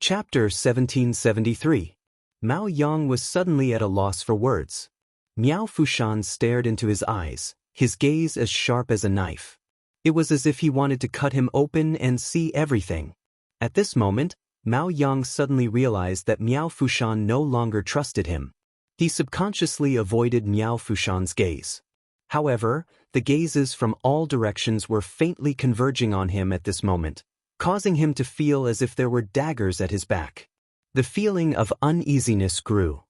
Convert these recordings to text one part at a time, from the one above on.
Chapter 1773. Mao Yang was suddenly at a loss for words. Miao Fushan stared into his eyes, his gaze as sharp as a knife. It was as if he wanted to cut him open and see everything. At this moment, Mao Yang suddenly realized that Miao Fushan no longer trusted him. He subconsciously avoided Miao Fushan's gaze. However, the gazes from all directions were faintly converging on him at this moment, causing him to feel as if there were daggers at his back. The feeling of uneasiness grew.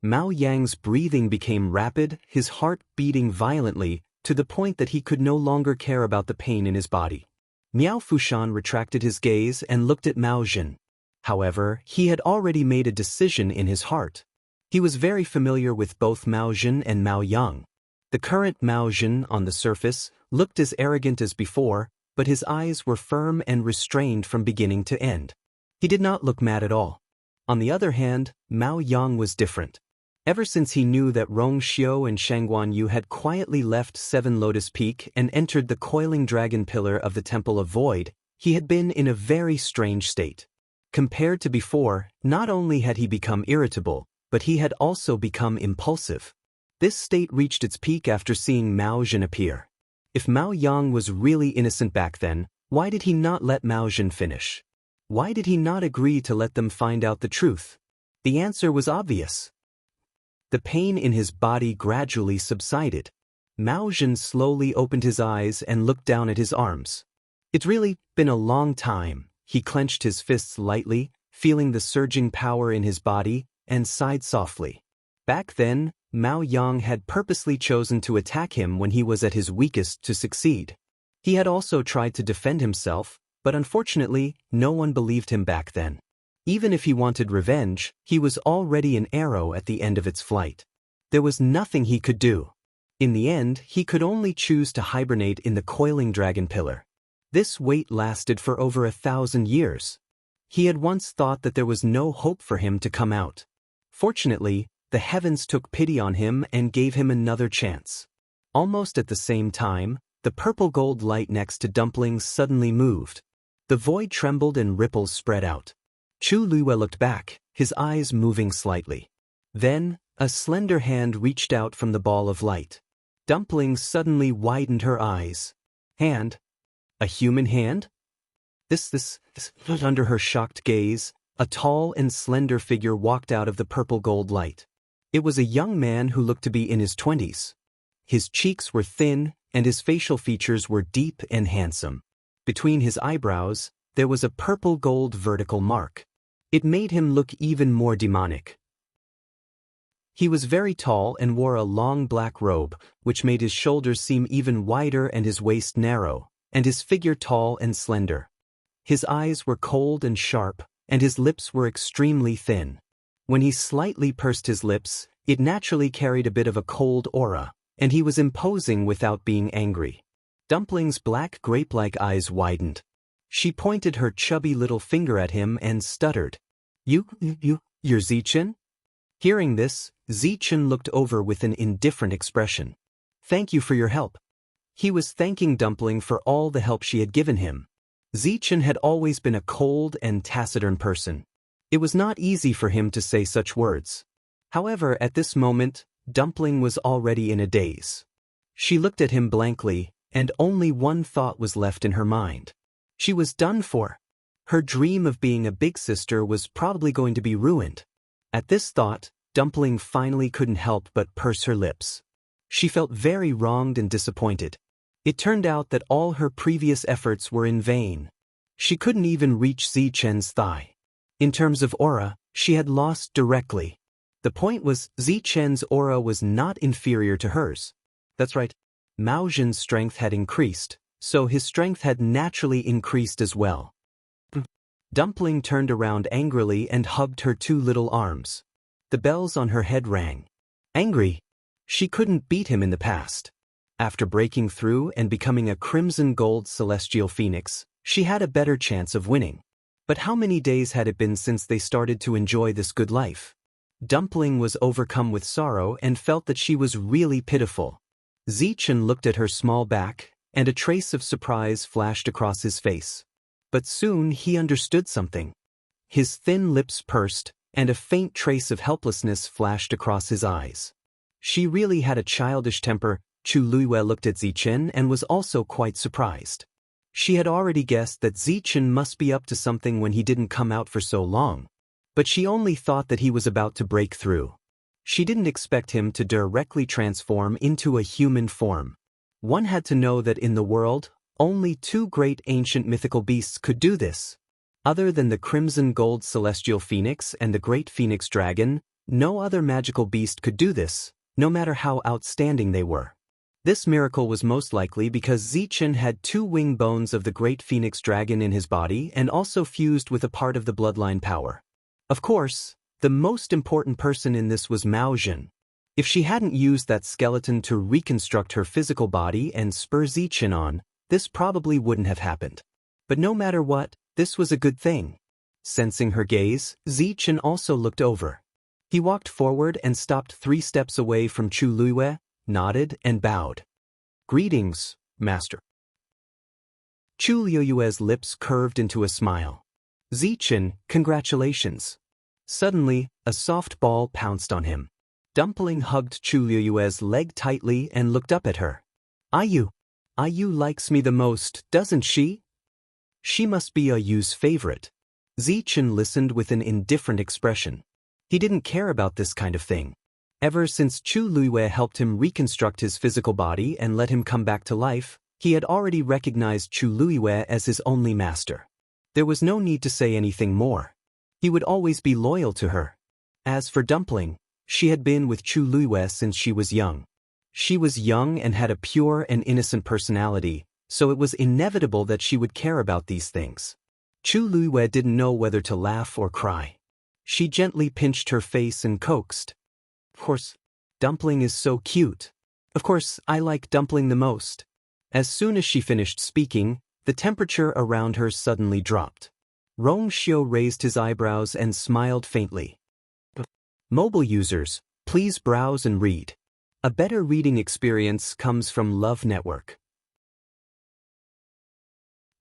Mao Yang's breathing became rapid, his heart beating violently, to the point that he could no longer care about the pain in his body. Miao Fushan retracted his gaze and looked at Mao Jin. However, he had already made a decision in his heart. He was very familiar with both Mao Jin and Mao Yang. The current Mao Jin, on the surface, looked as arrogant as before, but his eyes were firm and restrained from beginning to end. He did not look mad at all. On the other hand, Mao Yang was different. Ever since he knew that Rongxiu and Shangguanyu had quietly left Seven Lotus Peak and entered the coiling dragon pillar of the Temple of Void, he had been in a very strange state. Compared to before, not only had he become irritable, but he had also become impulsive. This state reached its peak after seeing Mao Jin appear. If Mao Yang was really innocent back then, why did he not let Mao Jin finish? Why did he not agree to let them find out the truth? The answer was obvious. The pain in his body gradually subsided. Mao Jin slowly opened his eyes and looked down at his arms. It's really been a long time. He clenched his fists lightly, feeling the surging power in his body, and sighed softly. Back then, Mao Yang had purposely chosen to attack him when he was at his weakest to succeed. He had also tried to defend himself, but unfortunately, no one believed him back then. Even if he wanted revenge, he was already an arrow at the end of its flight. There was nothing he could do. In the end, he could only choose to hibernate in the coiling dragon pillar. This wait lasted for over 1,000 years. He had once thought that there was no hope for him to come out. Fortunately, the heavens took pity on him and gave him another chance. Almost at the same time, the purple gold light next to Dumplings suddenly moved. The void trembled and ripples spread out. Chu Luo looked back, his eyes moving slightly. Then, a slender hand reached out from the ball of light. Dumplings suddenly widened her eyes. Hand? A human hand? This, under her shocked gaze, a tall and slender figure walked out of the purple gold light. It was a young man who looked to be in his 20s. His cheeks were thin, and his facial features were deep and handsome. Between his eyebrows, there was a purple gold vertical mark. It made him look even more demonic. He was very tall and wore a long black robe, which made his shoulders seem even wider and his waist narrow, and his figure tall and slender. His eyes were cold and sharp, and his lips were extremely thin. When he slightly pursed his lips, it naturally carried a bit of a cold aura, and he was imposing without being angry. Dumpling's black grape-like eyes widened. She pointed her chubby little finger at him and stuttered. You're Zichen? Hearing this, Zichen looked over with an indifferent expression. Thank you for your help. He was thanking Dumpling for all the help she had given him. Zichen had always been a cold and taciturn person. It was not easy for him to say such words. However, at this moment, Dumpling was already in a daze. She looked at him blankly, and only one thought was left in her mind. She was done for. Her dream of being a big sister was probably going to be ruined. At this thought, Dumpling finally couldn't help but purse her lips. She felt very wronged and disappointed. It turned out that all her previous efforts were in vain. She couldn't even reach Zichen's thigh. In terms of aura, she had lost directly. The point was, Zichen's aura was not inferior to hers. That's right. Mao Jin's strength had increased, so his strength had naturally increased as well. Dumpling turned around angrily and hugged her two little arms. The bells on her head rang. Angry? She couldn't beat him in the past. After breaking through and becoming a crimson gold celestial phoenix, she had a better chance of winning. But how many days had it been since they started to enjoy this good life? Dumpling was overcome with sorrow and felt that she was really pitiful. Zichen looked at her small back, and a trace of surprise flashed across his face. But soon he understood something. his thin lips pursed, and a faint trace of helplessness flashed across his eyes. She really had a childish temper. Chu Luiyue looked at Zichen and was also quite surprised. She had already guessed that Zichen must be up to something when he didn't come out for so long, but she only thought that he was about to break through. She didn't expect him to directly transform into a human form. One had to know that in the world, only two great ancient mythical beasts could do this. Other than the crimson gold celestial phoenix and the great phoenix dragon, no other magical beast could do this, no matter how outstanding they were. This miracle was most likely because Zichen had two wing bones of the great phoenix dragon in his body and also fused with a part of the bloodline power. Of course, the most important person in this was Mao Jin. If she hadn't used that skeleton to reconstruct her physical body and spur Zichen on, this probably wouldn't have happened. But no matter what, this was a good thing. Sensing her gaze, Zichen also looked over. He walked forward and stopped 3 steps away from Chu Luiyue, nodded and bowed. "Greetings, Master." Chu Luiyue's lips curved into a smile. "Zichen, congratulations." Suddenly, a soft ball pounced on him. Dumpling hugged Chu Luiyue's leg tightly and looked up at her. Ayu likes me the most, doesn't she? She must be Ayu's favorite." Zichen listened with an indifferent expression. He didn't care about this kind of thing. Ever since Chu Luiyue helped him reconstruct his physical body and let him come back to life, he had already recognized Chu Luiyue as his only master. There was no need to say anything more. He would always be loyal to her. As for Dumpling, she had been with Chu Luiyue since she was young. She was young and had a pure and innocent personality, so it was inevitable that she would care about these things. Chu Luiyue didn't know whether to laugh or cry. She gently pinched her face and coaxed. "Of course, Dumpling is so cute. Of course, I like Dumpling the most." As soon as she finished speaking, the temperature around her suddenly dropped. Rongxiu raised his eyebrows and smiled faintly. Mobile users, please browse and read. A better reading experience comes from Love Network.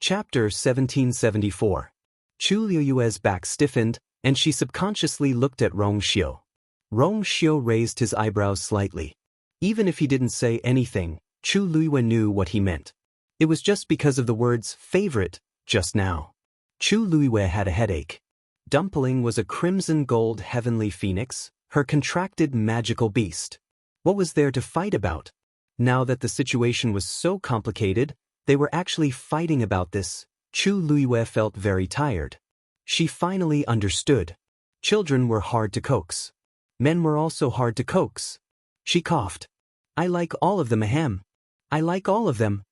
Chapter 1774. Chu Luiyue's back stiffened, and she subconsciously looked at Rongxiu. Rongxiu raised his eyebrows slightly. Even if he didn't say anything, Chu Luiyue knew what he meant. It was just because of the words "favorite" just now. Chu Luiyue had a headache. Dumpling was a crimson gold heavenly phoenix, her contracted magical beast. What was there to fight about? Now that the situation was so complicated, they were actually fighting about this. Chu Luiyue felt very tired. She finally understood. Children were hard to coax. Men were also hard to coax. She coughed. "I like all of them, ahem. I like all of them."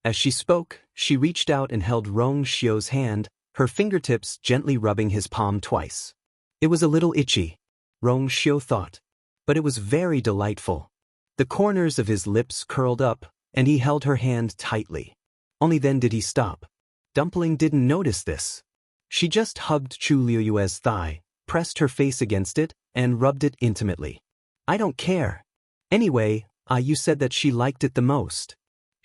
As she spoke, she reached out and held Rongxiu's hand, her fingertips gently rubbing his palm twice. It was a little itchy, Rongxiu thought, but it was very delightful. The corners of his lips curled up, and he held her hand tightly. Only then did he stop. Dumpling didn't notice this. She just hugged Chu Luiyue's thigh, pressed her face against it, and rubbed it intimately. "I don't care. Anyway, you said that she liked it the most."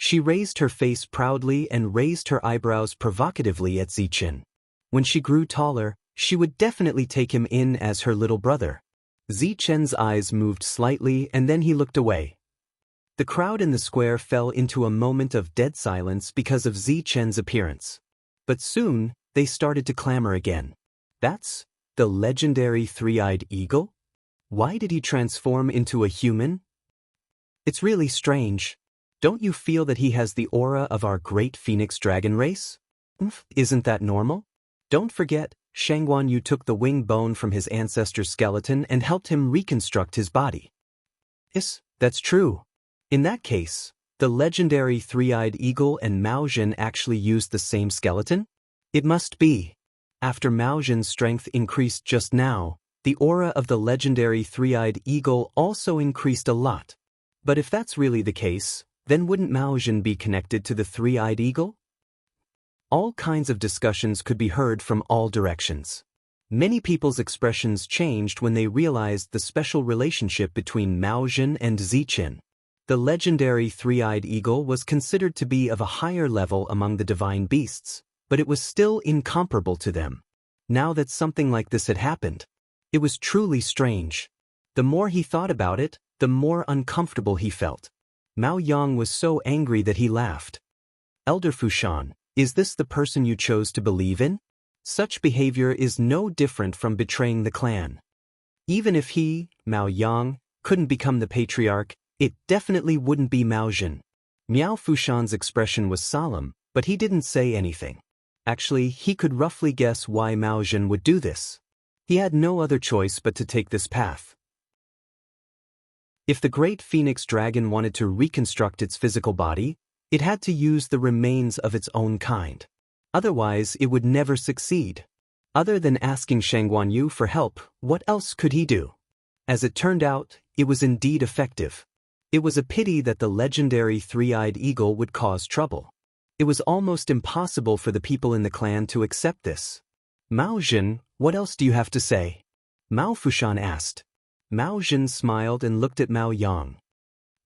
She raised her face proudly and raised her eyebrows provocatively at Zichen. When she grew taller, she would definitely take him in as her little brother. Zichen's eyes moved slightly and then he looked away. The crowd in the square fell into a moment of dead silence because of Zichen's appearance. But soon, they started to clamor again. "That's the legendary three-eyed eagle? Why did he transform into a human? It's really strange. Don't you feel that he has the aura of our great phoenix dragon race? Isn't that normal? Don't forget, Shangguan Yu took the wing bone from his ancestor's skeleton and helped him reconstruct his body." "Yes, that's true. In that case, the legendary three-eyed eagle and Mao Jin actually used the same skeleton? It must be. After Mao Jin's strength increased just now, the aura of the legendary three-eyed eagle also increased a lot. But if that's really the case, then wouldn't Mao Jin be connected to the three-eyed eagle?" All kinds of discussions could be heard from all directions. Many people's expressions changed when they realized the special relationship between Mao Jin and Zichen. The legendary three-eyed eagle was considered to be of a higher level among the divine beasts, but it was still incomparable to them. now that something like this had happened. It was truly strange. The more he thought about it, the more uncomfortable he felt. Mao Yang was so angry that he laughed. Elder Fushan, is this the person you chose to believe in? Such behavior is no different from betraying the clan. Even if he, Mao Yang, couldn't become the patriarch, it definitely wouldn't be Mao Zhen. Miao Fushan's expression was solemn, but he didn't say anything. Actually, he could roughly guess why Mao Zhen would do this. He had no other choice but to take this path. If the great phoenix dragon wanted to reconstruct its physical body, it had to use the remains of its own kind. Otherwise, it would never succeed. Other than asking Shang Guanyu for help, what else could he do? As it turned out, it was indeed effective. It was a pity that the legendary three-eyed eagle would cause trouble. It was almost impossible for the people in the clan to accept this. Mao Zhen, what else do you have to say? Mao Fushan asked. Mao Zhen smiled and looked at Mao Yang.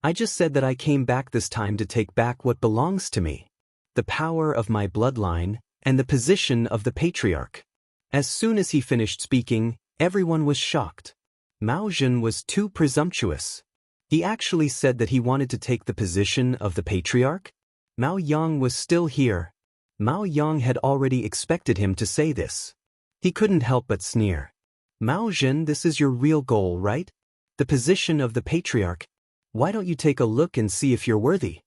I just said that I came back this time to take back what belongs to me. The power of my bloodline, and the position of the patriarch. As soon as he finished speaking, everyone was shocked. Mao Zhen was too presumptuous. He actually said that he wanted to take the position of the patriarch? Mao Yang was still here. Mao Yang had already expected him to say this. He couldn't help but sneer. Mao Zhen, this is your real goal, right? The position of the patriarch. Why don't you take a look and see if you're worthy?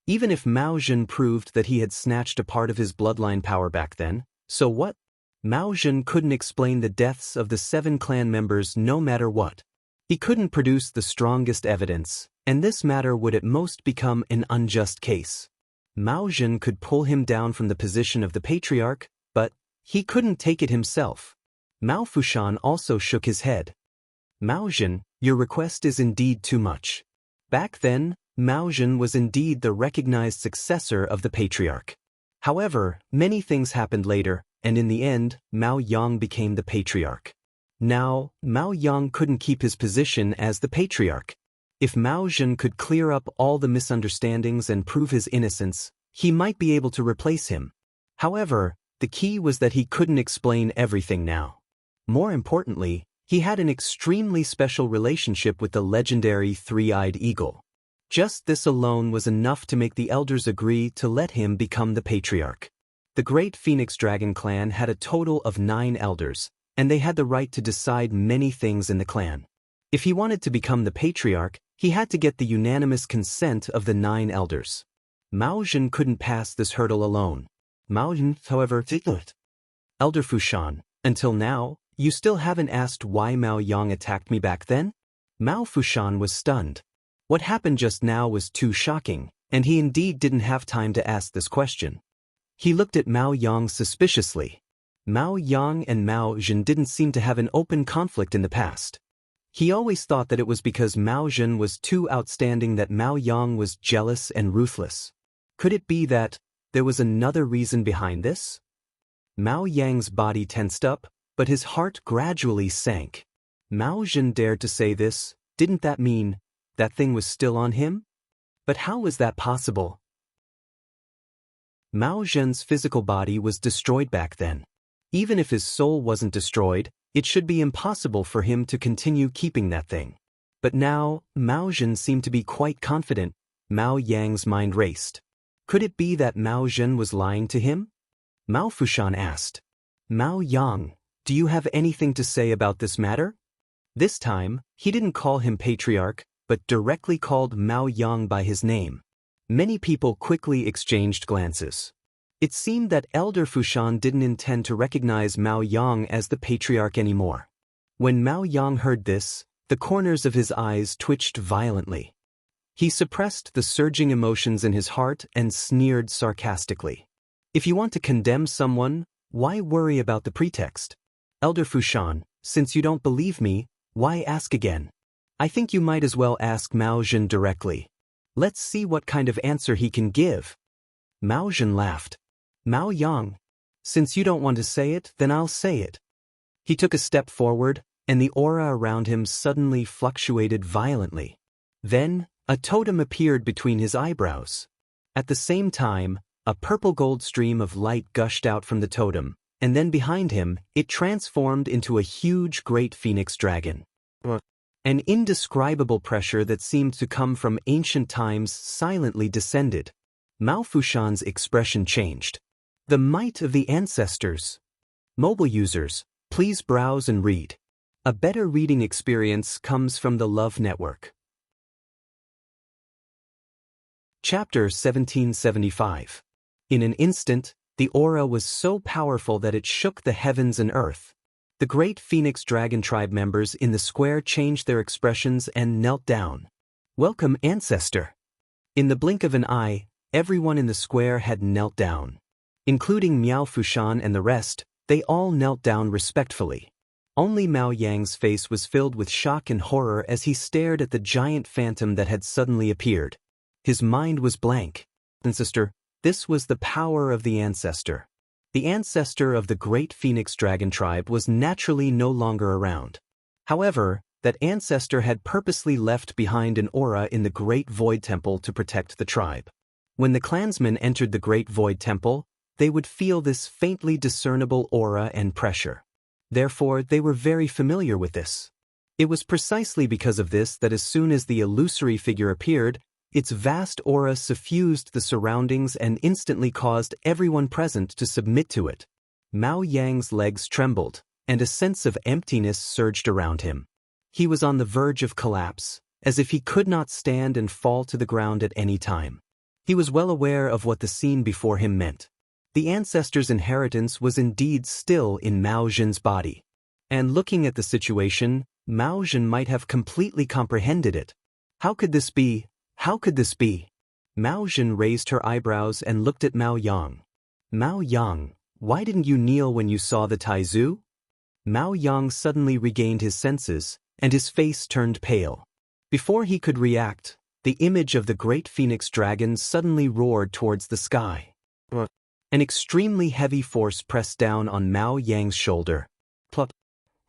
Even if Mao Zhen proved that he had snatched a part of his bloodline power back then, so what? Mao Zhen couldn't explain the deaths of the 7 clan members no matter what. He couldn't produce the strongest evidence, and this matter would at most become an unjust case. Mao Zhen could pull him down from the position of the patriarch, but he couldn't take it himself. Mao Fushan also shook his head. Mao Zhen, your request is indeed too much. Back then, Mao Zhen was indeed the recognized successor of the patriarch. However, many things happened later, and in the end, Mao Yang became the patriarch. Now, Mao Yang couldn't keep his position as the patriarch. If Mao Zhen could clear up all the misunderstandings and prove his innocence, he might be able to replace him. However, the key was that he couldn't explain everything now. More importantly, he had an extremely special relationship with the legendary three-eyed eagle. Just this alone was enough to make the elders agree to let him become the patriarch. The great Phoenix Dragon clan had a total of 9 elders, and they had the right to decide many things in the clan. If he wanted to become the patriarch, he had to get the unanimous consent of the 9 elders. Mao Zhen couldn't pass this hurdle alone. Mao Zhen, however, did it. Elder Fushan, until now, you still haven't asked why Mao Yang attacked me back then? Mao Fushan was stunned. What happened just now was too shocking, and he indeed didn't have time to ask this question. He looked at Mao Yang suspiciously. Mao Yang and Mao Zhen didn't seem to have an open conflict in the past. He always thought that it was because Mao Zhen was too outstanding that Mao Yang was jealous and ruthless. Could it be that there was another reason behind this? Mao Yang's body tensed up, but his heart gradually sank. Mao Zhen dared to say this. Didn't that mean that thing was still on him? But how was that possible? Mao Zhen's physical body was destroyed back then. Even if his soul wasn't destroyed, it should be impossible for him to continue keeping that thing. But now, Mao Zhen seemed to be quite confident. Mao Yang's mind raced. Could it be that Mao Zhen was lying to him? Mao Fushan asked. Mao Yang, do you have anything to say about this matter? This time, he didn't call him patriarch, but directly called Mao Yang by his name. Many people quickly exchanged glances. It seemed that Elder Fushan didn't intend to recognize Mao Yang as the patriarch anymore. When Mao Yang heard this, the corners of his eyes twitched violently. He suppressed the surging emotions in his heart and sneered sarcastically. If you want to condemn someone, why worry about the pretext? Elder Fushan, since you don't believe me, why ask again? I think you might as well ask Mao Zhen directly. Let's see what kind of answer he can give. Mao Zhen laughed. Mao Yang, since you don't want to say it, then I'll say it. He took a step forward, and the aura around him suddenly fluctuated violently. Then, a totem appeared between his eyebrows. At the same time, a purple-gold stream of light gushed out from the totem, and then behind him, it transformed into a huge great phoenix dragon. An indescribable pressure that seemed to come from ancient times silently descended. Mao Fushan's expression changed. The might of the ancestors. Mobile users, please browse and read. A better reading experience comes from the Love Network. Chapter 1775. In an instant, the aura was so powerful that it shook the heavens and earth. The great Phoenix Dragon tribe members in the square changed their expressions and knelt down. Welcome, ancestor. In the blink of an eye, everyone in the square had knelt down. Including Miao Fushan and the rest, they all knelt down respectfully. Only Mao Yang's face was filled with shock and horror as he stared at the giant phantom that had suddenly appeared. His mind was blank. Ancestor, this was the power of the ancestor. The ancestor of the great Phoenix Dragon tribe was naturally no longer around. However, that ancestor had purposely left behind an aura in the Great Void Temple to protect the tribe. When the clansmen entered the Great Void Temple, they would feel this faintly discernible aura and pressure. Therefore, they were very familiar with this. It was precisely because of this that as soon as the illusory figure appeared, its vast aura suffused the surroundings and instantly caused everyone present to submit to it. Mao Yang's legs trembled, and a sense of emptiness surged around him. He was on the verge of collapse, as if he could not stand and fall to the ground at any time. He was well aware of what the scene before him meant. The ancestor's inheritance was indeed still in Mao Zhen's body. And looking at the situation, Mao Zhen might have completely comprehended it. How could this be? How could this be? Mao Zhen raised her eyebrows and looked at Mao Yang. Mao Yang, why didn't you kneel when you saw the Taizu? Mao Yang suddenly regained his senses, and his face turned pale. Before he could react, the image of the great phoenix dragon suddenly roared towards the sky. An extremely heavy force pressed down on Mao Yang's shoulder. Plop.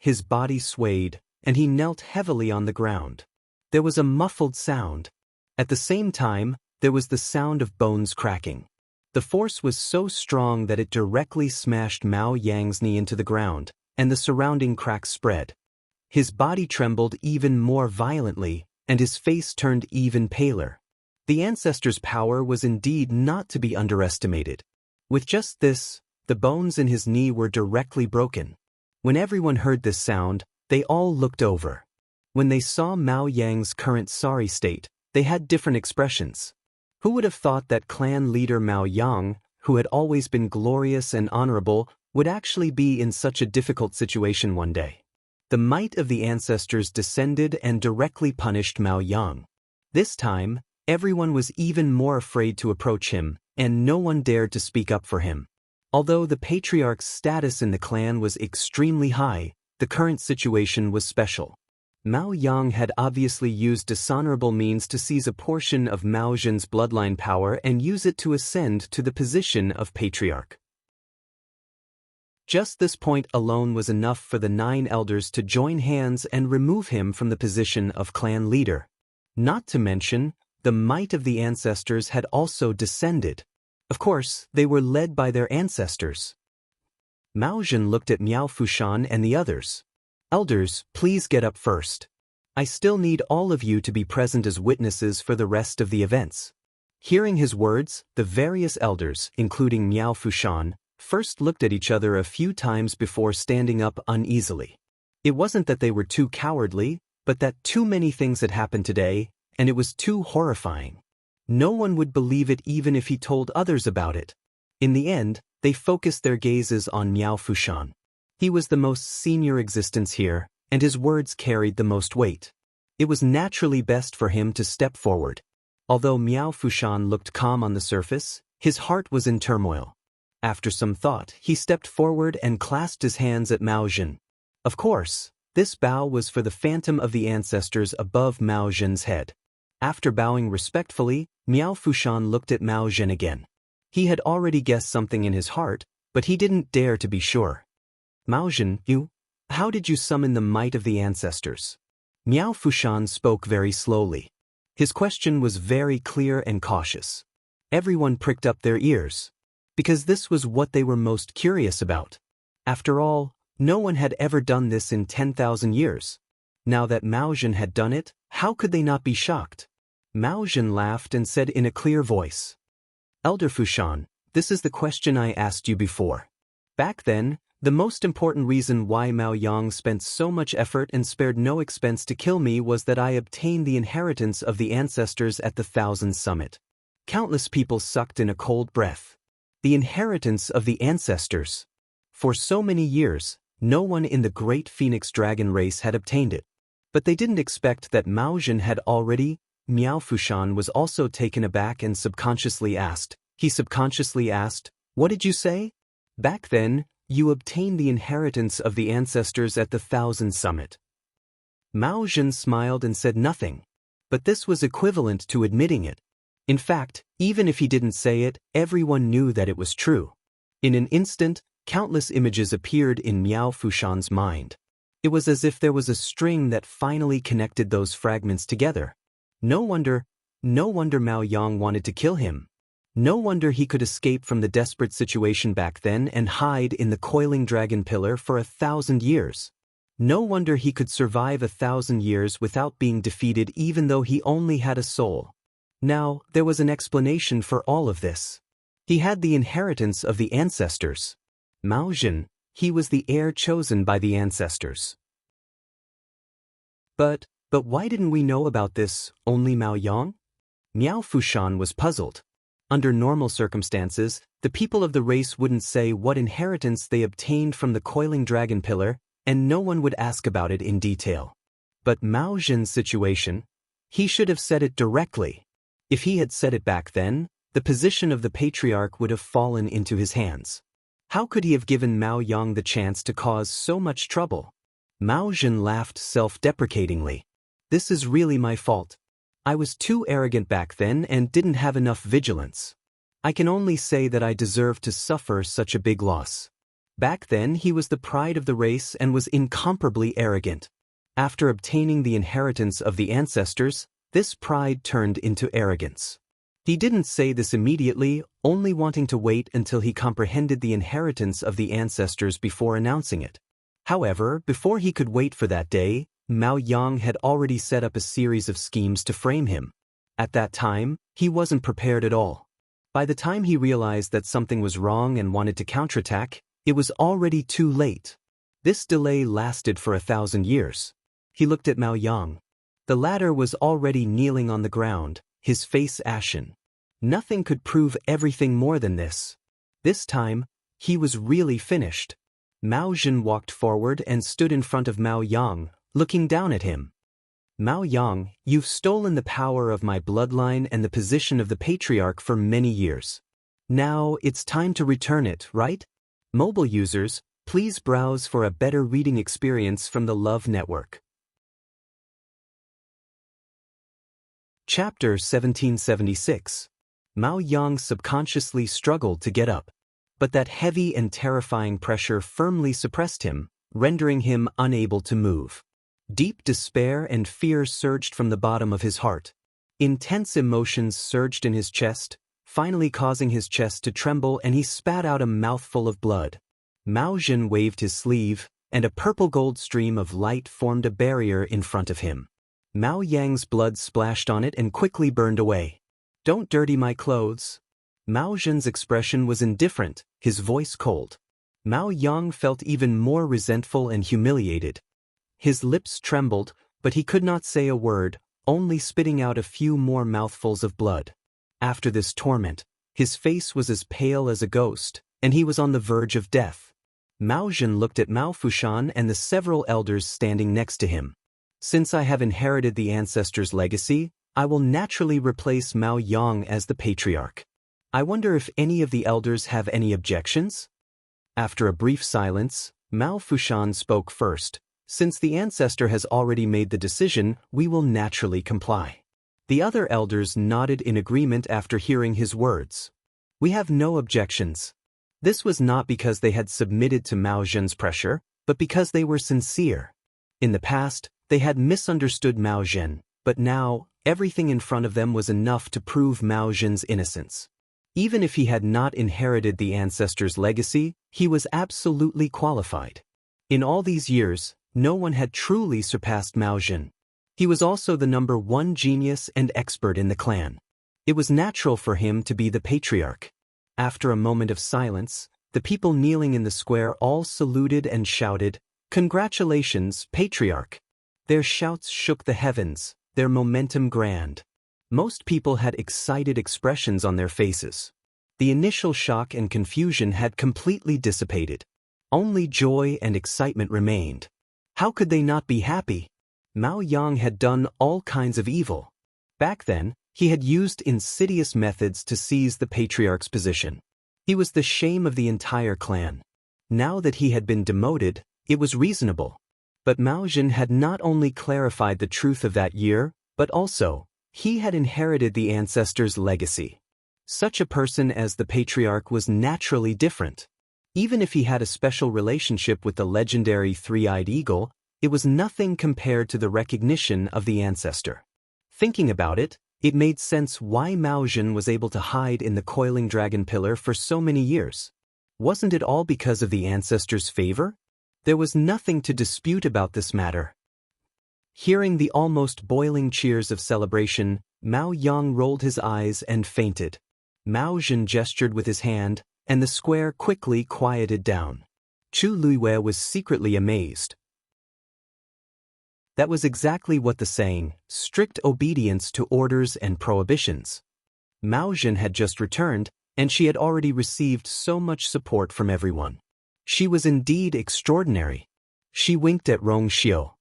His body swayed, and he knelt heavily on the ground. There was a muffled sound. At the same time, there was the sound of bones cracking. The force was so strong that it directly smashed Mao Yang's knee into the ground, and the surrounding cracks spread. His body trembled even more violently, and his face turned even paler. The ancestor's power was indeed not to be underestimated. With just this, the bones in his knee were directly broken. When everyone heard this sound, they all looked over. When they saw Mao Yang's current sorry state, they had different expressions. Who would have thought that clan leader Mao Yang, who had always been glorious and honorable, would actually be in such a difficult situation one day? The might of the ancestors descended and directly punished Mao Yang. This time, everyone was even more afraid to approach him, and no one dared to speak up for him. Although the patriarch's status in the clan was extremely high, the current situation was special. Mao Yang had obviously used dishonorable means to seize a portion of Mao Zhen's bloodline power and use it to ascend to the position of patriarch. Just this point alone was enough for the 9 elders to join hands and remove him from the position of clan leader. Not to mention, the might of the ancestors had also descended. Of course, they were led by their ancestors. Mao Zhen looked at Miao Fushan and the others. Elders, please get up first. I still need all of you to be present as witnesses for the rest of the events. Hearing his words, the various elders, including Miao Fushan, first looked at each other a few times before standing up uneasily. It wasn't that they were too cowardly, but that too many things had happened today, and it was too horrifying. No one would believe it even if he told others about it. In the end, they focused their gazes on Miao Fushan. He was the most senior existence here, and his words carried the most weight. It was naturally best for him to step forward. Although Miao Fushan looked calm on the surface, his heart was in turmoil. After some thought, he stepped forward and clasped his hands at Mao Zhen. Of course, this bow was for the phantom of the ancestors above Mao Zhen's head. After bowing respectfully, Miao Fushan looked at Mao Zhen again. He had already guessed something in his heart, but he didn't dare to be sure. Mao Zhen, how did you summon the might of the ancestors? Miao Fushan spoke very slowly. His question was very clear and cautious. Everyone pricked up their ears, because this was what they were most curious about. After all, no one had ever done this in 10,000 years. Now that Mao Zhen had done it, how could they not be shocked? Mao Zhen laughed and said in a clear voice, "Elder Fushan, this is the question I asked you before. Back then, the most important reason why Mao Yang spent so much effort and spared no expense to kill me was that I obtained the inheritance of the ancestors at the Thousand Summit." Countless people sucked in a cold breath. The inheritance of the ancestors. For so many years, no one in the great Phoenix Dragon race had obtained it. But they didn't expect that Mao Zhen had already. Miao Fushan was also taken aback and subconsciously asked, "What did you say?" "Back then, you obtained the inheritance of the ancestors at the Thousand Summit." Mao Zhen smiled and said nothing. But this was equivalent to admitting it. In fact, even if he didn't say it, everyone knew that it was true. In an instant, countless images appeared in Miao Fushan's mind. It was as if there was a string that finally connected those fragments together. No wonder Mao Yang wanted to kill him. No wonder he could escape from the desperate situation back then and hide in the coiling dragon pillar for 1,000 years. No wonder he could survive 1,000 years without being defeated even though he only had a soul. Now, there was an explanation for all of this. He had the inheritance of the ancestors. Mao Zhen, he was the heir chosen by the ancestors. But why didn't we know about this, only Mao Yang? Miao Fushan was puzzled. Under normal circumstances, the people of the race wouldn't say what inheritance they obtained from the coiling dragon pillar, and no one would ask about it in detail. But Mao Zhen's situation, he should have said it directly. If he had said it back then, the position of the patriarch would have fallen into his hands. How could he have given Mao Yang the chance to cause so much trouble? Mao Zhen laughed self-deprecatingly. "This is really my fault. I was too arrogant back then and didn't have enough vigilance. I can only say that I deserved to suffer such a big loss." Back then he was the pride of the race and was incomparably arrogant. After obtaining the inheritance of the ancestors, this pride turned into arrogance. He didn't say this immediately, only wanting to wait until he comprehended the inheritance of the ancestors before announcing it. However, before he could wait for that day, Mao Yang had already set up a series of schemes to frame him. At that time, he wasn't prepared at all. By the time he realized that something was wrong and wanted to counterattack, it was already too late. This delay lasted for 1,000 years. He looked at Mao Yang. The latter was already kneeling on the ground, his face ashen. Nothing could prove everything more than this. This time, he was really finished. Mao Zhen walked forward and stood in front of Mao Yang, looking down at him. "Mao Yang, you've stolen the power of my bloodline and the position of the patriarch for many years. Now, it's time to return it, right?" Mobile users, please browse for a better reading experience from the Love Network. Chapter 1776. Mao Yang subconsciously struggled to get up. But that heavy and terrifying pressure firmly suppressed him, rendering him unable to move. Deep despair and fear surged from the bottom of his heart. Intense emotions surged in his chest, finally causing his chest to tremble, and he spat out a mouthful of blood. Mao Zhen waved his sleeve, and a purple-gold stream of light formed a barrier in front of him. Mao Yang's blood splashed on it and quickly burned away. "Don't dirty my clothes." Mao Zhen's expression was indifferent, his voice cold. Mao Yang felt even more resentful and humiliated. His lips trembled, but he could not say a word, only spitting out a few more mouthfuls of blood. After this torment, his face was as pale as a ghost, and he was on the verge of death. Mao Zhen looked at Mao Fushan and the several elders standing next to him. "Since I have inherited the ancestors' legacy, I will naturally replace Mao Yang as the patriarch. I wonder if any of the elders have any objections?" After a brief silence, Mao Fushan spoke first. "Since the ancestor has already made the decision, we will naturally comply." The other elders nodded in agreement after hearing his words. "We have no objections." This was not because they had submitted to Mao Zhen's pressure, but because they were sincere. In the past, they had misunderstood Mao Zhen, but now, everything in front of them was enough to prove Mao Zhen's innocence. Even if he had not inherited the ancestors' legacy, he was absolutely qualified. In all these years, no one had truly surpassed Mao Jin. He was also the #1 genius and expert in the clan. It was natural for him to be the patriarch. After a moment of silence, the people kneeling in the square all saluted and shouted, "Congratulations, patriarch!" Their shouts shook the heavens, their momentum grand. Most people had excited expressions on their faces. The initial shock and confusion had completely dissipated. Only joy and excitement remained. How could they not be happy? Mao Yang had done all kinds of evil. Back then, he had used insidious methods to seize the patriarch's position. He was the shame of the entire clan. Now that he had been demoted, it was reasonable. But Mao Jin had not only clarified the truth of that year, but also, he had inherited the ancestors' legacy. Such a person as the patriarch was naturally different. Even if he had a special relationship with the legendary three-eyed eagle, it was nothing compared to the recognition of the ancestor. Thinking about it, it made sense why Mao Jin was able to hide in the coiling dragon pillar for so many years. Wasn't it all because of the ancestors' favor? There was nothing to dispute about this matter. Hearing the almost boiling cheers of celebration, Mao Yang rolled his eyes and fainted. Mao Jin gestured with his hand, and the square quickly quieted down. Chu Luiwei was secretly amazed. That was exactly what the saying, strict obedience to orders and prohibitions. Mao Jin had just returned, and she had already received so much support from everyone. She was indeed extraordinary. She winked at Rong Xiu.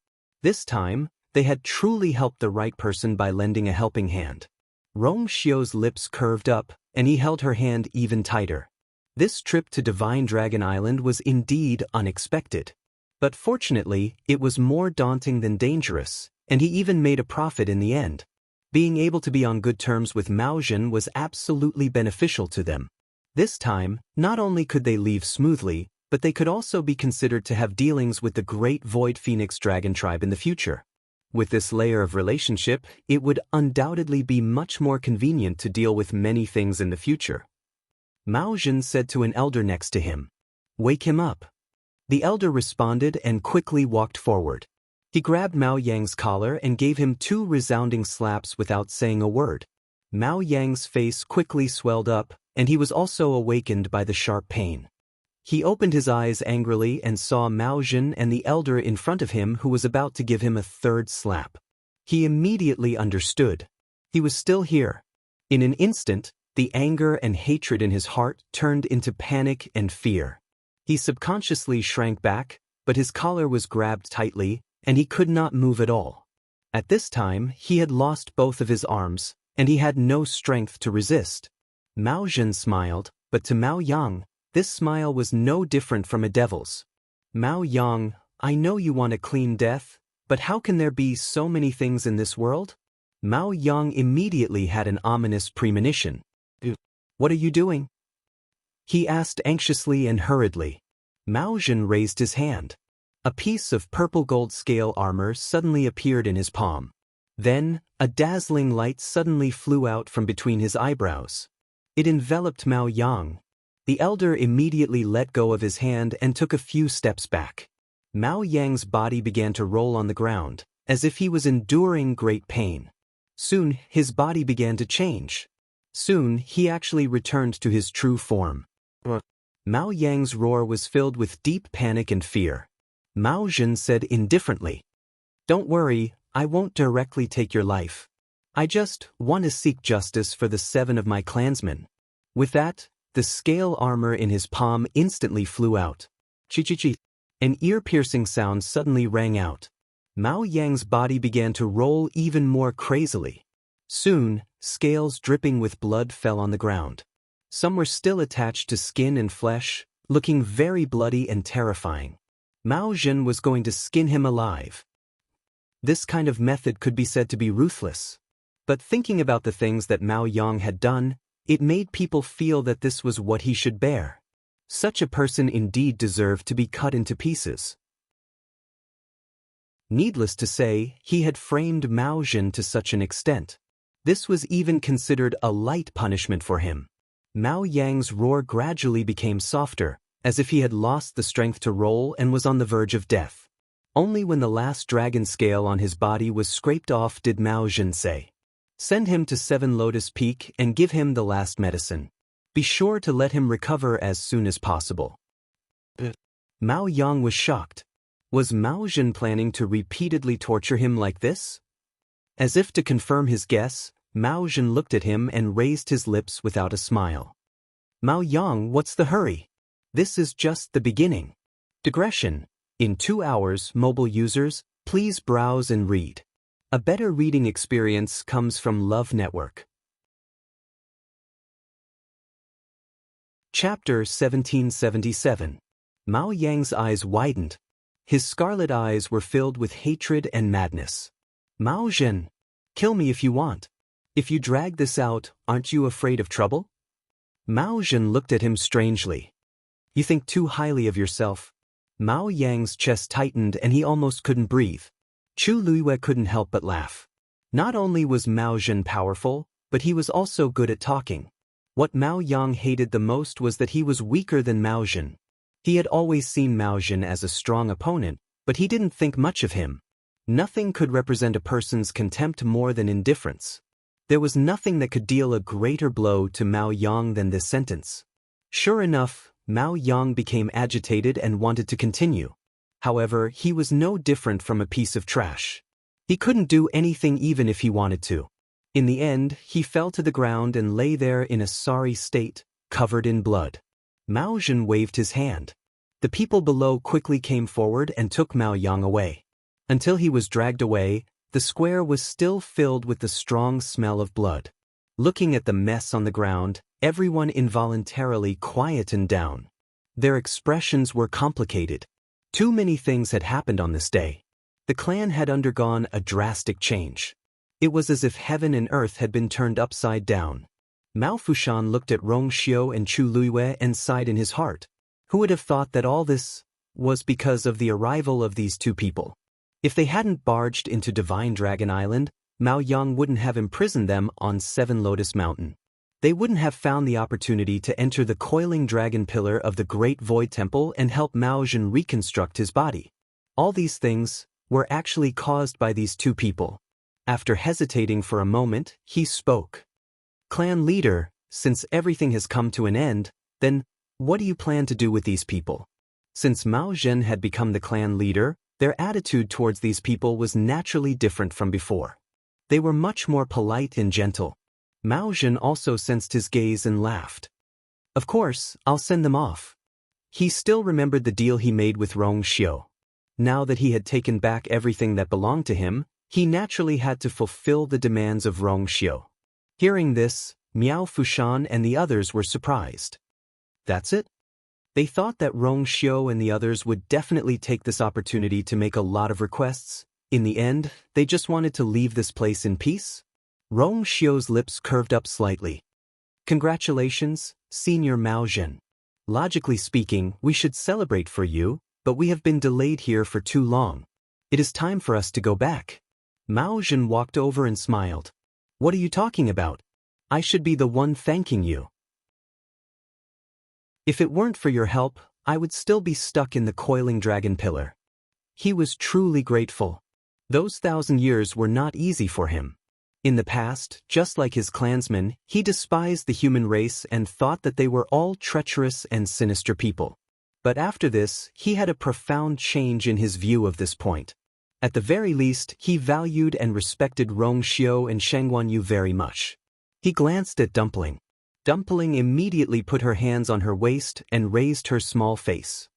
This time, they had truly helped the right person by lending a helping hand. Rong Xiu's lips curved up, and he held her hand even tighter. This trip to Divine Dragon Island was indeed unexpected. But fortunately, it was more daunting than dangerous, and he even made a profit in the end. Being able to be on good terms with Mao Jin was absolutely beneficial to them. This time, not only could they leave smoothly, but they could also be considered to have dealings with the great Void Phoenix Dragon tribe in the future. With this layer of relationship, it would undoubtedly be much more convenient to deal with many things in the future. Mao Jin said to an elder next to him, "Wake him up." The elder responded and quickly walked forward. He grabbed Mao Yang's collar and gave him 2 resounding slaps without saying a word. Mao Yang's face quickly swelled up, and he was also awakened by the sharp pain. He opened his eyes angrily and saw Mao Jin and the elder in front of him who was about to give him a 3rd slap. He immediately understood. He was still here. In an instant, the anger and hatred in his heart turned into panic and fear. He subconsciously shrank back, but his collar was grabbed tightly, and he could not move at all. At this time, he had lost both of his arms, and he had no strength to resist. Mao Jin smiled, but to Mao Yang, this smile was no different from a devil's. "Mao Yang, I know you want a clean death, but how can there be so many things in this world?" Mao Yang immediately had an ominous premonition. "What are you doing?" he asked anxiously and hurriedly. Mao Jin raised his hand. A piece of purple gold scale armor suddenly appeared in his palm. Then, a dazzling light suddenly flew out from between his eyebrows. It enveloped Mao Yang. The elder immediately let go of his hand and took a few steps back. Mao Yang's body began to roll on the ground, as if he was enduring great pain. Soon, his body began to change. Soon, he actually returned to his true form. Mao Yang's roar was filled with deep panic and fear. Mao Jin said indifferently, "Don't worry, I won't directly take your life. I just want to seek justice for the 7 of my clansmen." With that, the scale armor in his palm instantly flew out. Chi-chi-chi. An ear-piercing sound suddenly rang out. Mao Yang's body began to roll even more crazily. Soon, scales dripping with blood fell on the ground. Some were still attached to skin and flesh, looking very bloody and terrifying. Mao Jin was going to skin him alive. This kind of method could be said to be ruthless. But thinking about the things that Mao Yang had done, it made people feel that this was what he should bear. Such a person indeed deserved to be cut into pieces. Needless to say, he had framed Mao Jin to such an extent. This was even considered a light punishment for him. Mao Yang's roar gradually became softer, as if he had lost the strength to roll and was on the verge of death. Only when the last dragon scale on his body was scraped off did Mao Jin say, "Send him to 7 Lotus Peak and give him the last medicine. Be sure to let him recover as soon as possible." Mao Yang was shocked. Was Mao Jin planning to repeatedly torture him like this? As if to confirm his guess, Mao Jin looked at him and raised his lips without a smile. "Mao Yang, what's the hurry? This is just the beginning." Digression. In 2 hours, mobile users, please browse and read. A better reading experience comes from Love Network. Chapter 1777. Mao Yang's eyes widened. His scarlet eyes were filled with hatred and madness. "Mao Jin, kill me if you want. If you drag this out, aren't you afraid of trouble?" Mao Jin looked at him strangely. "You think too highly of yourself." Mao Yang's chest tightened and he almost couldn't breathe. Chu Luiyue couldn't help but laugh. Not only was Mao Jin powerful, but he was also good at talking. What Mao Yang hated the most was that he was weaker than Mao Jin. He had always seen Mao Jin as a strong opponent, but he didn't think much of him. Nothing could represent a person's contempt more than indifference. There was nothing that could deal a greater blow to Mao Yang than this sentence. Sure enough, Mao Yang became agitated and wanted to continue. However, he was no different from a piece of trash. He couldn't do anything even if he wanted to. In the end, he fell to the ground and lay there in a sorry state, covered in blood. Mao Jin waved his hand. The people below quickly came forward and took Mao Yang away. Until he was dragged away, the square was still filled with the strong smell of blood. Looking at the mess on the ground, everyone involuntarily quietened down. Their expressions were complicated. Too many things had happened on this day. The clan had undergone a drastic change. It was as if heaven and earth had been turned upside down. Mao Fushan looked at Rong Xiu and Chu Luiyue and sighed in his heart. Who would have thought that all this was because of the arrival of these two people? If they hadn't barged into Divine Dragon Island, Mao Yang wouldn't have imprisoned them on 7 Lotus Mountain. They wouldn't have found the opportunity to enter the coiling dragon pillar of the Great Void Temple and help Mao Jin reconstruct his body. All these things were actually caused by these two people. After hesitating for a moment, he spoke. "Clan leader, since everything has come to an end, then what do you plan to do with these people?" Since Mao Jin had become the clan leader, their attitude towards these people was naturally different from before. They were much more polite and gentle. Mao Jin also sensed his gaze and laughed. "Of course, I'll send them off." He still remembered the deal he made with Rong Xiu. Now that he had taken back everything that belonged to him, he naturally had to fulfill the demands of Rong Xiu. Hearing this, Miao Fushan and the others were surprised. That's it? They thought that Rong Xiu and the others would definitely take this opportunity to make a lot of requests. In the end, they just wanted to leave this place in peace? Rong Xiu's lips curved up slightly. "Congratulations, Senior Mao Jin. Logically speaking, we should celebrate for you, but we have been delayed here for too long. It is time for us to go back." Mao Jin walked over and smiled. "What are you talking about? I should be the one thanking you. If it weren't for your help, I would still be stuck in the coiling dragon pillar." He was truly grateful. Those 1,000 years were not easy for him. In the past, just like his clansmen, he despised the human race and thought that they were all treacherous and sinister people. But after this, he had a profound change in his view of this point. At the very least, he valued and respected Rong Xiu and Sheng Wanyu very much. He glanced at Dumpling. Dumpling immediately put her hands on her waist and raised her small face.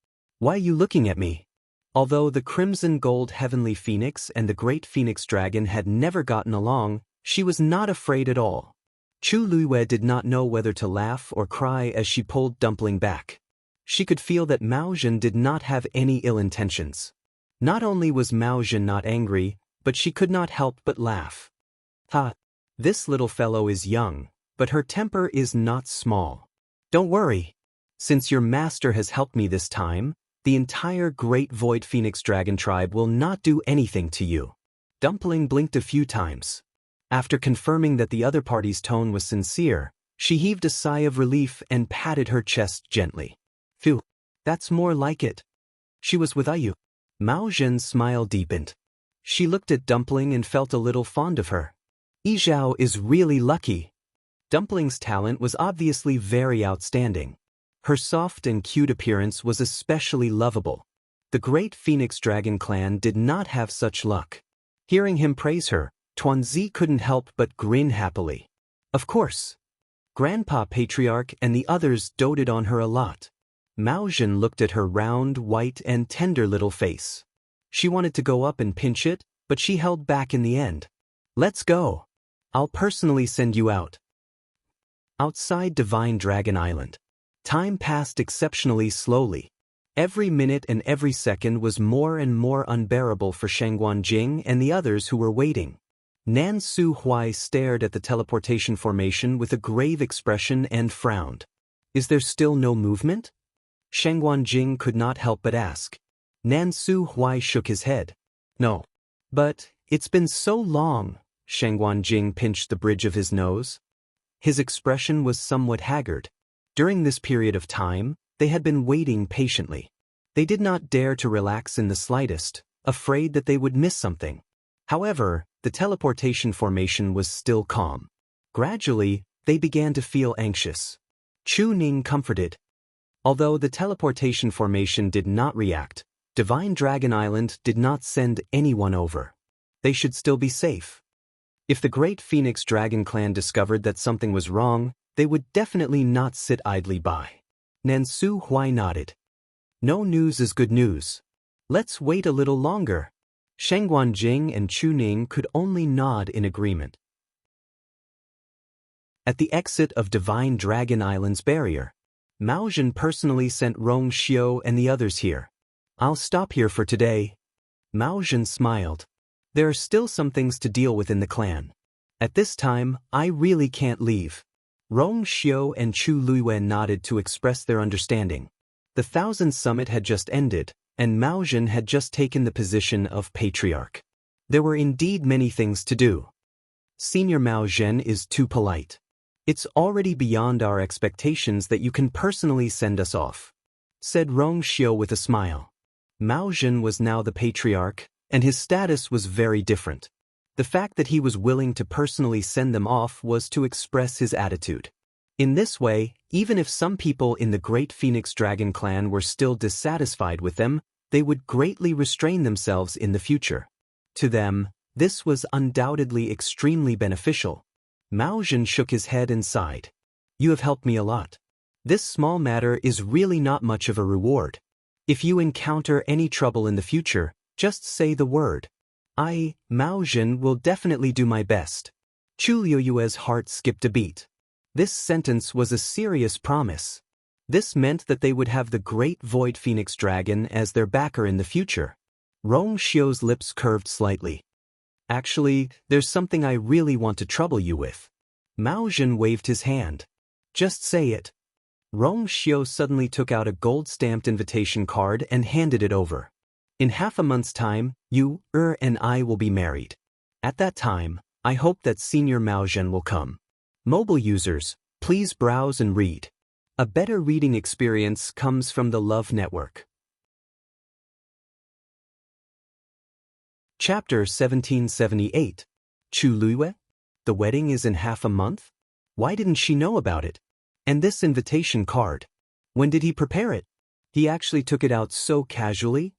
"Why are you looking at me?" Although the Crimson Gold Heavenly Phoenix and the Great Phoenix Dragon had never gotten along, she was not afraid at all. Chu Luiyue did not know whether to laugh or cry as she pulled Dumpling back. She could feel that Mao Jin did not have any ill intentions. Not only was Mao Jin not angry, but she could not help but laugh. "Ha! This little fellow is young, but her temper is not small. Don't worry. Since your master has helped me this time, the entire Great Void Phoenix Dragon tribe will not do anything to you." Dumpling blinked a few times. After confirming that the other party's tone was sincere, She heaved a sigh of relief and patted her chest gently. Phew, that's more like it. She was with you. Mao Zhen's smile deepened. She looked at Dumpling and felt a little fond of her. Yizhao is really lucky. Dumpling's talent was obviously very outstanding. Her soft and cute appearance was especially lovable. The great Phoenix Dragon clan did not have such luck. Hearing him praise her, Tuanzi couldn't help but grin happily. Of course. Grandpa Patriarch and the others doted on her a lot. Mao Zhen looked at her round, white and tender little face. She wanted to go up and pinch it, but she held back in the end. Let's go. I'll personally send you out. Outside Divine Dragon Island. Time passed exceptionally slowly. Every minute and every second was more and more unbearable for Sheng Guanjing and the others who were waiting. Nan Su Huai stared at the teleportation formation with a grave expression and frowned. Is there still no movement? Sheng Guanjing could not help but ask. Nan Su Huai shook his head. No. But, it's been so long, Sheng Guanjing pinched the bridge of his nose. His expression was somewhat haggard. During this period of time, they had been waiting patiently. They did not dare to relax in the slightest, afraid that they would miss something. However, the teleportation formation was still calm. Gradually, they began to feel anxious. Chu Ning comforted. Although the teleportation formation did not react, Divine Dragon Island did not send anyone over. They should still be safe. If the Great Phoenix Dragon Clan discovered that something was wrong, they would definitely not sit idly by. Nansu Huai nodded. No news is good news. Let's wait a little longer. Sheng Guanjing and Chu Ning could only nod in agreement. At the exit of Divine Dragon Island's barrier, Mao Zhen personally sent Rong Xiu and the others here. I'll stop here for today. Mao Zhen smiled. There are still some things to deal with in the clan. At this time, I really can't leave. Rong Xiu and Chu Luiwen nodded to express their understanding. The Thousand Summit had just ended, and Mao Zhen had just taken the position of Patriarch. There were indeed many things to do. Senior Mao Zhen is too polite. It's already beyond our expectations that you can personally send us off, said Rong Xiu with a smile. Mao Zhen was now the Patriarch, and his status was very different. The fact that he was willing to personally send them off was to express his attitude. In this way, even if some people in the Great Phoenix Dragon Clan were still dissatisfied with them, they would greatly restrain themselves in the future. To them, this was undoubtedly extremely beneficial. Mao Zhen shook his head and sighed. You have helped me a lot. This small matter is really not much of a reward. If you encounter any trouble in the future, just say the word. I, Mao Zhen, will definitely do my best. Chu Liuyue's heart skipped a beat. This sentence was a serious promise. This meant that they would have the Great Void Phoenix Dragon as their backer in the future. Rong Xiu's lips curved slightly. Actually, there's something I really want to trouble you with. Mao Zhen waved his hand. Just say it. Rong Xiu suddenly took out a gold-stamped invitation card and handed it over. In half a month's time, you, and I will be married. At that time, I hope that Senior Mao Zhen will come. Mobile users, please browse and read. A better reading experience comes from the Love Network. Chapter 1778. Chu Luiyue? The wedding is in half a month? Why didn't she know about it? And this invitation card? When did he prepare it? He actually took it out so casually?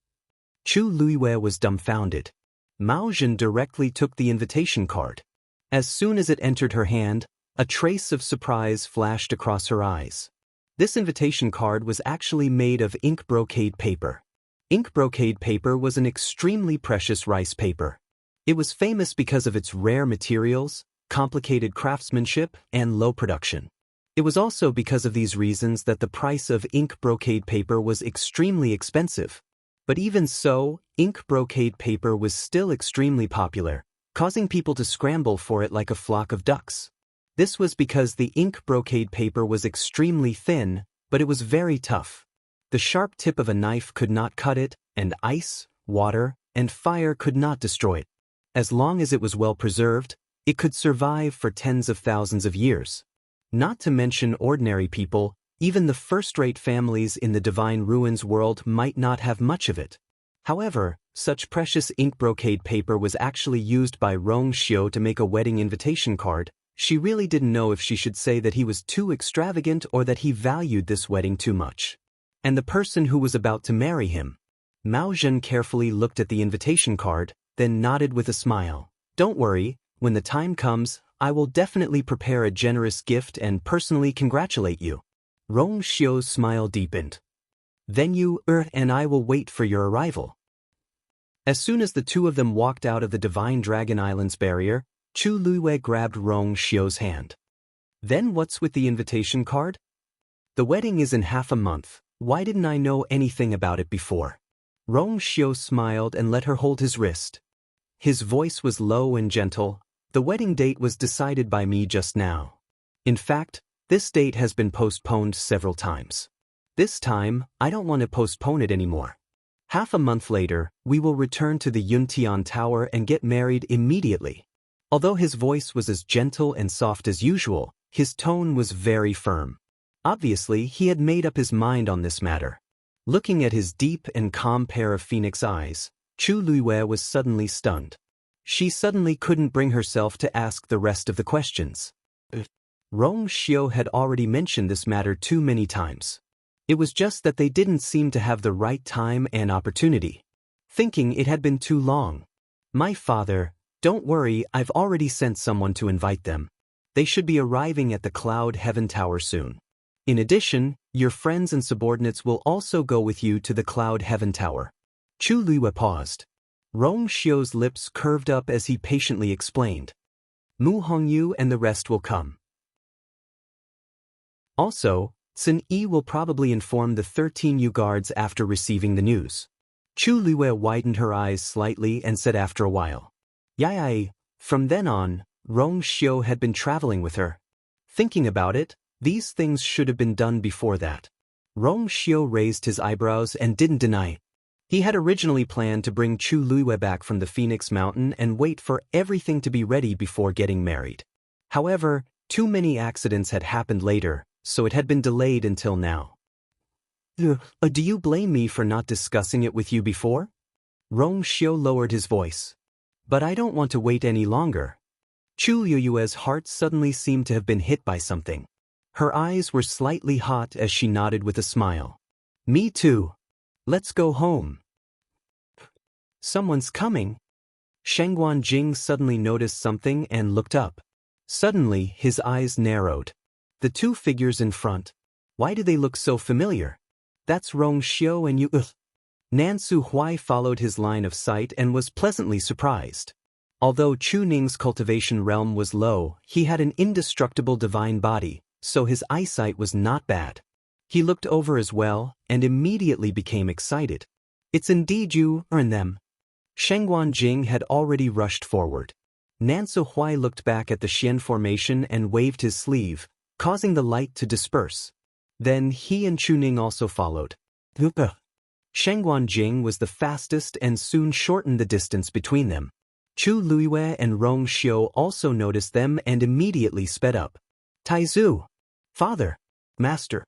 Chu Luiyue was dumbfounded. Mao Zhen directly took the invitation card. As soon as it entered her hand, a trace of surprise flashed across her eyes. This invitation card was actually made of ink brocade paper. Ink brocade paper was an extremely precious rice paper. It was famous because of its rare materials, complicated craftsmanship, and low production. It was also because of these reasons that the price of ink brocade paper was extremely expensive. But even so, ink brocade paper was still extremely popular, causing people to scramble for it like a flock of ducks. This was because the ink brocade paper was extremely thin, but it was very tough. The sharp tip of a knife could not cut it, and ice, water, and fire could not destroy it. As long as it was well preserved, it could survive for tens of thousands of years. Not to mention ordinary people, even the first-rate families in the Divine Ruins world might not have much of it. However, such precious ink brocade paper was actually used by Rong Xiu to make a wedding invitation card. She really didn't know if she should say that he was too extravagant or that he valued this wedding too much. And the person who was about to marry him. Mao Zhen carefully looked at the invitation card, then nodded with a smile. Don't worry, when the time comes, I will definitely prepare a generous gift and personally congratulate you. Rong Xiu's smile deepened. Then you, and I will wait for your arrival. As soon as the two of them walked out of the Divine Dragon Island's barrier, Chu Luiwei grabbed Rong Xiu's hand. Then what's with the invitation card? The wedding is in half a month. Why didn't I know anything about it before? Rong Xiu smiled and let her hold his wrist. His voice was low and gentle. The wedding date was decided by me just now. In fact, this date has been postponed several times. This time, I don't want to postpone it anymore. Half a month later, we will return to the Yuntian Tower and get married immediately. Although his voice was as gentle and soft as usual, his tone was very firm. Obviously, he had made up his mind on this matter. Looking at his deep and calm pair of phoenix eyes, Chu Luiwei was suddenly stunned. She suddenly couldn't bring herself to ask the rest of the questions. Rong Xiu had already mentioned this matter too many times. It was just that they didn't seem to have the right time and opportunity. Thinking it had been too long. My father, don't worry, I've already sent someone to invite them. They should be arriving at the Cloud Heaven Tower soon. In addition, your friends and subordinates will also go with you to the Cloud Heaven Tower. Chu Luiwei paused. Rong Xiu's lips curved up as he patiently explained. Mu Hongyu and the rest will come. Also, Sun Yi will probably inform the 13 Yu guards after receiving the news. Chu Luiwei widened her eyes slightly and said after a while. Yai. From then on, Rong Xiu had been traveling with her. Thinking about it, these things should have been done before that. Rong Xiu raised his eyebrows and didn't deny it. He had originally planned to bring Chu Luiwei back from the Phoenix Mountain and wait for everything to be ready before getting married. However, too many accidents had happened later, so it had been delayed until now. Do you blame me for not discussing it with you before? Rong Xiu lowered his voice. But I don't want to wait any longer. Chu Luiwei's heart suddenly seemed to have been hit by something. Her eyes were slightly hot as she nodded with a smile. Me too. Let's go home. Someone's coming. Shengguan Jing suddenly noticed something and looked up. Suddenly, his eyes narrowed. The two figures in front. Why do they look so familiar? That's Rong Xiu and Yu. Nan Suhui followed his line of sight and was pleasantly surprised. Although Chu Ning's cultivation realm was low, he had an indestructible divine body, so his eyesight was not bad. He looked over as well, and immediately became excited. It's indeed you and them. Shengguan Jing had already rushed forward. Nan Suhui looked back at the Xian formation and waved his sleeve, causing the light to disperse. Then he and Chu Ning also followed. Shengguan Jing was the fastest and soon shortened the distance between them. Chu Luiwei and Rong Xiu also noticed them and immediately sped up. Taizu. Father. Master.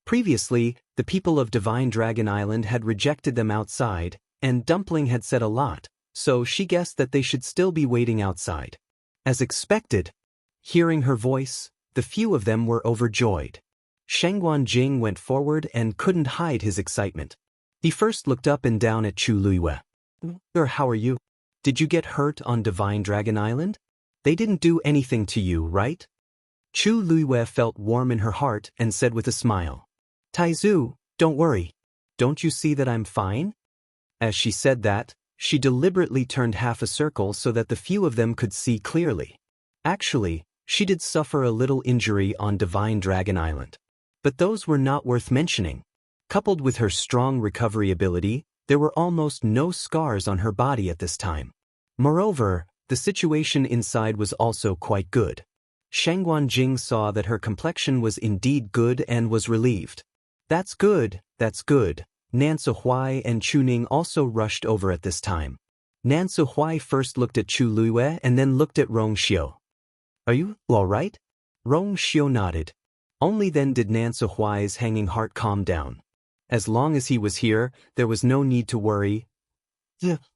Previously, the people of Divine Dragon Island had rejected them outside, and Dumpling had said a lot, so she guessed that they should still be waiting outside. As expected, hearing her voice, the few of them were overjoyed. Shengguan Jing went forward and couldn't hide his excitement. He first looked up and down at Chu Luiwei. How are you? Did you get hurt on Divine Dragon Island? They didn't do anything to you, right? Chu Luiwei felt warm in her heart and said with a smile. Taizu, don't worry. Don't you see that I'm fine? As she said that, she deliberately turned half a circle so that the few of them could see clearly. Actually, she did suffer a little injury on Divine Dragon Island. But those were not worth mentioning. Coupled with her strong recovery ability, there were almost no scars on her body at this time. Moreover, the situation inside was also quite good. Shengguan Jing saw that her complexion was indeed good and was relieved. That's good, that's good. Nan Suhui and Chu Ning also rushed over at this time. Nan Suhui first looked at Chu Luiwei and then looked at Rong Xiu. Are you all right? Rong Xiu nodded. Only then did Nansu Huai's hanging heart calm down. As long as he was here, there was no need to worry.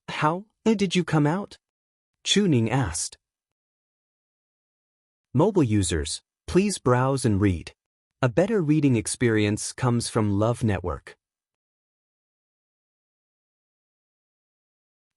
How did you come out? Chu Ning asked. Mobile users, please browse and read. A better reading experience comes from Love Network.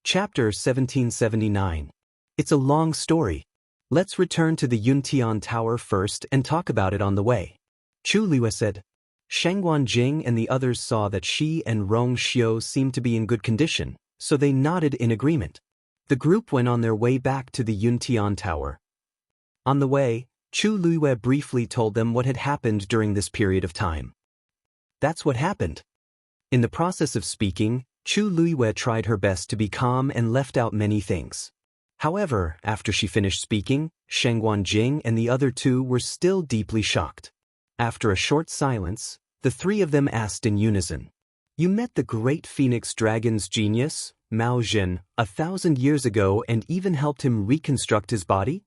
Chapter 1779. It's a long story. Let's return to the Yuntian Tower first and talk about it on the way. Chu Liue said. Sheng Guanjing and the others saw that she and Rong Xiu seemed to be in good condition, so they nodded in agreement. The group went on their way back to the Yuntian Tower. On the way, Chu Liue briefly told them what had happened during this period of time. That's what happened. In the process of speaking, Chu Liue tried her best to be calm and left out many things. However, after she finished speaking, Sheng Guanjing and the other two were still deeply shocked. After a short silence, the three of them asked in unison. You met the great phoenix dragon's genius, Mao Zhen, 1,000 years ago and even helped him reconstruct his body?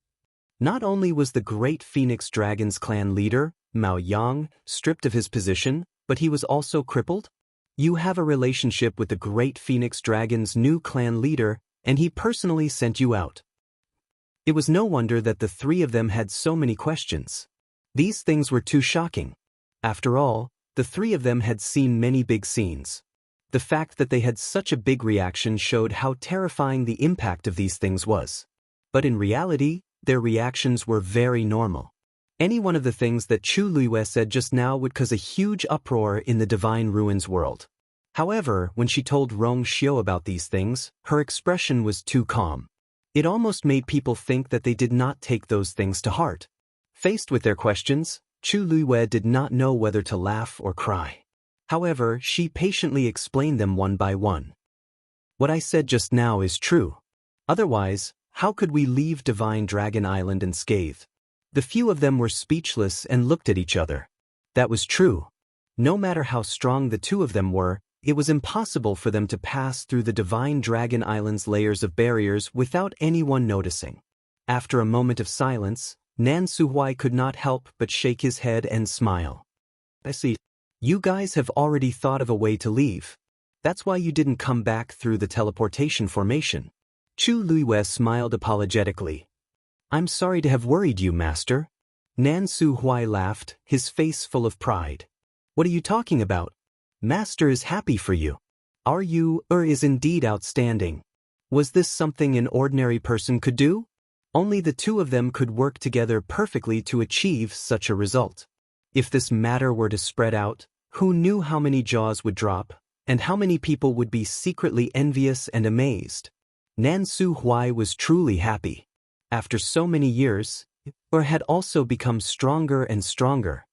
Not only was the great phoenix dragon's clan leader, Mao Yang, stripped of his position, but he was also crippled? You have a relationship with the great phoenix dragon's new clan leader, and he personally sent you out. It was no wonder that the three of them had so many questions. These things were too shocking. After all, the three of them had seen many big scenes. The fact that they had such a big reaction showed how terrifying the impact of these things was. But in reality, their reactions were very normal. Any one of the things that Chu Liue said just now would cause a huge uproar in the Divine Ruins world. However, when she told Rong Xiu about these things, her expression was too calm. It almost made people think that they did not take those things to heart. Faced with their questions, Chu Liue did not know whether to laugh or cry. However, she patiently explained them one by one. What I said just now is true. Otherwise, how could we leave Divine Dragon Island unscathed? The few of them were speechless and looked at each other. That was true. No matter how strong the two of them were, it was impossible for them to pass through the Divine Dragon Island's layers of barriers without anyone noticing. After a moment of silence, Nansu Huai could not help but shake his head and smile. I see. You guys have already thought of a way to leave. That's why you didn't come back through the teleportation formation. Chu Liue smiled apologetically. I'm sorry to have worried you, Master. Nansu Huai laughed, his face full of pride. What are you talking about? Master is happy for you. Are you, is indeed outstanding. Was this something an ordinary person could do? Only the two of them could work together perfectly to achieve such a result. If this matter were to spread out, who knew how many jaws would drop, and how many people would be secretly envious and amazed? Nansu Huai was truly happy. After so many years, had also become stronger and stronger.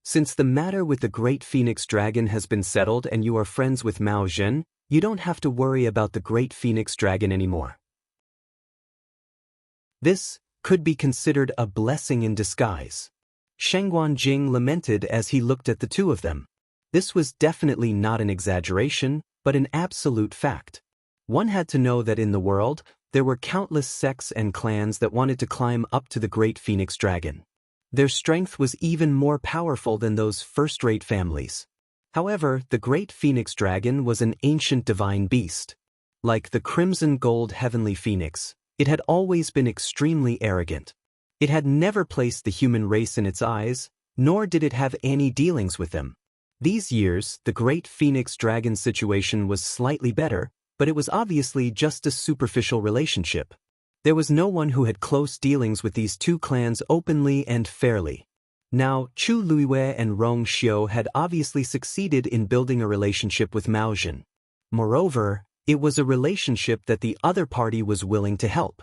Since the matter with the great phoenix dragon has been settled and you are friends with Mao Zhen, you don't have to worry about the great phoenix dragon anymore. This could be considered a blessing in disguise. Sheng Guanjing lamented as he looked at the two of them. This was definitely not an exaggeration, but an absolute fact. One had to know that in the world, there were countless sects and clans that wanted to climb up to the great phoenix dragon. Their strength was even more powerful than those first-rate families. However, the great phoenix dragon was an ancient divine beast. Like the crimson gold heavenly phoenix, it had always been extremely arrogant. It had never placed the human race in its eyes, nor did it have any dealings with them. These years, the great phoenix dragon situation was slightly better, but it was obviously just a superficial relationship. There was no one who had close dealings with these two clans openly and fairly. Now, Chu Liue and Rong Xiu had obviously succeeded in building a relationship with Mao Zhen. Moreover, it was a relationship that the other party was willing to help.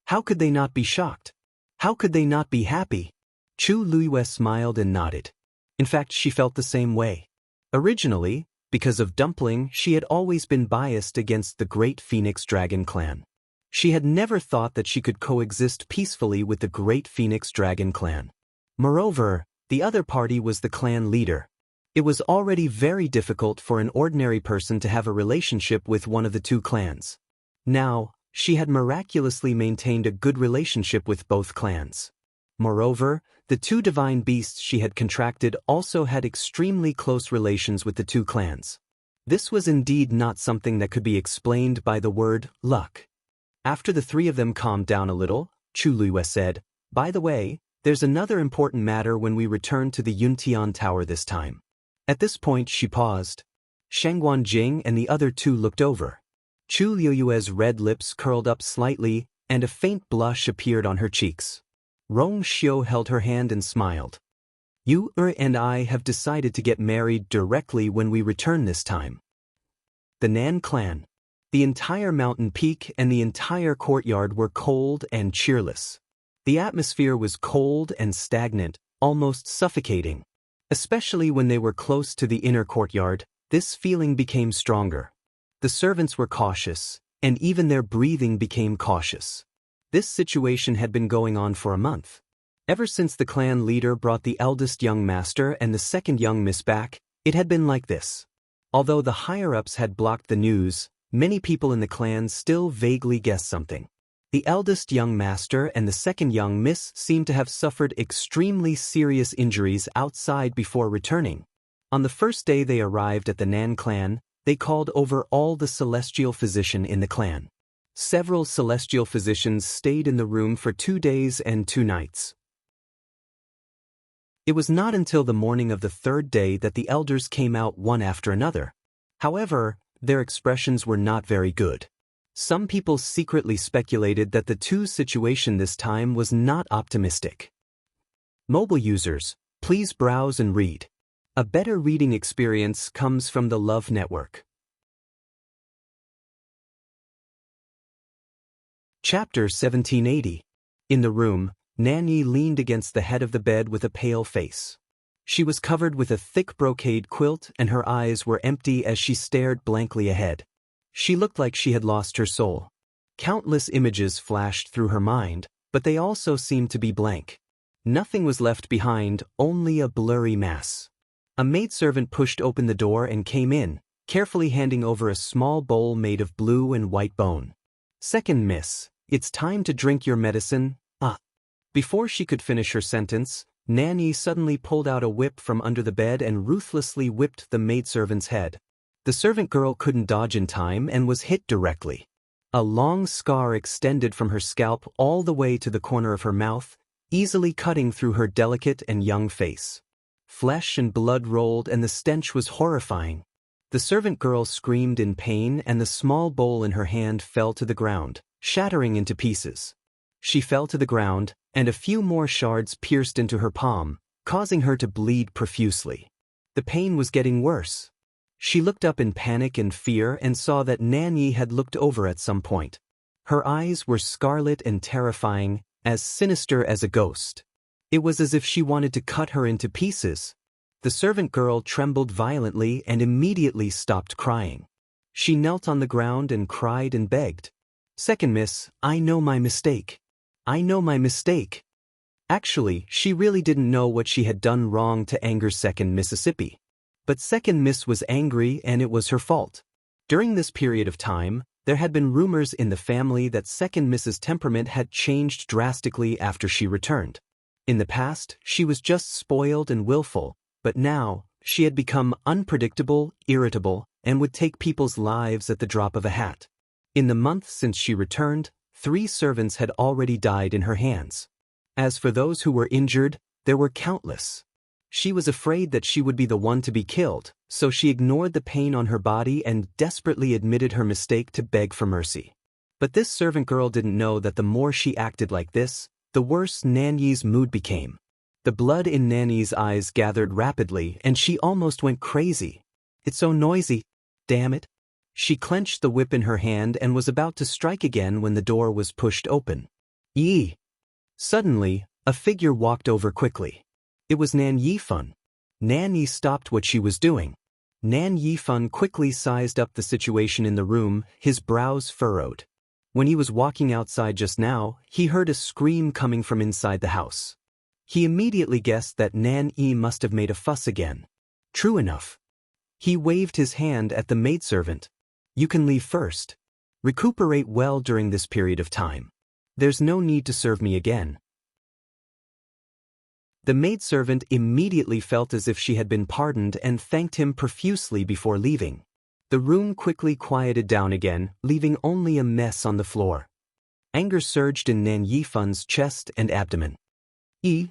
How could they not be shocked? How could they not be happy? Chu Liue smiled and nodded. In fact, she felt the same way. Originally, because of Dumpling, she had always been biased against the great Phoenix Dragon clan. She had never thought that she could coexist peacefully with the great Phoenix Dragon clan. Moreover, the other party was the clan leader. It was already very difficult for an ordinary person to have a relationship with one of the two clans. Now, she had miraculously maintained a good relationship with both clans. Moreover, The two divine beasts she had contracted also had extremely close relations with the two clans. This was indeed not something that could be explained by the word luck. After the three of them calmed down a little, Chu Luiyue said, "By the way, there's another important matter when we return to the Yuntian Tower this time." At this point she paused. Sheng Guanjing and the other two looked over. Chu Luiyue's red lips curled up slightly, and a faint blush appeared on her cheeks. Rong Xiu held her hand and smiled. "You and I have decided to get married directly when we return this time." The Nan clan. The entire mountain peak and the entire courtyard were cold and cheerless. The atmosphere was cold and stagnant, almost suffocating. Especially when they were close to the inner courtyard, this feeling became stronger. The servants were cautious, and even their breathing became cautious. This situation had been going on for a month. Ever since the clan leader brought the eldest young master and the second young miss back, it had been like this. Although the higher-ups had blocked the news, many people in the clan still vaguely guessed something. The eldest young master and the second young miss seemed to have suffered extremely serious injuries outside before returning. On the first day they arrived at the Nan clan, they called over all the celestial physician in the clan. Several celestial physicians stayed in the room for 2 days and 2 nights. It was not until the morning of the third day that the elders came out one after another. However, their expressions were not very good. Some people secretly speculated that the two situation this time was not optimistic. Mobile users, please browse and read. A better reading experience comes from the Love Network. Chapter 1780. In the room, Nanyi leaned against the head of the bed with a pale face. She was covered with a thick brocade quilt and her eyes were empty as she stared blankly ahead. She looked like she had lost her soul. Countless images flashed through her mind, but they also seemed to be blank. Nothing was left behind, only a blurry mass. A maidservant pushed open the door and came in, carefully handing over a small bowl made of blue and white bone. "Second miss, it's time to drink your medicine." Before she could finish her sentence, Nanny suddenly pulled out a whip from under the bed and ruthlessly whipped the maidservant's head. The servant girl couldn't dodge in time and was hit directly. A long scar extended from her scalp all the way to the corner of her mouth, easily cutting through her delicate and young face. Flesh and blood rolled and the stench was horrifying. The servant girl screamed in pain and the small bowl in her hand fell to the ground, shattering into pieces. She fell to the ground, and a few more shards pierced into her palm, causing her to bleed profusely. The pain was getting worse. She looked up in panic and fear and saw that Nanyi had looked over at some point. Her eyes were scarlet and terrifying, as sinister as a ghost. It was as if she wanted to cut her into pieces. The servant girl trembled violently and immediately stopped crying. She knelt on the ground and cried and begged. "Second miss, I know my mistake. I know my mistake." Actually, she really didn't know what she had done wrong to anger Second Mississippi. But Second Miss was angry and it was her fault. During this period of time, there had been rumors in the family that Second Miss's temperament had changed drastically after she returned. In the past, she was just spoiled and willful, but now, she had become unpredictable, irritable, and would take people's lives at the drop of a hat. In the month since she returned, 3 servants had already died in her hands. As for those who were injured, there were countless. She was afraid that she would be the one to be killed, so she ignored the pain on her body and desperately admitted her mistake to beg for mercy. But this servant girl didn't know that the more she acted like this, the worse Nanyi's mood became. The blood in Nanyi's eyes gathered rapidly and she almost went crazy. "It's so noisy. Damn it." She clenched the whip in her hand and was about to strike again when the door was pushed open. "Yi!" Suddenly, a figure walked over quickly. It was Nan Yifan. Nan Yi stopped what she was doing. Nan Yifan quickly sized up the situation in the room, his brows furrowed. When he was walking outside just now, he heard a scream coming from inside the house. He immediately guessed that Nan Yi must have made a fuss again. True enough. He waved his hand at the maidservant. "You can leave first. Recuperate well during this period of time. There's no need to serve me again." The maidservant immediately felt as if she had been pardoned and thanked him profusely before leaving. The room quickly quieted down again, leaving only a mess on the floor. Anger surged in Nan Yifan's chest and abdomen.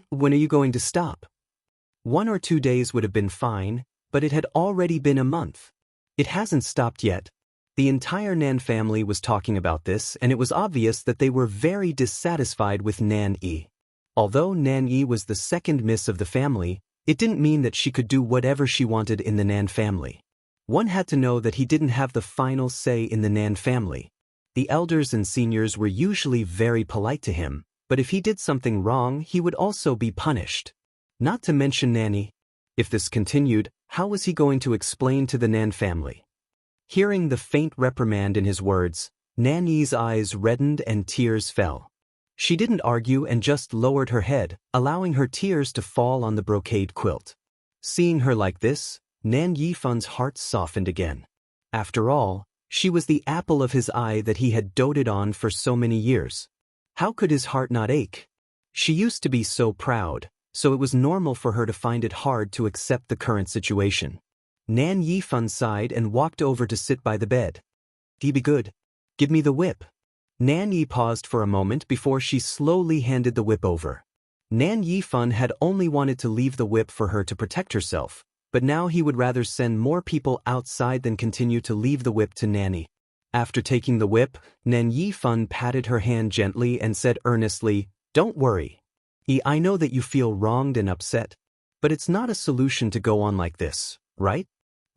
When are you going to stop? 1 or 2 days would have been fine, but it had already been a month. It hasn't stopped yet. The entire Nan family was talking about this, and it was obvious that they were very dissatisfied with Nan Yi. Although Nan Yi was the second miss of the family, it didn't mean that she could do whatever she wanted in the Nan family. One had to know that he didn't have the final say in the Nan family. The elders and seniors were usually very polite to him, but if he did something wrong, he would also be punished. Not to mention Nanny. If this continued, how was he going to explain to the Nan family? Hearing the faint reprimand in his words, Nanny's eyes reddened and tears fell. She didn't argue and just lowered her head, allowing her tears to fall on the brocade quilt. Seeing her like this, Nan Yifan's heart softened again. After all, she was the apple of his eye that he had doted on for so many years. How could his heart not ache? She used to be so proud, so it was normal for her to find it hard to accept the current situation. Nan Yifan sighed and walked over to sit by the bed. Be good. Give me the whip. Nan Yi paused for a moment before she slowly handed the whip over. Nan Yifan had only wanted to leave the whip for her to protect herself, but now he would rather send more people outside than continue to leave the whip to Nanny. After taking the whip, Nan Yifan patted her hand gently and said earnestly, "Don't worry. I know that you feel wronged and upset, but it's not a solution to go on like this, right?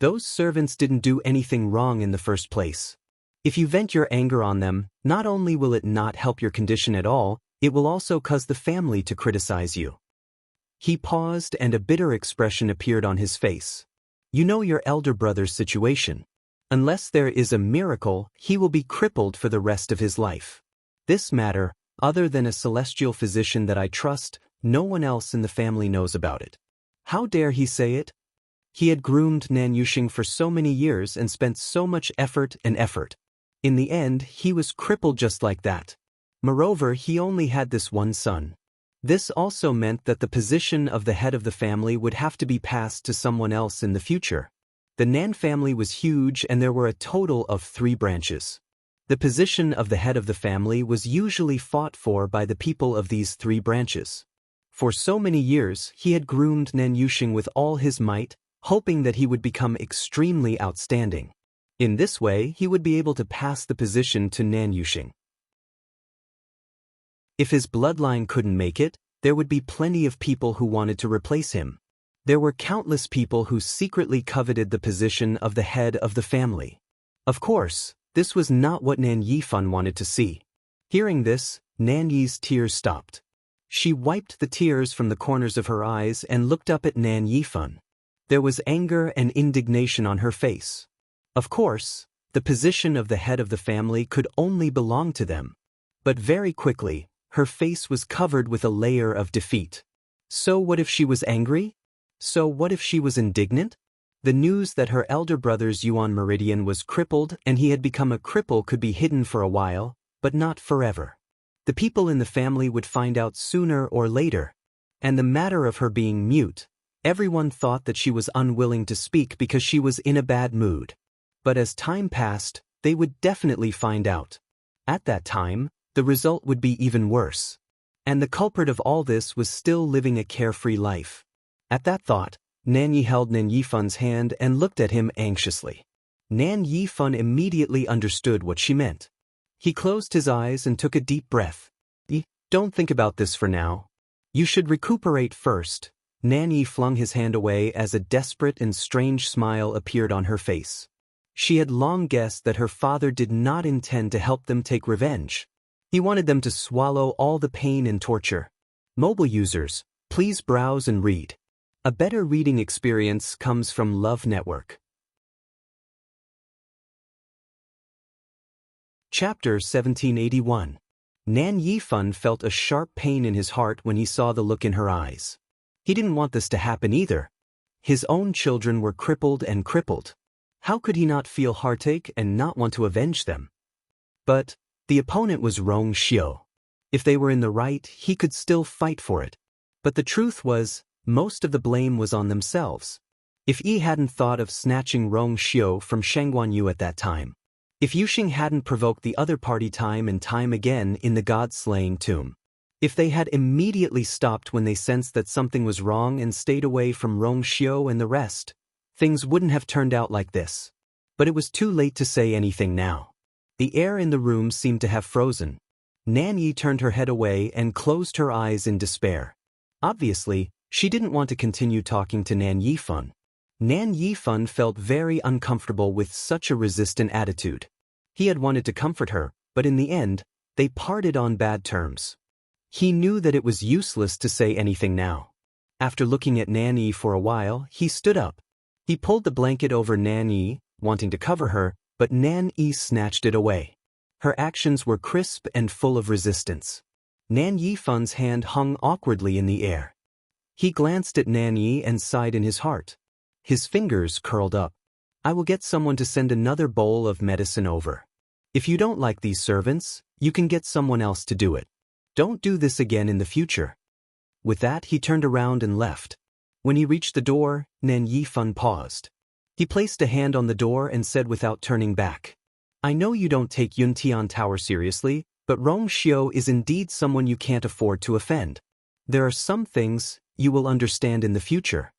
Those servants didn't do anything wrong in the first place. If you vent your anger on them, not only will it not help your condition at all, it will also cause the family to criticize you." He paused and a bitter expression appeared on his face. "You know your elder brother's situation. Unless there is a miracle, he will be crippled for the rest of his life. This matter, other than a celestial physician that I trust, no one else in the family knows about it." How dare he say it? He had groomed Nan Yuxing for so many years and spent so much effort. In the end, he was crippled just like that. Moreover, he only had this one son. This also meant that the position of the head of the family would have to be passed to someone else in the future. The Nan family was huge and there were a total of 3 branches. The position of the head of the family was usually fought for by the people of these 3 branches. For so many years, he had groomed Nan Yuxing with all his might, hoping that he would become extremely outstanding. In this way, he would be able to pass the position to Nan Yuxing. If his bloodline couldn't make it, there would be plenty of people who wanted to replace him. There were countless people who secretly coveted the position of the head of the family. Of course, this was not what Nan Yifan wanted to see. Hearing this, Nan Yi's tears stopped. She wiped the tears from the corners of her eyes and looked up at Nan Yifan. There was anger and indignation on her face. Of course, the position of the head of the family could only belong to them. But very quickly, her face was covered with a layer of defeat. So what if she was angry? So what if she was indignant? The news that her elder brother's Yuan Meridian was crippled and he had become a cripple could be hidden for a while, but not forever. The people in the family would find out sooner or later. And the matter of her being mute, everyone thought that she was unwilling to speak because she was in a bad mood. But as time passed, they would definitely find out. At that time, the result would be even worse. And the culprit of all this was still living a carefree life. At that thought, Nan Yi held Nan Yifan's hand and looked at him anxiously. Nan Yifan immediately understood what she meant. He closed his eyes and took a deep breath. "Don't think about this for now. You should recuperate first." Nan Yi flung his hand away as a desperate and strange smile appeared on her face. She had long guessed that her father did not intend to help them take revenge. He wanted them to swallow all the pain and torture. Mobile users, please browse and read. A better reading experience comes from Love Network. Chapter 1781. Nan Yifan felt a sharp pain in his heart when he saw the look in her eyes. He didn't want this to happen either. His own children were crippled. How could he not feel heartache and not want to avenge them? But the opponent was Rong Xiu. If they were in the right, he could still fight for it. But the truth was, most of the blame was on themselves. If Yi hadn't thought of snatching Rong Xiu from Shengguanyu at that time, if Yuxing hadn't provoked the other party time and time again in the god-slaying tomb, if they had immediately stopped when they sensed that something was wrong and stayed away from Rong Xiu and the rest, things wouldn't have turned out like this. But it was too late to say anything now. The air in the room seemed to have frozen. Nan Yi turned her head away and closed her eyes in despair. Obviously, she didn't want to continue talking to Nan Yifan. Nan Yifan felt very uncomfortable with such a resistant attitude. He had wanted to comfort her, but in the end, they parted on bad terms. He knew that it was useless to say anything now. After looking at Nan Yi for a while, he stood up. He pulled the blanket over Nan Yi, wanting to cover her, but Nan Yi snatched it away. Her actions were crisp and full of resistance. Nan Yifan's hand hung awkwardly in the air. He glanced at Nan Yi and sighed in his heart. His fingers curled up. I will get someone to send another bowl of medicine over. If you don't like these servants, you can get someone else to do it. Don't do this again in the future. With that, he turned around and left. When he reached the door, Nan Yifan paused. He placed a hand on the door and said without turning back, I know you don't take Yuntian Tower seriously, but Rong Xiu is indeed someone you can't afford to offend. There are some things you will understand in the future.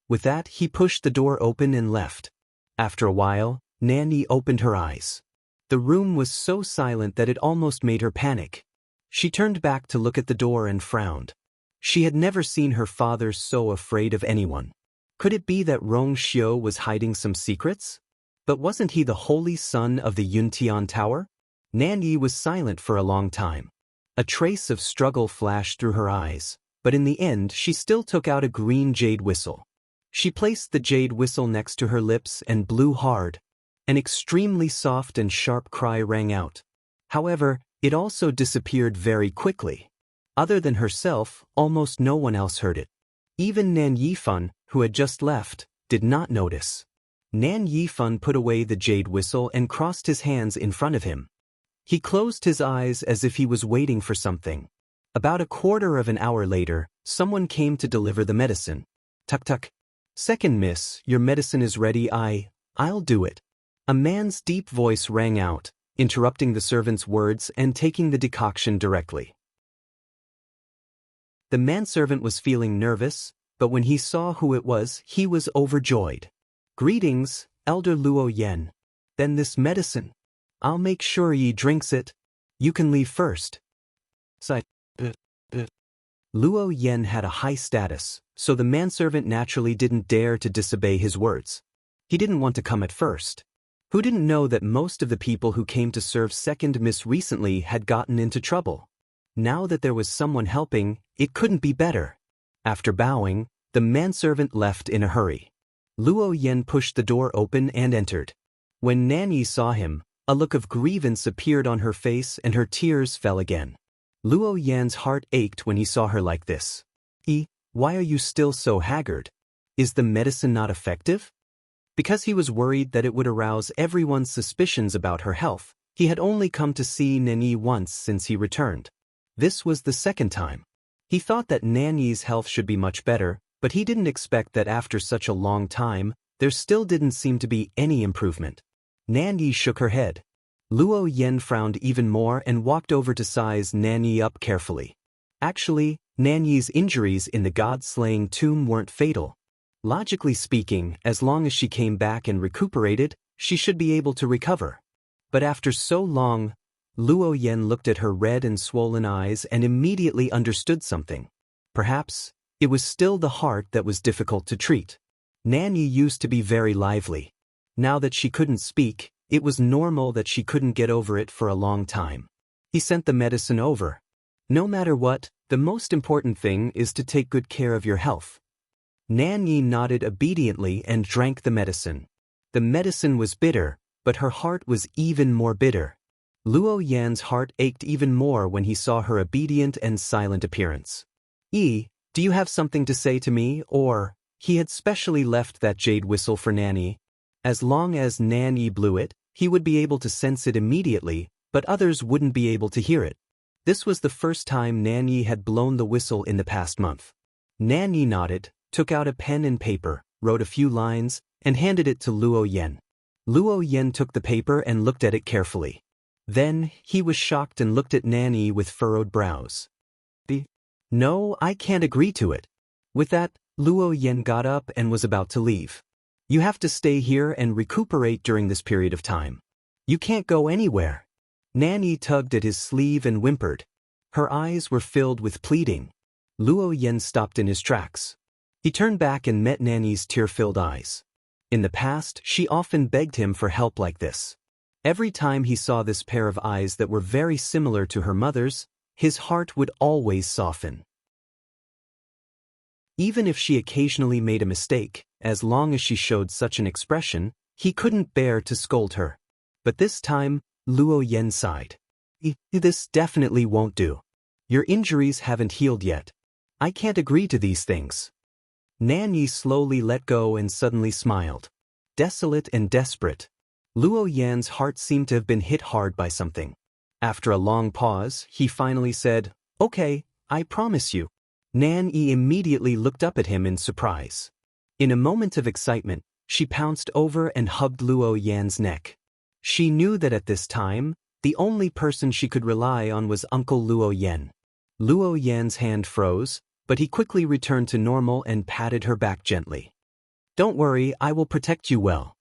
With that, he pushed the door open and left. After a while, Nan Yi opened her eyes. The room was so silent that it almost made her panic. She turned back to look at the door and frowned. She had never seen her father so afraid of anyone. Could it be that Rong Xiu was hiding some secrets? But wasn't he the holy son of the Yuntian Tower? Nan Yi was silent for a long time. A trace of struggle flashed through her eyes, but in the end she still took out a green jade whistle. She placed the jade whistle next to her lips and blew hard. An extremely soft and sharp cry rang out. However, it also disappeared very quickly. Other than herself, almost no one else heard it. Even Nan Yifan, who had just left, did not notice. Nan Yifan put away the jade whistle and crossed his hands in front of him. He closed his eyes as if he was waiting for something. About a quarter of an hour later, someone came to deliver the medicine. Tuk tuk. Second miss, your medicine is ready. I'll do it. A man's deep voice rang out, interrupting the servant's words and taking the decoction directly. The manservant was feeling nervous, but when he saw who it was, he was overjoyed. Greetings, Elder Luo Yen. Then this medicine. I'll make sure Yi drinks it. You can leave first. Luo Yen had a high status, so the manservant naturally didn't dare to disobey his words. He didn't want to come at first. Who didn't know that most of the people who came to serve second miss recently had gotten into trouble? Now that there was someone helping, it couldn't be better. After bowing, the manservant left in a hurry. Luo Yen pushed the door open and entered. When Nan Yi saw him, a look of grievance appeared on her face and her tears fell again. Luo Yan's heart ached when he saw her like this. Why are you still so haggard? Is the medicine not effective? Because he was worried that it would arouse everyone's suspicions about her health, he had only come to see Nan Yi once since he returned. This was the second time. He thought that Nan Yi's health should be much better, but he didn't expect that after such a long time, there still didn't seem to be any improvement. Nan Yi shook her head. Luo Yen frowned even more and walked over to size Nan Yi up carefully. Actually, Nan Yi's injuries in the god-slaying tomb weren't fatal. Logically speaking, as long as she came back and recuperated, she should be able to recover. But after so long, Luo Yen looked at her red and swollen eyes and immediately understood something. Perhaps, it was still the heart that was difficult to treat. Nan Yi used to be very lively. Now that she couldn't speak, it was normal that she couldn't get over it for a long time. He sent the medicine over. No matter what, the most important thing is to take good care of your health. Nan Yi nodded obediently and drank the medicine. The medicine was bitter, but her heart was even more bitter. Luo Yan's heart ached even more when he saw her obedient and silent appearance. Do you have something to say to me, or? He had specially left that jade whistle for Nan Yi. As long as Nan Yi blew it, he would be able to sense it immediately, but others wouldn't be able to hear it. This was the first time Nan Yi had blown the whistle in the past month. Nan Yi nodded, took out a pen and paper, wrote a few lines, and handed it to Luo Yen. Luo Yen took the paper and looked at it carefully. Then, he was shocked and looked at Nan Yi with furrowed brows. No, I can't agree to it. With that, Luo Yen got up and was about to leave. You have to stay here and recuperate during this period of time. You can't go anywhere. Nan Yi tugged at his sleeve and whimpered. Her eyes were filled with pleading. Luo Yen stopped in his tracks. He turned back and met Nan Yi's tear-filled eyes. In the past, she often begged him for help like this. Every time he saw this pair of eyes that were very similar to her mother's, his heart would always soften. Even if she occasionally made a mistake, as long as she showed such an expression, he couldn't bear to scold her. But this time, Luo Yen sighed. This definitely won't do. Your injuries haven't healed yet. I can't agree to these things. Nan Yi slowly let go and suddenly smiled. Desolate and desperate. Luo Yan's heart seemed to have been hit hard by something. After a long pause, he finally said, Okay, I promise you. Nan Yi immediately looked up at him in surprise. In a moment of excitement, she pounced over and hugged Luo Yan's neck. She knew that at this time, the only person she could rely on was Uncle Luo Yan. Luo Yan's hand froze, but he quickly returned to normal and patted her back gently. Don't worry, I will protect you well.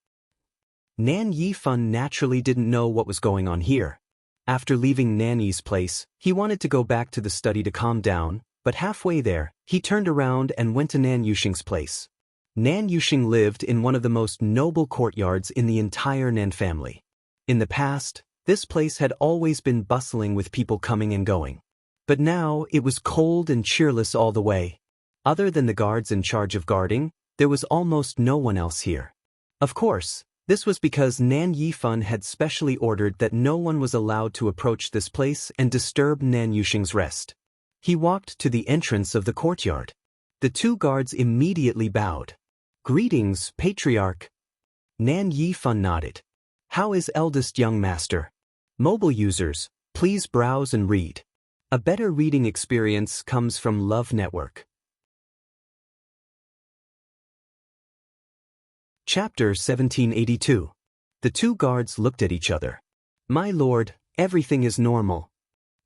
Nan Yifan naturally didn't know what was going on here. After leaving Nanny's place, he wanted to go back to the study to calm down, but halfway there, he turned around and went to Nan Yuxing's place. Nan Yuxing lived in one of the most noble courtyards in the entire Nan family. In the past, this place had always been bustling with people coming and going. But now, it was cold and cheerless all the way. Other than the guards in charge of guarding, there was almost no one else here. Of course, this was because Nan Yifan had specially ordered that no one was allowed to approach this place and disturb Nan Yuxing's rest. He walked to the entrance of the courtyard. The two guards immediately bowed. Greetings, Patriarch. Nan Yifan nodded. How is eldest young master? Mobile users, please browse and read. A better reading experience comes from Love Network. Chapter 1782. The two guards looked at each other. My lord, everything is normal.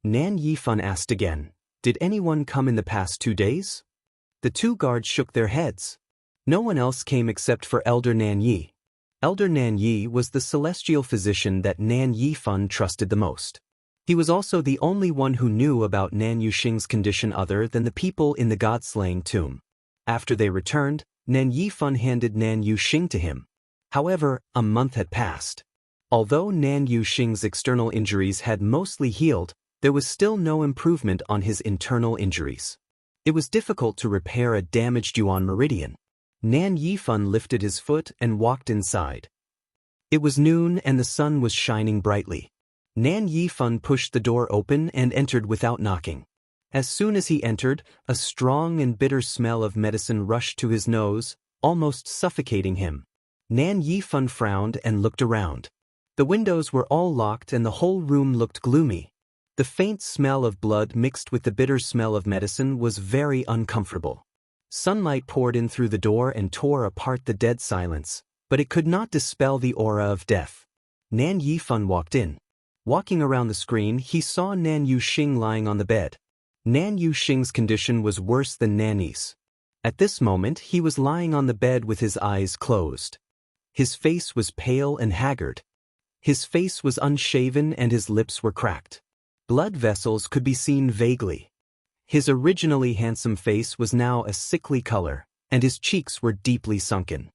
Nan Yifan asked again, did anyone come in the past 2 days? The two guards shook their heads. No one else came except for Elder Nan Yi. Elder Nan Yi was the celestial physician that Nan Yifan trusted the most. He was also the only one who knew about Nan Yuxing's condition other than the people in the god-slaying tomb. After they returned, Nan Yifan handed Nan Yuxing to him. However, a month had passed. Although Nan Yuxing's external injuries had mostly healed, there was still no improvement on his internal injuries. It was difficult to repair a damaged yuan meridian. Nan Yifan lifted his foot and walked inside. It was noon and the sun was shining brightly. Nan Yifan pushed the door open and entered without knocking. As soon as he entered, a strong and bitter smell of medicine rushed to his nose, almost suffocating him. Nan Yifan frowned and looked around. The windows were all locked and the whole room looked gloomy. The faint smell of blood mixed with the bitter smell of medicine was very uncomfortable. Sunlight poured in through the door and tore apart the dead silence, but it could not dispel the aura of death. Nan Yifan walked in. Walking around the screen, he saw Nan Yuxing lying on the bed. Nan Yuxing's condition was worse than Nanny's. At this moment, he was lying on the bed with his eyes closed. His face was pale and haggard. His face was unshaven and his lips were cracked. Blood vessels could be seen vaguely. His originally handsome face was now a sickly color, and his cheeks were deeply sunken.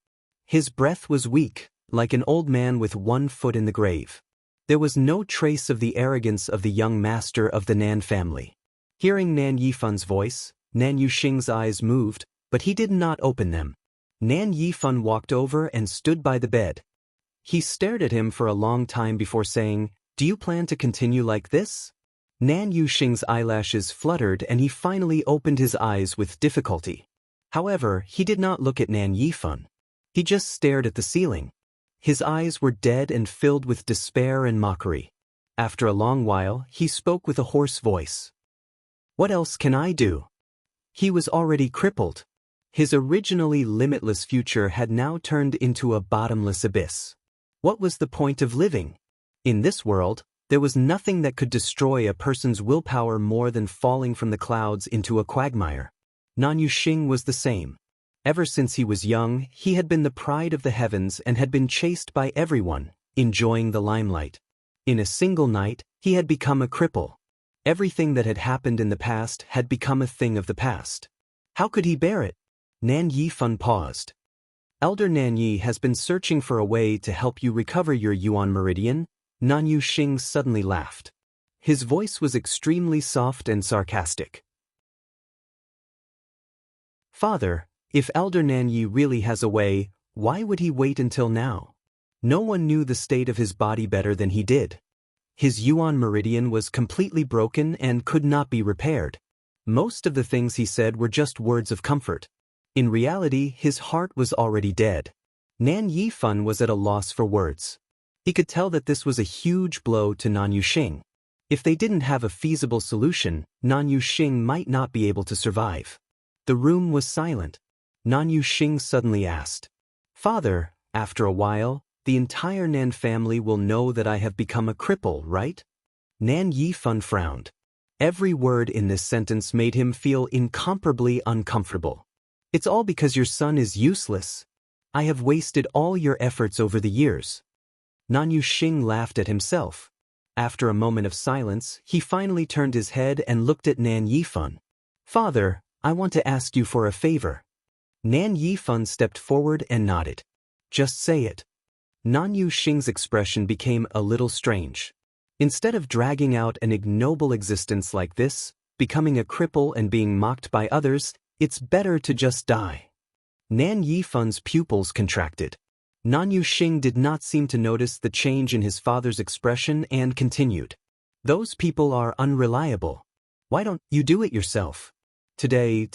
His breath was weak, like an old man with one foot in the grave. There was no trace of the arrogance of the young master of the Nan family. Hearing Nan Yifan's voice, Nan Yuxing's eyes moved, but he did not open them. Nan Yifan walked over and stood by the bed. He stared at him for a long time before saying, "Do you plan to continue like this?" Nan Yuxing's eyelashes fluttered and he finally opened his eyes with difficulty. However, he did not look at Nan Yifan. He just stared at the ceiling. His eyes were dead and filled with despair and mockery. After a long while, he spoke with a hoarse voice. "What else can I do?" He was already crippled. His originally limitless future had now turned into a bottomless abyss. What was the point of living? In this world, there was nothing that could destroy a person's willpower more than falling from the clouds into a quagmire. Nan Yuxing was the same. Ever since he was young, he had been the pride of the heavens and had been chased by everyone, enjoying the limelight. In a single night, he had become a cripple. Everything that had happened in the past had become a thing of the past. How could he bear it? Nan Yifan paused. Elder Nan Yi has been searching for a way to help you recover your Yuan meridian. Nan Yuxing suddenly laughed. His voice was extremely soft and sarcastic. Father, if Elder Nan Yi really has a way, why would he wait until now? No one knew the state of his body better than he did. His Yuan meridian was completely broken and could not be repaired. Most of the things he said were just words of comfort. In reality, his heart was already dead. Nan Yifan was at a loss for words. He could tell that this was a huge blow to Nan Yuxing. If they didn't have a feasible solution, Nan Yuxing might not be able to survive. The room was silent. Nan Yuxing suddenly asked, Father, after a while, the entire Nan family will know that I have become a cripple, right? Nan Yifan frowned. Every word in this sentence made him feel incomparably uncomfortable. It's all because your son is useless. I have wasted all your efforts over the years. Nan Yuxing laughed at himself. After a moment of silence, he finally turned his head and looked at Nan Yifan. Father, I want to ask you for a favor. Nan Yifan stepped forward and nodded. Just say it. Nan Yuxing's expression became a little strange. Instead of dragging out an ignoble existence like this, becoming a cripple and being mocked by others, it's better to just die. Nan Yifan's pupils contracted. Nan Yuxing did not seem to notice the change in his father's expression and continued. Those people are unreliable. Why don't you do it yourself? Today,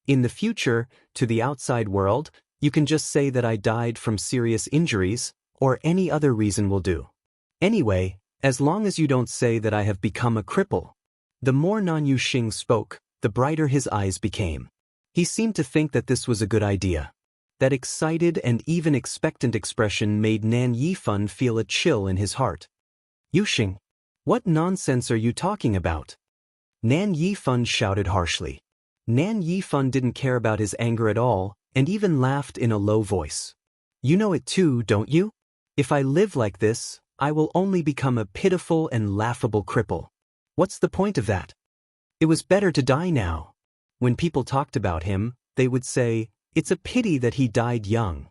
in the future, to the outside world, you can just say that I died from serious injuries, or any other reason will do. Anyway, as long as you don't say that I have become a cripple. The more Nan Yuxing spoke, the brighter his eyes became. He seemed to think that this was a good idea. That excited and even expectant expression made Nan Yifan feel a chill in his heart. Yuxing, what nonsense are you talking about? Nan Yifan shouted harshly. Nan Yifan didn't care about his anger at all, and even laughed in a low voice. You know it too, don't you? If I live like this, I will only become a pitiful and laughable cripple. What's the point of that? It was better to die now. When people talked about him, they would say, it's a pity that he died young.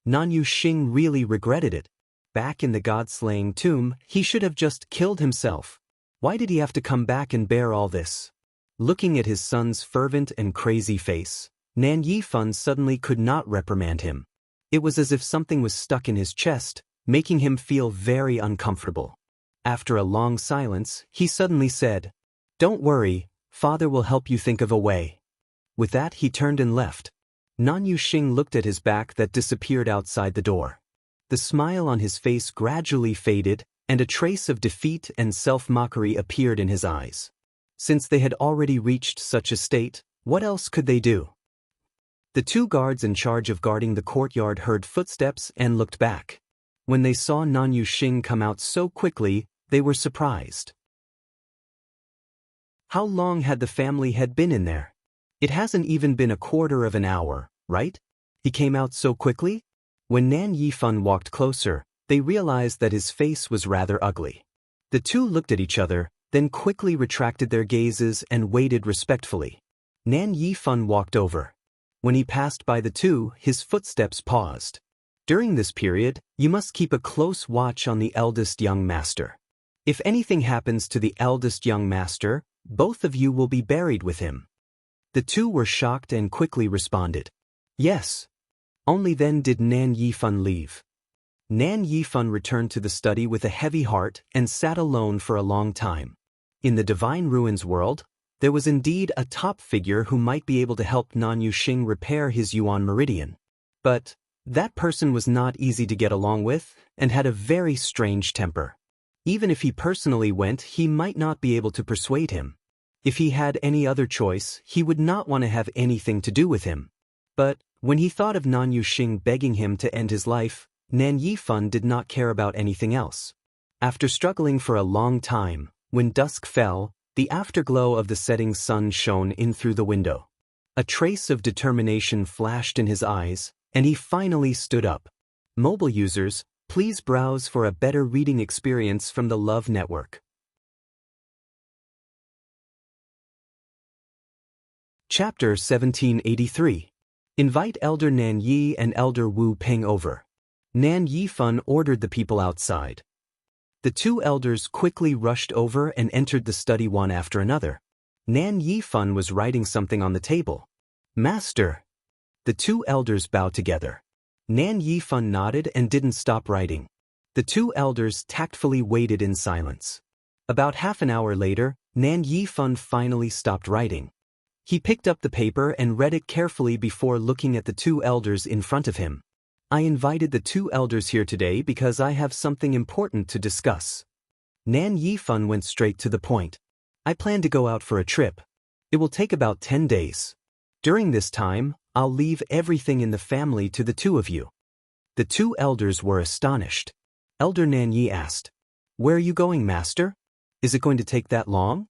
Nan Yuxing really regretted it. Back in the god-slaying tomb, he should have just killed himself. Why did he have to come back and bear all this? Looking at his son's fervent and crazy face, Nan Yifan suddenly could not reprimand him. It was as if something was stuck in his chest, making him feel very uncomfortable. After a long silence, he suddenly said, Don't worry, Father will help you think of a way. With that, he turned and left. Nan Yuxing looked at his back that disappeared outside the door. The smile on his face gradually faded, and a trace of defeat and self-mockery appeared in his eyes. Since they had already reached such a state, what else could they do? The two guards in charge of guarding the courtyard heard footsteps and looked back. When they saw Nan Yuxing come out so quickly, they were surprised. How long had the family been in there? It hasn't even been a quarter of an hour, right? He came out so quickly? When Nan Yifan walked closer, they realized that his face was rather ugly. The two looked at each other, then quickly retracted their gazes and waited respectfully. Nan Yifan walked over. When he passed by the two, his footsteps paused. During this period, you must keep a close watch on the eldest young master. If anything happens to the eldest young master, both of you will be buried with him. The two were shocked and quickly responded. Yes. Only then did Nan Yifan leave. Nan Yifan returned to the study with a heavy heart and sat alone for a long time. In the Divine Ruins world, there was indeed a top figure who might be able to help Nan Yuxing repair his Yuan meridian. But that person was not easy to get along with and had a very strange temper. Even if he personally went, he might not be able to persuade him. If he had any other choice, he would not want to have anything to do with him. But, when he thought of Nan Yuxing begging him to end his life, Nan Yifan did not care about anything else. After struggling for a long time, when dusk fell, the afterglow of the setting sun shone in through the window. A trace of determination flashed in his eyes, and he finally stood up. Mobile users, please browse for a better reading experience from the Love Network. Chapter 1783. Invite Elder Nan Yi and Elder Wu Peng over. Nan Yifan ordered the people outside. The two elders quickly rushed over and entered the study one after another. Nan Yifan was writing something on the table. Master. The two elders bowed together. Nan Yifan nodded and didn't stop writing. The two elders tactfully waited in silence. About half an hour later, Nan Yifan finally stopped writing. He picked up the paper and read it carefully before looking at the two elders in front of him. I invited the two elders here today because I have something important to discuss. Nan Yifan went straight to the point. I plan to go out for a trip. It will take about 10 days. During this time, I'll leave everything in the family to the two of you. The two elders were astonished. Elder Nan Yi asked, "Where are you going, Master? Is it going to take that long?"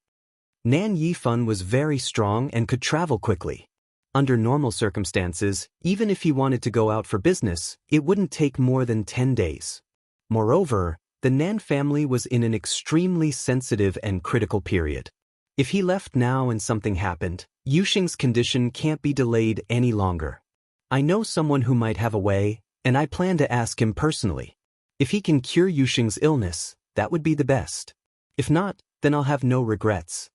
Nan Yifan was very strong and could travel quickly. Under normal circumstances, even if he wanted to go out for business, it wouldn't take more than 10 days. Moreover, the Nan family was in an extremely sensitive and critical period. If he left now and something happened, Yuxing's condition can't be delayed any longer. I know someone who might have a way, and I plan to ask him personally. If he can cure Yuxing's illness, that would be the best. If not, then I'll have no regrets.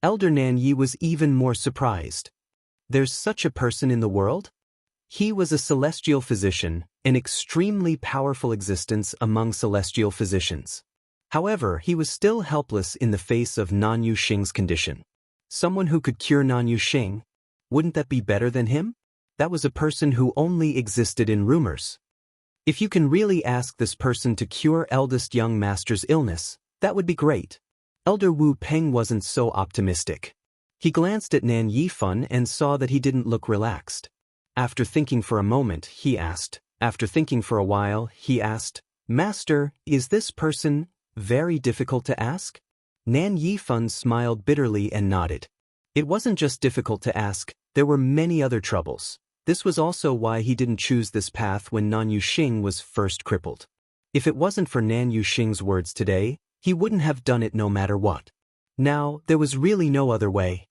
Elder Nan Yi was even more surprised. There's such a person in the world? He was a celestial physician, an extremely powerful existence among celestial physicians. However, he was still helpless in the face of Nan Yuxing's condition. Someone who could cure Nan Yuxing? Wouldn't that be better than him? That was a person who only existed in rumors. If you can really ask this person to cure eldest young master's illness, that would be great. Elder Wu Peng wasn't so optimistic. He glanced at Nan Yifan and saw that he didn't look relaxed. After thinking for a moment, he asked, Master, is this person very difficult to ask? Nan Yifan smiled bitterly and nodded. It wasn't just difficult to ask, there were many other troubles. This was also why he didn't choose this path when Nan Yuxing was first crippled. If it wasn't for Nan Yuxing's words today, he wouldn't have done it no matter what. Now, there was really no other way.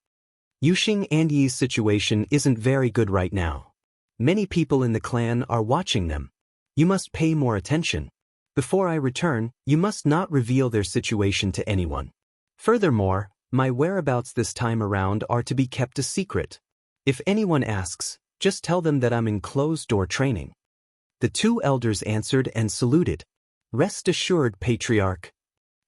Yuxing and Yi's situation isn't very good right now. Many people in the clan are watching them. You must pay more attention. Before I return, you must not reveal their situation to anyone. Furthermore, my whereabouts this time around are to be kept a secret. If anyone asks, just tell them that I'm in closed-door training. The two elders answered and saluted. Rest assured, Patriarch.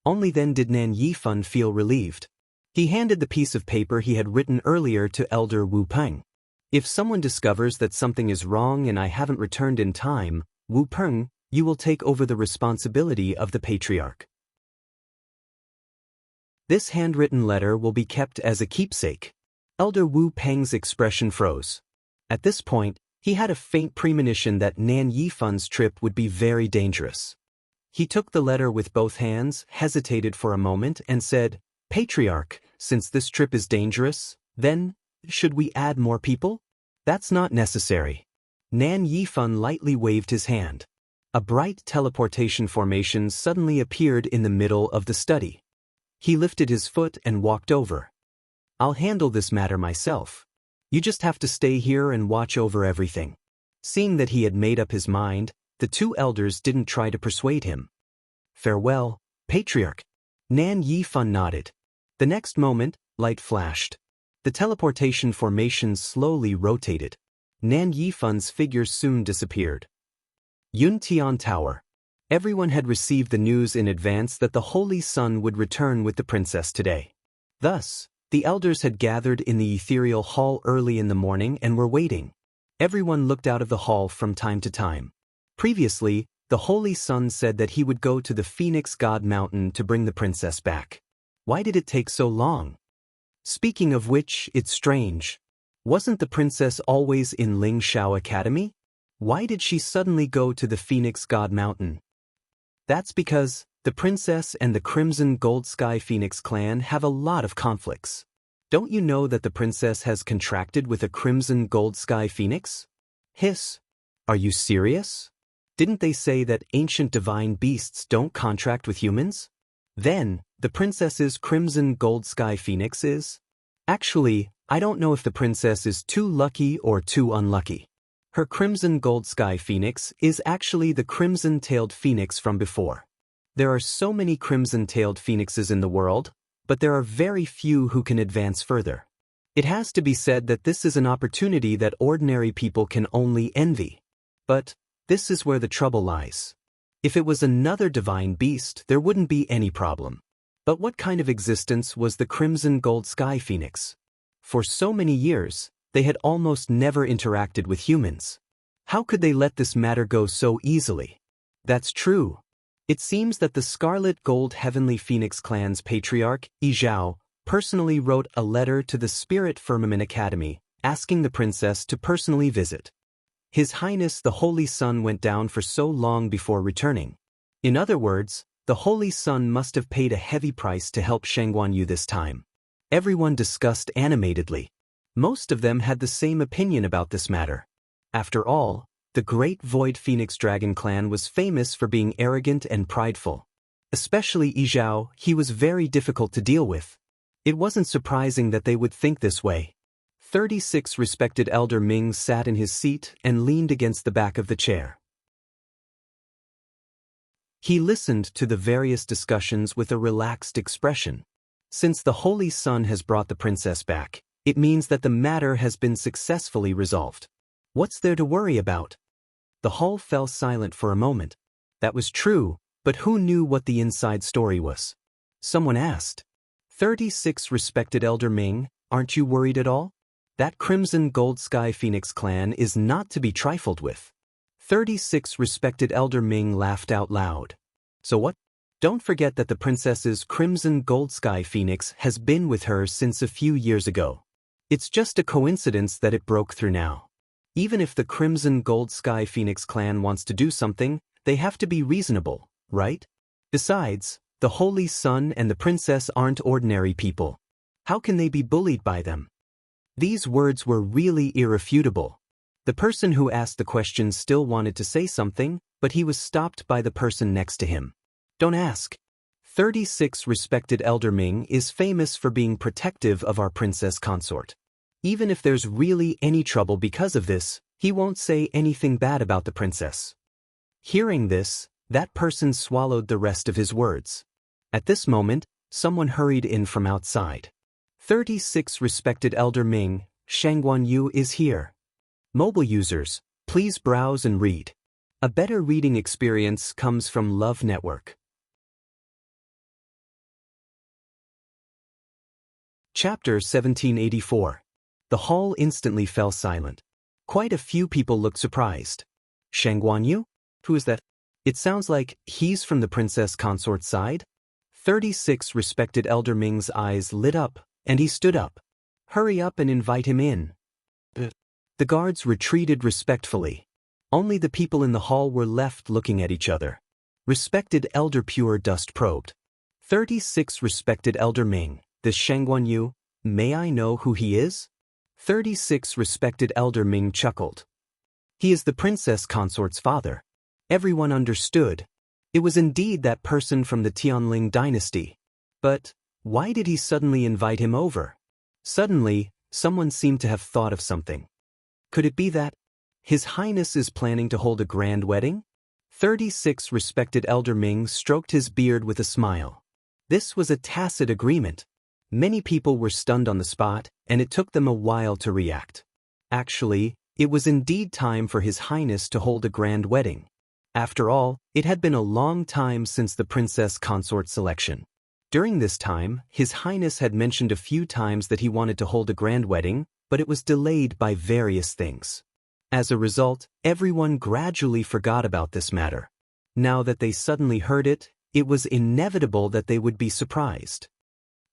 Only then did Nan Yifan feel relieved. He handed the piece of paper he had written earlier to Elder Wu Peng. If someone discovers that something is wrong and I haven't returned in time, Wu Peng, you will take over the responsibility of the Patriarch. This handwritten letter will be kept as a keepsake. Elder Wu Peng's expression froze. At this point, he had a faint premonition that Nan Yifan's trip would be very dangerous. He took the letter with both hands, hesitated for a moment, and said, Patriarch, since this trip is dangerous, then, should we add more people? That's not necessary. Nan Yifan lightly waved his hand. A bright teleportation formation suddenly appeared in the middle of the study. He lifted his foot and walked over. I'll handle this matter myself. You just have to stay here and watch over everything. Seeing that he had made up his mind, the two elders didn't try to persuade him. Farewell, Patriarch. Nan Yifan nodded. The next moment, light flashed. The teleportation formation slowly rotated. Nan Yifan's figure soon disappeared. Yuntian Tower. Everyone had received the news in advance that the Holy Sun would return with the princess today. Thus, the elders had gathered in the ethereal hall early in the morning and were waiting. Everyone looked out of the hall from time to time. Previously, the Holy Sun said that he would go to the Phoenix God Mountain to bring the princess back. Why did it take so long? Speaking of which, it's strange. Wasn't the princess always in Ling Shao Academy? Why did she suddenly go to the Phoenix God Mountain? That's because the princess and the Crimson Gold Sky Phoenix clan have a lot of conflicts. Don't you know that the princess has contracted with a Crimson Gold Sky Phoenix? Hiss. Are you serious? Didn't they say that ancient divine beasts don't contract with humans? Then, the princess's Crimson Gold Sky Phoenix is? Actually, I don't know if the princess is too lucky or too unlucky. Her Crimson Gold Sky Phoenix is actually the Crimson-tailed Phoenix from before. There are so many Crimson-tailed Phoenixes in the world, but there are very few who can advance further. It has to be said that this is an opportunity that ordinary people can only envy. But this is where the trouble lies. If it was another divine beast, there wouldn't be any problem. But what kind of existence was the Crimson Gold Sky Phoenix? For so many years, they had almost never interacted with humans. How could they let this matter go so easily? That's true. It seems that the Scarlet Gold Heavenly Phoenix clan's patriarch, Yi Zhao, personally wrote a letter to the Spirit Firmament Academy, asking the princess to personally visit. His Highness the Holy Sun went down for so long before returning. In other words, the Holy Sun must have paid a heavy price to help Shangguanyu this time. Everyone discussed animatedly. Most of them had the same opinion about this matter. After all, the Great Void Phoenix Dragon clan was famous for being arrogant and prideful. Especially Yi Zhao, he was very difficult to deal with. It wasn't surprising that they would think this way. 36 respected Elder Ming sat in his seat and leaned against the back of the chair. He listened to the various discussions with a relaxed expression. Since the Holy Sun has brought the princess back, it means that the matter has been successfully resolved. What's there to worry about? The hall fell silent for a moment. That was true, but who knew what the inside story was? Someone asked. 36 respected Elder Ming, aren't you worried at all? That Crimson Gold Sky Phoenix clan is not to be trifled with. 36 respected Elder Ming laughed out loud. So what? Don't forget that the princess's Crimson Gold Sky Phoenix has been with her since a few years ago. It's just a coincidence that it broke through now. Even if the Crimson Gold Sky Phoenix clan wants to do something, they have to be reasonable, right? Besides, the Holy Sun and the princess aren't ordinary people. How can they be bullied by them? These words were really irrefutable. The person who asked the question still wanted to say something, but he was stopped by the person next to him. Don't ask. 36 respected Elder Ming is famous for being protective of our princess consort. Even if there's really any trouble because of this, he won't say anything bad about the princess. Hearing this, that person swallowed the rest of his words. At this moment, someone hurried in from outside. 36 respected Elder Ming, Shangguanyu is here. Mobile users, please browse and read. A better reading experience comes from Love Network. Chapter 1784. The hall instantly fell silent. Quite a few people looked surprised. Shangguanyu? Who is that? It sounds like he's from the princess consort's side. 36 respected Elder Ming's eyes lit up, and he stood up. Hurry up and invite him in. The guards retreated respectfully. Only the people in the hall were left looking at each other. Respected Elder Pure Dust probed. 36 respected Elder Ming, this Shangguanyu, may I know who he is? 36 respected Elder Ming chuckled. He is the princess consort's father. Everyone understood. It was indeed that person from the Tianling dynasty. But why did he suddenly invite him over? Suddenly, someone seemed to have thought of something. Could it be that His Highness is planning to hold a grand wedding? 36 respected Elder Ming stroked his beard with a smile. This was a tacit agreement. Many people were stunned on the spot, and it took them a while to react. Actually, it was indeed time for His Highness to hold a grand wedding. After all, it had been a long time since the princess consort selection. During this time, His Highness had mentioned a few times that he wanted to hold a grand wedding, but it was delayed by various things. As a result, everyone gradually forgot about this matter. Now that they suddenly heard it, it was inevitable that they would be surprised.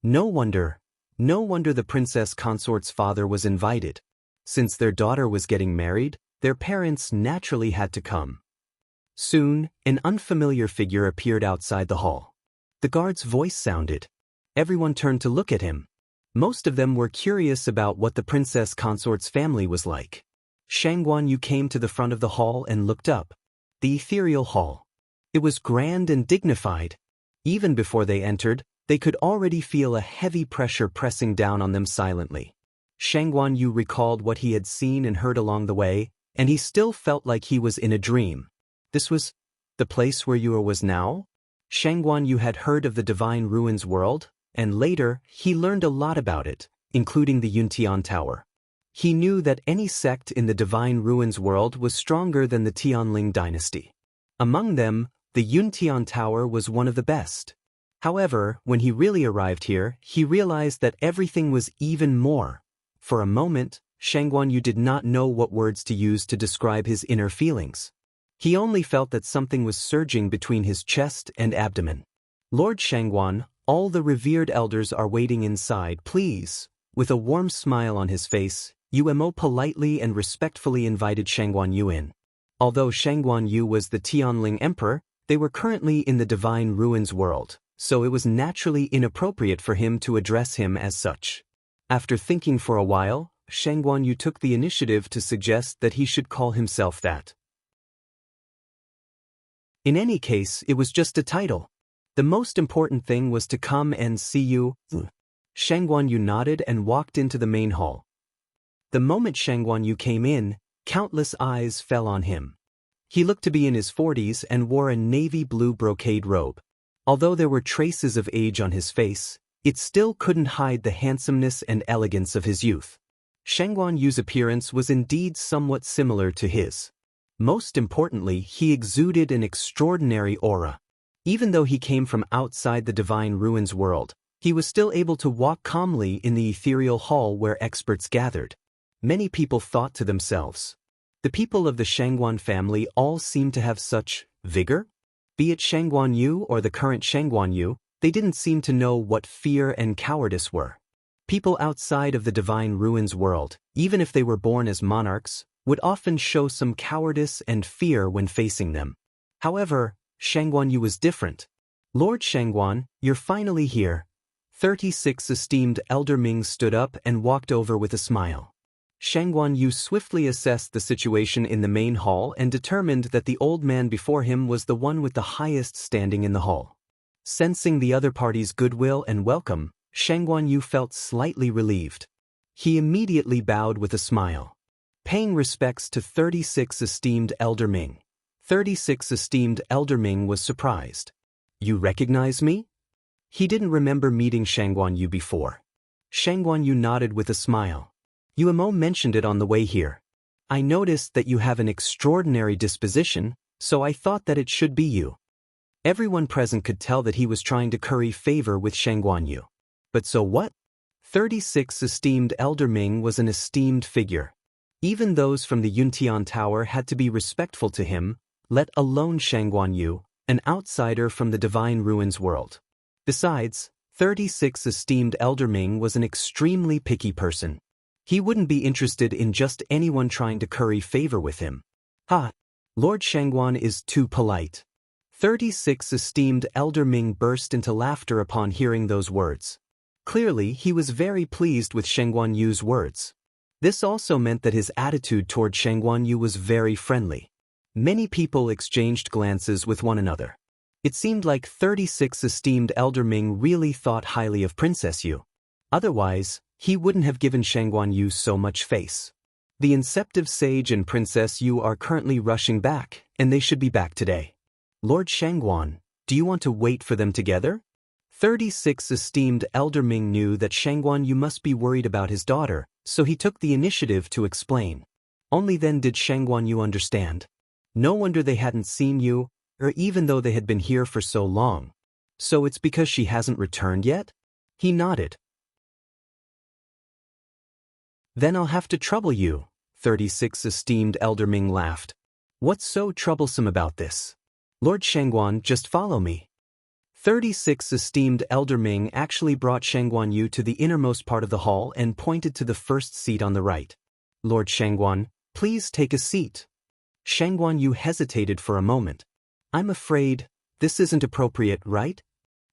No wonder. No wonder the princess consort's father was invited. Since their daughter was getting married, their parents naturally had to come. Soon, an unfamiliar figure appeared outside the hall. The guard's voice sounded. Everyone turned to look at him. Most of them were curious about what the princess consort's family was like. Xianxia came to the front of the hall and looked up. The ethereal hall. It was grand and dignified. Even before they entered, they could already feel a heavy pressure pressing down on them silently. Xianxia recalled what he had seen and heard along the way, and he still felt like he was in a dream. This was the place where you was now? Xianxia had heard of the Divine Ruins world, and later, he learned a lot about it, including the Yuntian Tower. He knew that any sect in the Divine Ruins world was stronger than the Tianling dynasty. Among them, the Yuntian Tower was one of the best. However, when he really arrived here, he realized that everything was even more. For a moment, Xianxia did not know what words to use to describe his inner feelings. He only felt that something was surging between his chest and abdomen. Lord Xianxia, all the revered elders are waiting inside, please. With a warm smile on his face, Yuemo politely and respectfully invited Xianxia in. Although Xianxia was the Tianling emperor, they were currently in the Divine Ruins world, so it was naturally inappropriate for him to address him as such. After thinking for a while, Xianxia took the initiative to suggest that he should call himself that. In any case, it was just a title. The most important thing was to come and see you. Xianxia nodded and walked into the main hall. The moment Xianxia came in, countless eyes fell on him. He looked to be in his 40s and wore a navy blue brocade robe. Although there were traces of age on his face, it still couldn't hide the handsomeness and elegance of his youth. Xianxia's appearance was indeed somewhat similar to his. Most importantly, he exuded an extraordinary aura. Even though he came from outside the Divine Ruins world, he was still able to walk calmly in the ethereal hall where experts gathered. Many people thought to themselves, the people of the Xianxia family all seem to have such vigor? Be it Xianxia or the current Xianxia, they didn't seem to know what fear and cowardice were. People outside of the Divine Ruins world, even if they were born as monarchs, would often show some cowardice and fear when facing them. However, Xianxia was different. Lord Xianxia, you're finally here. 36 esteemed Elder Ming stood up and walked over with a smile. Xianxia swiftly assessed the situation in the main hall and determined that the old man before him was the one with the highest standing in the hall. Sensing the other party's goodwill and welcome, Xianxia felt slightly relieved. He immediately bowed with a smile. Paying respects to 36 esteemed Elder Ming. 36 esteemed Elder Ming was surprised. You recognize me? He didn't remember meeting Xianxia before. Xianxia nodded with a smile. Yuemo mentioned it on the way here. I noticed that you have an extraordinary disposition, so I thought that it should be you. Everyone present could tell that he was trying to curry favor with Xianxia. But so what? 36 esteemed Elder Ming was an esteemed figure. Even those from the Yuntian Tower had to be respectful to him, let alone Xianxia, an outsider from the Divine Ruins world. Besides, 36 esteemed Elder Ming was an extremely picky person. He wouldn't be interested in just anyone trying to curry favor with him. Ha! Lord Xianxia is too polite. 36 esteemed Elder Ming burst into laughter upon hearing those words. Clearly, he was very pleased with Xianxia's words. This also meant that his attitude toward Xianxia was very friendly. Many people exchanged glances with one another. It seemed like 36 esteemed Elder Ming really thought highly of Princess Yu. Otherwise, he wouldn't have given Xianxia so much face. The inceptive sage and Princess Yu are currently rushing back, and they should be back today. Lord Xianxia, do you want to wait for them together? 36 esteemed Elder Ming knew that Xianxia must be worried about his daughter, so he took the initiative to explain. Only then did Xianxia understand. No wonder they hadn't seen you, or even though they had been here for so long. So it's because she hasn't returned yet? He nodded. Then I'll have to trouble you, 36 esteemed Elder Ming laughed. What's so troublesome about this? Lord Xianxia, just follow me. 36 esteemed Elder Ming actually brought Shangguan Yu to the innermost part of the hall and pointed to the first seat on the right. Lord Shangguan, please take a seat. Shangguan Yu hesitated for a moment. I'm afraid this isn't appropriate, right?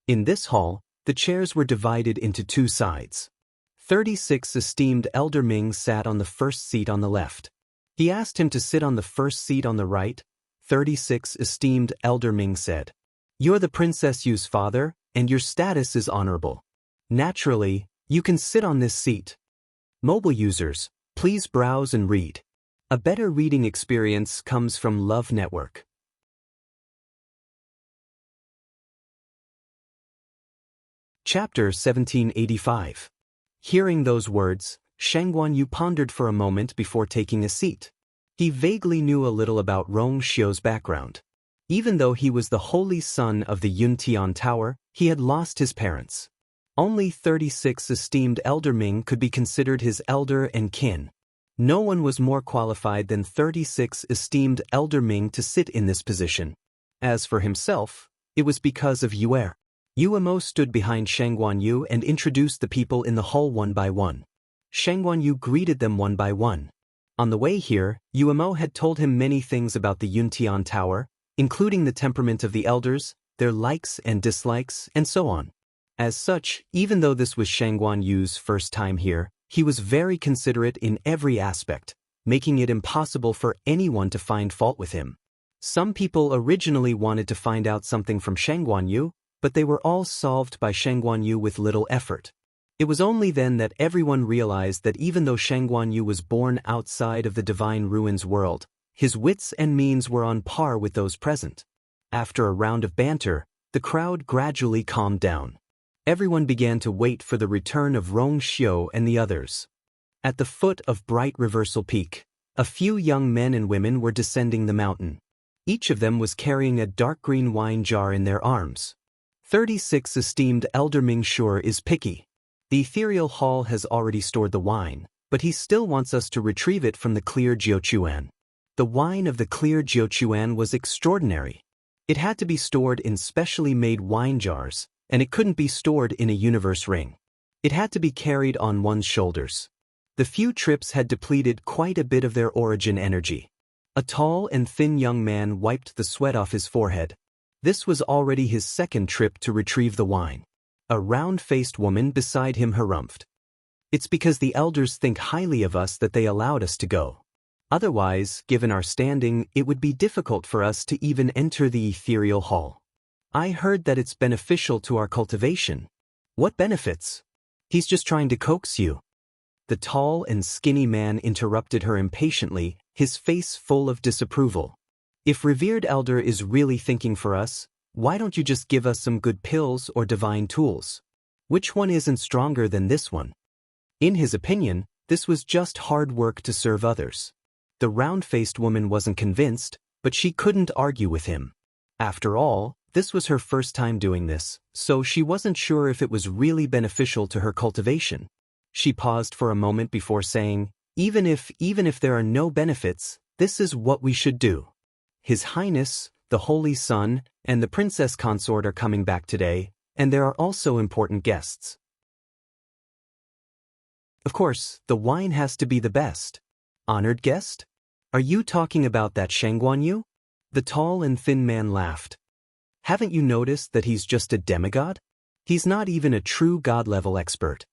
In this hall, the chairs were divided into two sides. 36 esteemed Elder Ming sat on the first seat on the left. He asked him to sit on the first seat on the right. 36 esteemed Elder Ming said, "You're the Princess Yu's father, and your status is honorable. Naturally, you can sit on this seat." Mobile users, please browse and read. A better reading experience comes from Love Network. Chapter 1785. Hearing those words, Shangguan Yu pondered for a moment before taking a seat. He vaguely knew a little about Rong Xiu's background. Even though he was the holy son of the Yuntian Tower, he had lost his parents. Only 36 esteemed Elder Ming could be considered his elder and kin. No one was more qualified than 36 esteemed Elder Ming to sit in this position. As for himself, it was because of Yuer. Yuemo stood behind Shangguan Yu and introduced the people in the hall one by one. Shangguan Yu greeted them one by one. On the way here, Yuemo had told him many things about the Yuntian Tower, including the temperament of the elders, their likes and dislikes, and so on. As such, even though this was Shangguan Yu's first time here, he was very considerate in every aspect, making it impossible for anyone to find fault with him. Some people originally wanted to find out something from Shangguan Yu, but they were all solved by Shangguan Yu with little effort. It was only then that everyone realized that even though Shangguan Yu was born outside of the Divine Ruins world, his wits and means were on par with those present. After a round of banter, the crowd gradually calmed down. Everyone began to wait for the return of Rong Xiu and the others. At the foot of Bright Reversal Peak, a few young men and women were descending the mountain. Each of them was carrying a dark green wine jar in their arms. 36 esteemed Elder Ming sure is picky. The ethereal hall has already stored the wine, but he still wants us to retrieve it from the clear Jiuquan. The wine of the clear Jiuquan was extraordinary. It had to be stored in specially made wine jars, and it couldn't be stored in a universe ring. It had to be carried on one's shoulders. The few trips had depleted quite a bit of their origin energy. A tall and thin young man wiped the sweat off his forehead. This was already his second trip to retrieve the wine. A round-faced woman beside him harumphed. "It's because the elders think highly of us that they allowed us to go. Otherwise, given our standing, it would be difficult for us to even enter the ethereal hall. I heard that it's beneficial to our cultivation." "What benefits?" "He's just trying to coax you." The tall and skinny man interrupted her impatiently, his face full of disapproval. "If revered elder is really thinking for us, why don't you just give us some good pills or divine tools? Which one isn't stronger than this one?" In his opinion, this was just hard work to serve others. The round-faced woman wasn't convinced, but she couldn't argue with him. After all, this was her first time doing this, so she wasn't sure if it was really beneficial to her cultivation. She paused for a moment before saying, even if there are no benefits, this is what we should do. His Highness, the Holy Sun, and the Princess Consort are coming back today, and there are also important guests. Of course, the wine has to be the best. Honored guest? Are you talking about that Shangguan Yu? The tall and thin man laughed. Haven't you noticed that he's just a demigod? He's not even a true god-level expert.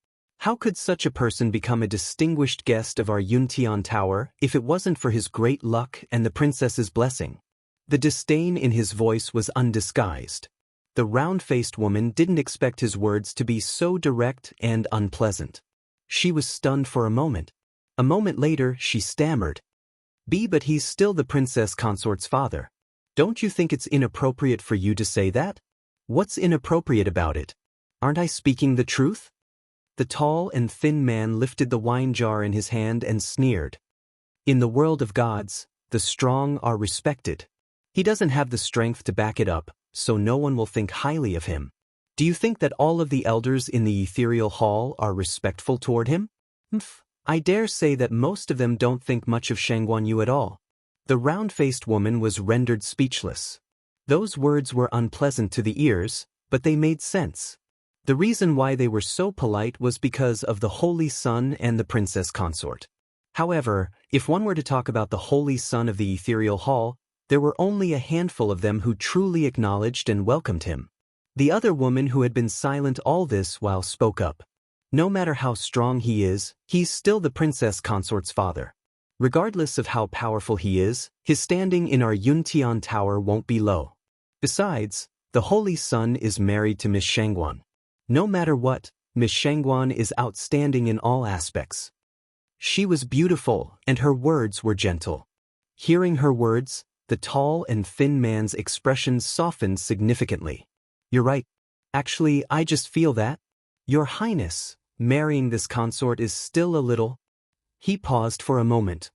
How could such a person become a distinguished guest of our Yuntian Tower if it wasn't for his great luck and the princess's blessing? The disdain in his voice was undisguised. The round-faced woman didn't expect his words to be so direct and unpleasant. She was stunned for a moment. A moment later, she stammered. But he's still the princess consort's father. Don't you think it's inappropriate for you to say that? What's inappropriate about it? Aren't I speaking the truth?" The tall and thin man lifted the wine jar in his hand and sneered. "In the world of gods, the strong are respected. He doesn't have the strength to back it up, so no one will think highly of him. Do you think that all of the elders in the ethereal hall are respectful toward him? I dare say that most of them don't think much of Shangguan Yu at all." The round-faced woman was rendered speechless. Those words were unpleasant to the ears, but they made sense. The reason why they were so polite was because of the Holy Son and the princess consort. However, if one were to talk about the Holy Son of the ethereal hall, there were only a handful of them who truly acknowledged and welcomed him. The other woman who had been silent all this while spoke up. No matter how strong he is, he's still the princess consort's father. Regardless of how powerful he is, his standing in our Yuntian tower won't be low. Besides, the Holy Son is married to Miss Shangguan. No matter what, Miss Shangguan is outstanding in all aspects. She was beautiful, and her words were gentle. Hearing her words, the tall and thin man's expression softened significantly. You're right. Actually, I just feel that. Your Highness, marrying this consort is still a little. He paused for a moment.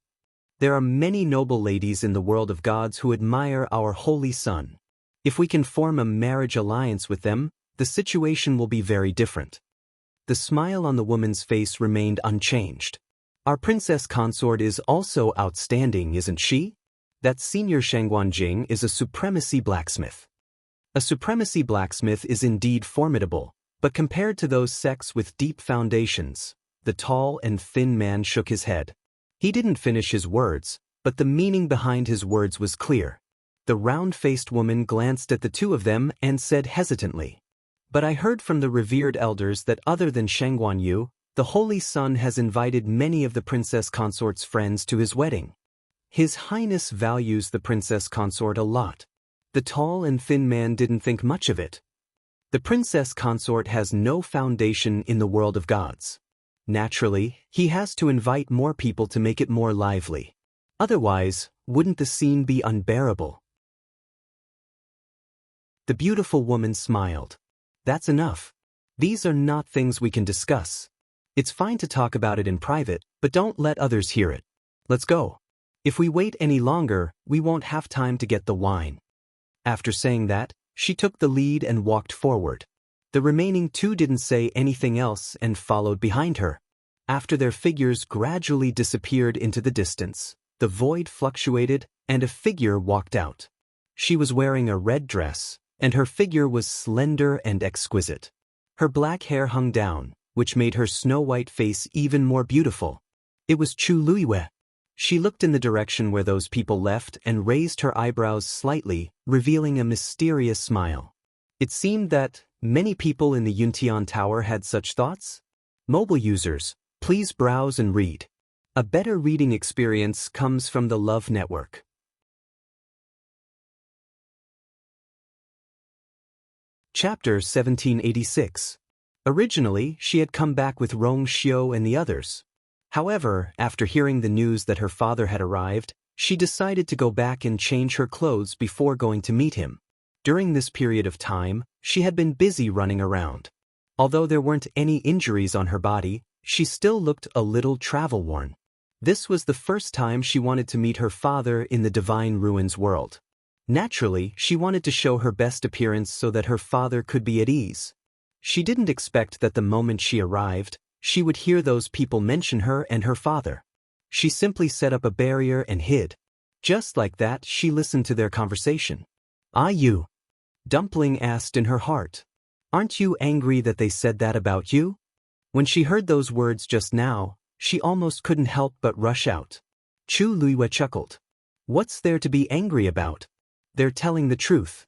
There are many noble ladies in the world of gods who admire our Holy Son. If we can form a marriage alliance with them, the situation will be very different. The smile on the woman's face remained unchanged. Our princess consort is also outstanding, isn't she? That senior Shangguan Jing is a supremacy blacksmith. A supremacy blacksmith is indeed formidable, but compared to those sects with deep foundations, the tall and thin man shook his head. He didn't finish his words, but the meaning behind his words was clear. The round-faced woman glanced at the two of them and said hesitantly, "But I heard from the revered elders that other than Shangguan Yu, the Holy Son has invited many of the princess consort's friends to his wedding. His Highness values the princess consort a lot." The tall and thin man didn't think much of it. The princess consort has no foundation in the world of gods. Naturally, he has to invite more people to make it more lively. Otherwise, wouldn't the scene be unbearable? The beautiful woman smiled. That's enough. These are not things we can discuss. It's fine to talk about it in private, but don't let others hear it. Let's go. If we wait any longer, we won't have time to get the wine. After saying that, she took the lead and walked forward. The remaining two didn't say anything else and followed behind her. After their figures gradually disappeared into the distance, the void fluctuated and a figure walked out. She was wearing a red dress, and her figure was slender and exquisite. Her black hair hung down, which made her snow-white face even more beautiful. It was Chu Luiyue. She looked in the direction where those people left and raised her eyebrows slightly, revealing a mysterious smile. It seemed that many people in the Yuntian Tower had such thoughts. Mobile users, please browse and read. A better reading experience comes from the Love Network. Chapter 1786. Originally, she had come back with Rong Xiu and the others. However, after hearing the news that her father had arrived, she decided to go back and change her clothes before going to meet him. During this period of time, she had been busy running around. Although there weren't any injuries on her body, she still looked a little travel-worn. This was the first time she wanted to meet her father in the Divine Ruins world. Naturally, she wanted to show her best appearance so that her father could be at ease. She didn't expect that the moment she arrived, she would hear those people mention her and her father. She simply set up a barrier and hid. Just like that, she listened to their conversation. "Ah, you?" Dumpling asked in her heart. "Aren't you angry that they said that about you?" When she heard those words just now, she almost couldn't help but rush out. Chu Luiyue chuckled. "What's there to be angry about? They're telling the truth."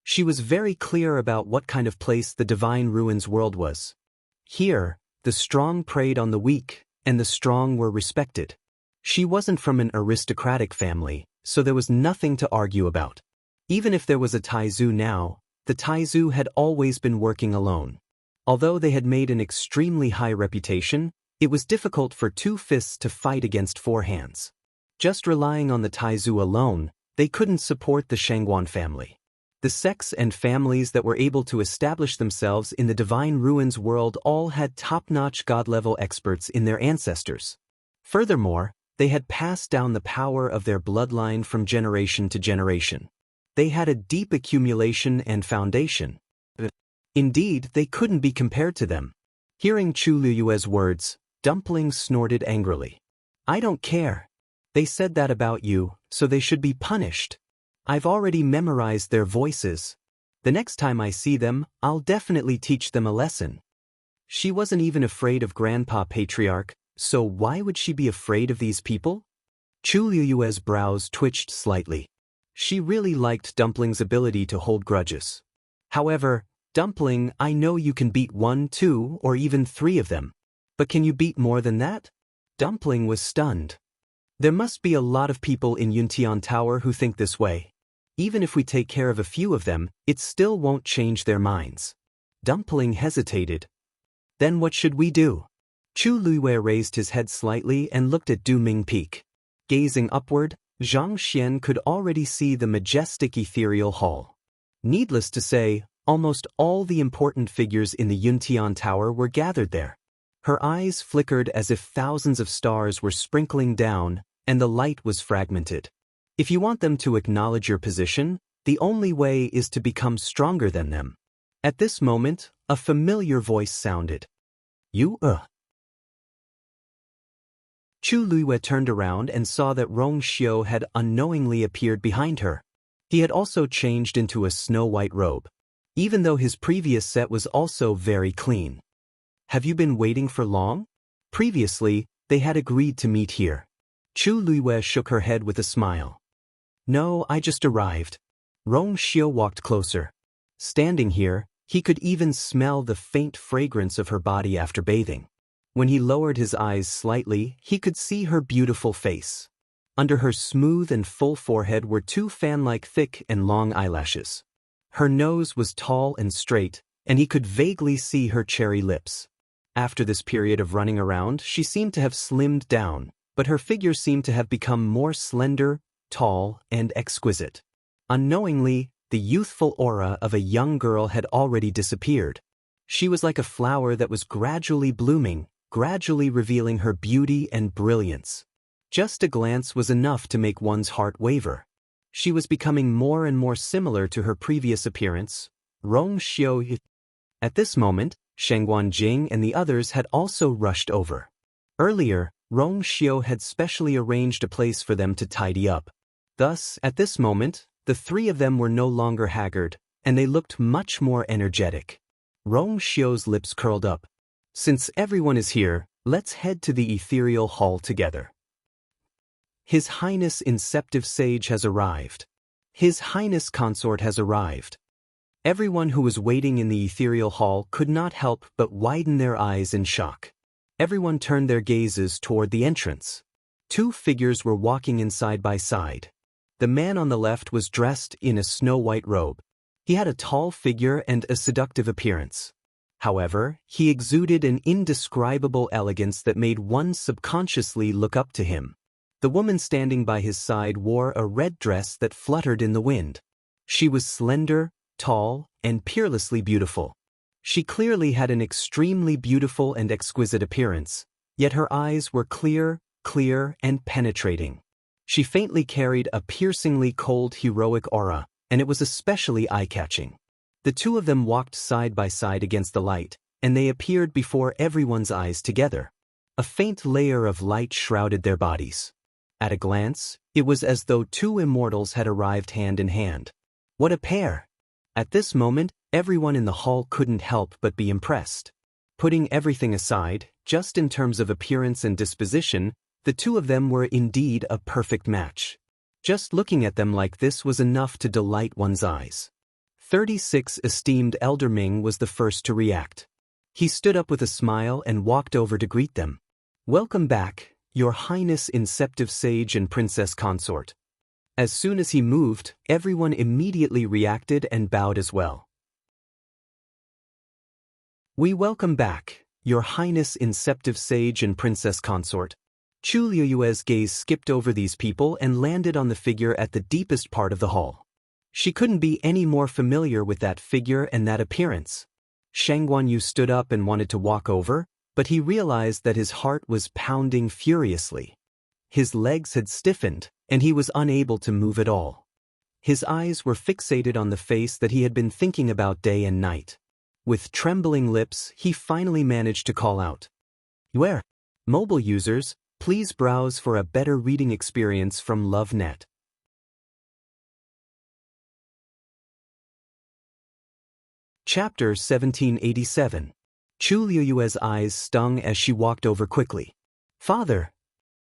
She was very clear about what kind of place the Divine Ruins world was. Here, the strong preyed on the weak, and the strong were respected. She wasn't from an aristocratic family, so there was nothing to argue about. Even if there was a Taizu now, the Taizu had always been working alone. Although they had made an extremely high reputation, it was difficult for two fists to fight against four hands. Just relying on the Taizu alone, they couldn't support the Shangguan family. The sects and families that were able to establish themselves in the Divine Ruins world all had top-notch god-level experts in their ancestors. Furthermore, they had passed down the power of their bloodline from generation to generation. They had a deep accumulation and foundation. Indeed, they couldn't be compared to them. Hearing Chu Luiyue's words, Dumpling snorted angrily. "I don't care. They said that about you, so they should be punished. I've already memorized their voices." The next time I see them, I'll definitely teach them a lesson. She wasn't even afraid of Grandpa Patriarch, so why would she be afraid of these people? Chu Liyue's brows twitched slightly. She really liked Dumpling's ability to hold grudges. However, Dumpling, I know you can beat 1, 2, or even 3 of them. But can you beat more than that? Dumpling was stunned. There must be a lot of people in Yuntian Tower who think this way. Even if we take care of a few of them, it still won't change their minds. Dumpling hesitated. Then what should we do? Chu Liyue raised his head slightly and looked at Duming Peak. Gazing upward, Zhang Xian could already see the majestic ethereal hall. Needless to say, almost all the important figures in the Yuntian Tower were gathered there. Her eyes flickered as if thousands of stars were sprinkling down, and the light was fragmented. If you want them to acknowledge your position, the only way is to become stronger than them. At this moment, a familiar voice sounded. You, Chu Liyue turned around and saw that Rong Xiu had unknowingly appeared behind her. He had also changed into a snow-white robe, even though his previous set was also very clean. Have you been waiting for long? Previously, they had agreed to meet here. Chu Liyue shook her head with a smile. No, I just arrived. Rong Xiu walked closer. Standing here, he could even smell the faint fragrance of her body after bathing. When he lowered his eyes slightly, he could see her beautiful face. Under her smooth and full forehead were 2 fan-like thick and long eyelashes. Her nose was tall and straight, and he could vaguely see her cherry lips. After this period of running around, she seemed to have slimmed down, but her figure seemed to have become more slender, tall, and exquisite. Unknowingly, the youthful aura of a young girl had already disappeared. She was like a flower that was gradually blooming, gradually revealing her beauty and brilliance. Just a glance was enough to make one's heart waver. She was becoming more and more similar to her previous appearance, Rong Xiu. At this moment, Sheng Guanjing and the others had also rushed over. Earlier, Rong Xiu had specially arranged a place for them to tidy up. Thus, at this moment, the 3 of them were no longer haggard, and they looked much more energetic. Rong Xiu's lips curled up. Since everyone is here, let's head to the ethereal hall together. His Highness Inceptive Sage has arrived. His Highness Consort has arrived. Everyone who was waiting in the ethereal hall could not help but widen their eyes in shock. Everyone turned their gazes toward the entrance. 2 figures were walking in side by side. The man on the left was dressed in a snow-white robe. He had a tall figure and a seductive appearance. However, he exuded an indescribable elegance that made one subconsciously look up to him. The woman standing by his side wore a red dress that fluttered in the wind. She was slender, tall, and peerlessly beautiful. She clearly had an extremely beautiful and exquisite appearance, yet her eyes were clear, and penetrating. She faintly carried a piercingly cold heroic aura, and it was especially eye-catching. The 2 of them walked side by side against the light, and they appeared before everyone's eyes together. A faint layer of light shrouded their bodies. At a glance, it was as though 2 immortals had arrived hand in hand. What a pair! At this moment, everyone in the hall couldn't help but be impressed. Putting everything aside, just in terms of appearance and disposition, the 2 of them were indeed a perfect match. Just looking at them like this was enough to delight one's eyes. 36 esteemed Elder Ming was the first to react. He stood up with a smile and walked over to greet them. Welcome back, Your Highness Inceptive Sage and Princess Consort. As soon as he moved, everyone immediately reacted and bowed as well. We welcome back, Your Highness Inceptive Sage and Princess Consort. Chu Liyue's gaze skipped over these people and landed on the figure at the deepest part of the hall. She couldn't be any more familiar with that figure and that appearance. Sheng Guanyu stood up and wanted to walk over, but he realized that his heart was pounding furiously. His legs had stiffened, and he was unable to move at all. His eyes were fixated on the face that he had been thinking about day and night. With trembling lips, he finally managed to call out. Where? Mobile users, please browse for a better reading experience from LoveNet. Chapter 1787. Chu Liuyue's eyes stung as she walked over quickly. Father!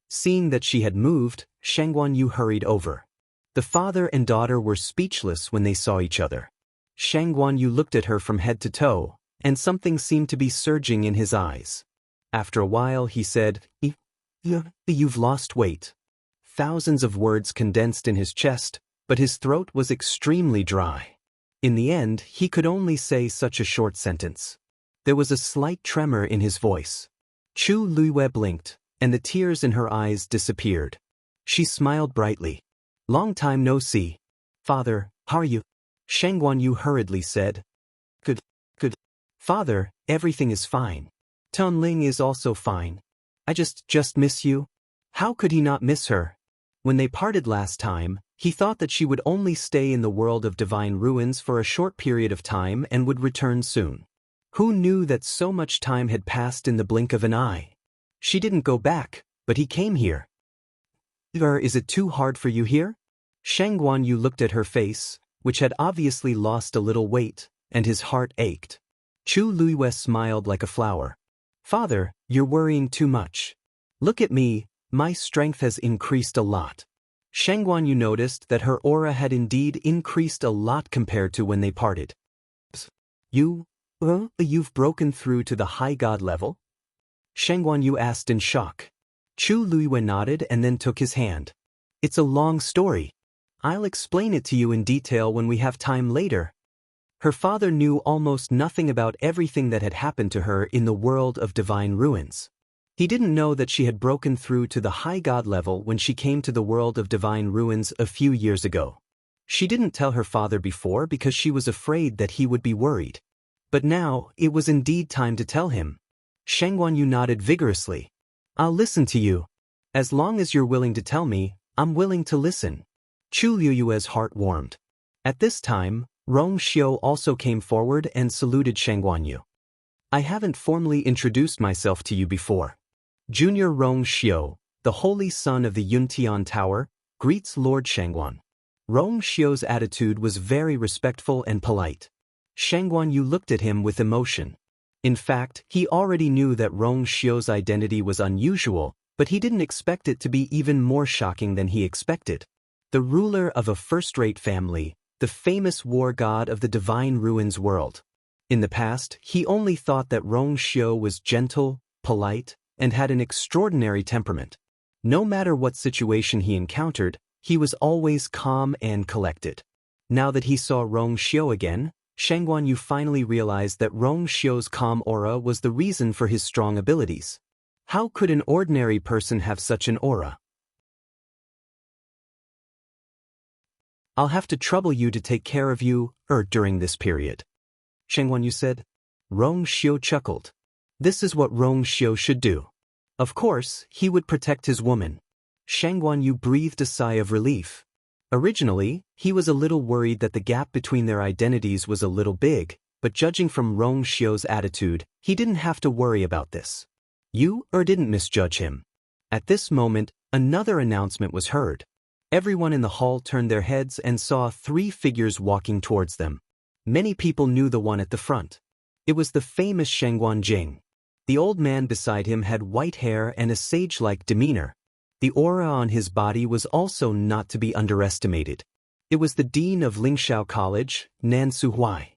Seeing that she had moved, Shang Guanyu hurried over. The father and daughter were speechless when they saw each other. Shang Guanyu looked at her from head to toe, and something seemed to be surging in his eyes. After a while he said, You've lost weight. Thousands of words condensed in his chest, but his throat was extremely dry. In the end, he could only say such a short sentence. There was a slight tremor in his voice. Chu Liyue blinked, and the tears in her eyes disappeared. She smiled brightly. Long time no see. Father, how are you? Shang Guanyu hurriedly said. Good. Father, everything is fine. Ling is also fine. I just miss you. How could he not miss her? When they parted last time, he thought that she would only stay in the world of divine ruins for a short period of time and would return soon. Who knew that so much time had passed in the blink of an eye? She didn't go back, but he came here. Is it too hard for you here? Shang Guanyu looked at her face, which had obviously lost a little weight, and his heart ached. Chu Liyue smiled like a flower. Father, you're worrying too much. Look at me, my strength has increased a lot. Shang Guanyu noticed that her aura had indeed increased a lot compared to when they parted. You've broken through to the high god level? Shang Guanyu asked in shock. Chu Liyue nodded and then took his hand. It's a long story. I'll explain it to you in detail when we have time later. Her father knew almost nothing about everything that had happened to her in the world of divine ruins. He didn't know that she had broken through to the high god level when she came to the world of divine ruins a few years ago. She didn't tell her father before because she was afraid that he would be worried. But now, it was indeed time to tell him. Shang Guanyu nodded vigorously. I'll listen to you. As long as you're willing to tell me, I'm willing to listen. Chu Liyue's heart warmed. At this time, Rong Xiu also came forward and saluted Shang Guanyu. I haven't formally introduced myself to you before. Junior Rong Xiu, the holy son of the Yuntian Tower, greets Lord Shangguan. Rong Xiu's attitude was very respectful and polite. Shang Guanyu looked at him with emotion. In fact, he already knew that Rong Xiu's identity was unusual, but he didn't expect it to be even more shocking than he expected. The ruler of a first-rate family, the famous war god of the divine ruins world. In the past, he only thought that Rong Xiu was gentle, polite, and had an extraordinary temperament. No matter what situation he encountered, he was always calm and collected. Now that he saw Rong Xiu again, Shang Guanyu finally realized that Rong Xiu's calm aura was the reason for his strong abilities. How could an ordinary person have such an aura? I'll have to trouble you to take care of you, during this period. Shang Guanyu said. Rong Xiu chuckled. This is what Rong Xiu should do. Of course, he would protect his woman. Shang Guanyu breathed a sigh of relief. Originally, he was a little worried that the gap between their identities was a little big, but judging from Rong Xiu's attitude, he didn't have to worry about this. You didn't misjudge him. At this moment, another announcement was heard. Everyone in the hall turned their heads and saw 3 figures walking towards them. Many people knew the one at the front. It was the famous Shangguan Jing. The old man beside him had white hair and a sage-like demeanor. The aura on his body was also not to be underestimated. It was the dean of Lingxiao College, Nan Suhuai.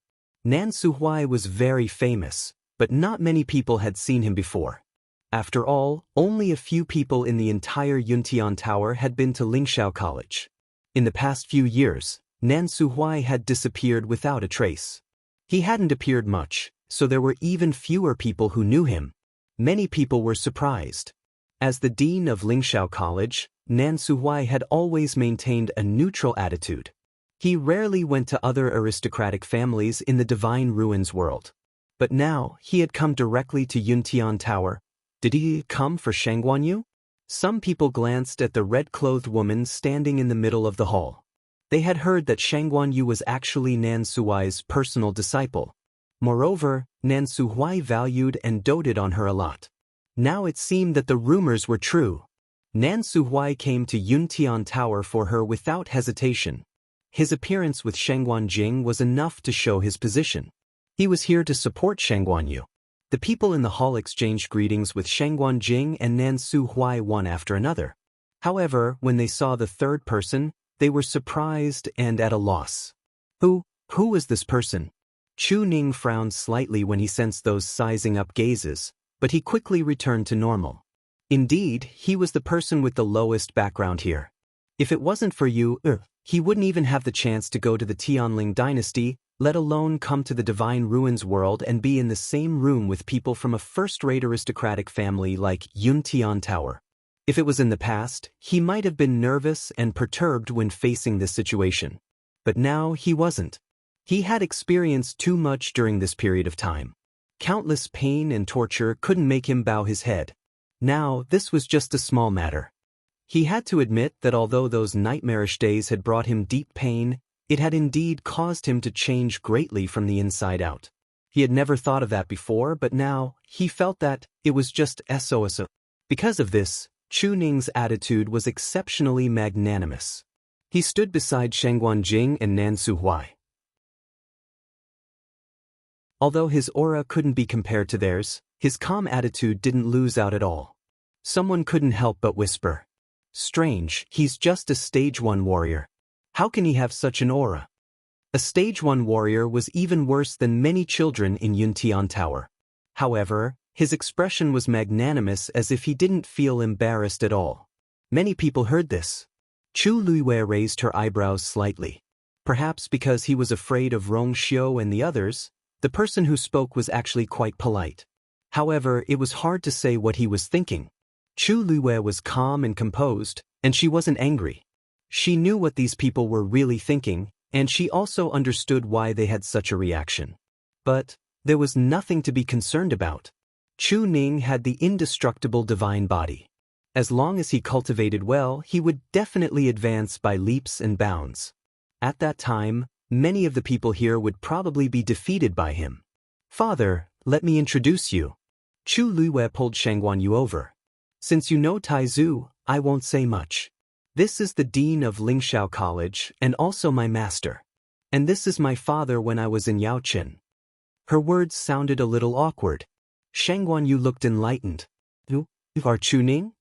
Nan Suhuai was very famous, but not many people had seen him before. After all, only a few people in the entire Yuntian Tower had been to Lingxiao College. In the past few years, Nan Suhuai had disappeared without a trace. He hadn't appeared much, so there were even fewer people who knew him. Many people were surprised. As the dean of Lingxiao College, Nan Suhuai had always maintained a neutral attitude. He rarely went to other aristocratic families in the divine ruins world. But now, he had come directly to Yuntian Tower. Did he come for Shang Guanyu? Some people glanced at the red-clothed woman standing in the middle of the hall. They had heard that Shang Guanyu was actually Nan Suhuai's personal disciple. Moreover, Nan Suhuai valued and doted on her a lot. Now it seemed that the rumors were true. Nan Suhuai came to Yuntian Tower for her without hesitation. His appearance with Shangguan Jing was enough to show his position. He was here to support Shang Guanyu. The people in the hall exchanged greetings with Shang Guanjing and Nan Su Huai one after another. However, when they saw the third person, they were surprised and at a loss. Who was this person? Chu Ning frowned slightly when he sensed those sizing up gazes, but he quickly returned to normal. Indeed, he was the person with the lowest background here. If it wasn't for you, he wouldn't even have the chance to go to the Tianling dynasty, let alone come to the Divine Ruins world and be in the same room with people from a first-rate aristocratic family like Yuntian Tower. If it was in the past, he might have been nervous and perturbed when facing this situation. But now he wasn't. He had experienced too much during this period of time. Countless pain and torture couldn't make him bow his head. Now, this was just a small matter. He had to admit that although those nightmarish days had brought him deep pain, it had indeed caused him to change greatly from the inside out. He had never thought of that before, but now, he felt that it was just SOS. Because of this, Chu Ning's attitude was exceptionally magnanimous. He stood beside Shang Guanjing and Nan Su Huai. Although his aura couldn't be compared to theirs, his calm attitude didn't lose out at all. Someone couldn't help but whisper, "Strange, he's just a stage 1 warrior. How can he have such an aura?" A stage 1 warrior was even worse than many children in Yuntian Tower. However, his expression was magnanimous as if he didn't feel embarrassed at all. Many people heard this. Chu Luiwei raised her eyebrows slightly. Perhaps because he was afraid of Rong Xiu and the others, the person who spoke was actually quite polite. However, it was hard to say what he was thinking. Chu Luiwei was calm and composed, and she wasn't angry. She knew what these people were really thinking, and she also understood why they had such a reaction. But there was nothing to be concerned about. Chu Ning had the indestructible divine body. As long as he cultivated well, he would definitely advance by leaps and bounds. At that time, many of the people here would probably be defeated by him. "Father, let me introduce you." Chu Luiwei pulled Shang Guanyu over. "Since you know Taizu, I won't say much. This is the dean of Lingxiao College and also my master. And this is my father when I was in Yaochen." Her words sounded a little awkward. Shang Guanyu looked enlightened. "You are Chu Ning?"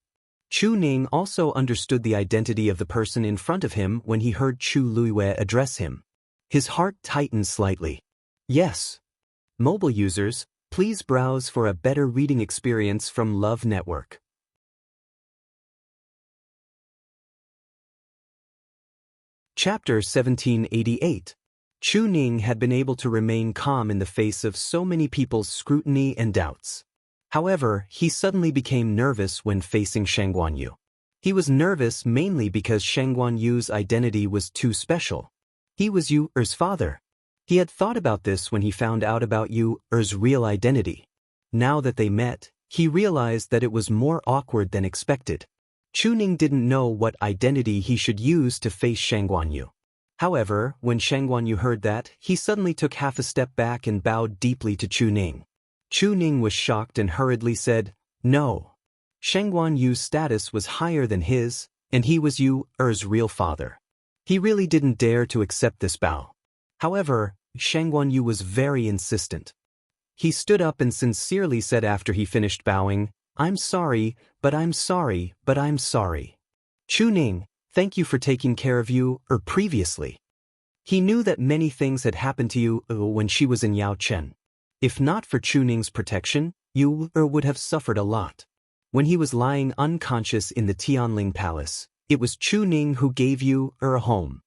Chu Ning also understood the identity of the person in front of him when he heard Chu Luiwei address him. His heart tightened slightly. Yes. Mobile users, please browse for a better reading experience from Love Network. Chapter 1788. Chu Ning had been able to remain calm in the face of so many people's scrutiny and doubts. However, he suddenly became nervous when facing Shang Guanyu. He was nervous mainly because Shang Guanyu's identity was too special. He was Yu Er's father. He had thought about this when he found out about Yu Er's real identity. Now that they met, he realized that it was more awkward than expected. Chu Ning didn't know what identity he should use to face Shang Guanyu. However, when Shang Guanyu heard that, he suddenly took half a step back and bowed deeply to Chu Ning. Chu Ning was shocked and hurriedly said, "No." Shang Guanyu's status was higher than his, and he was Yu Er's real father. He really didn't dare to accept this bow. However, Shang Guanyu was very insistent. He stood up and sincerely said after he finished bowing, "I'm sorry, but I'm sorry, but I'm sorry. Chu Ning, thank you for taking care of Yu Er previously." He knew that many things had happened to Yu Er when she was in Yaochen. If not for Chu Ning's protection, Yu Er would have suffered a lot. When he was lying unconscious in the Tianling Palace, it was Chu Ning who gave Yu Er a home.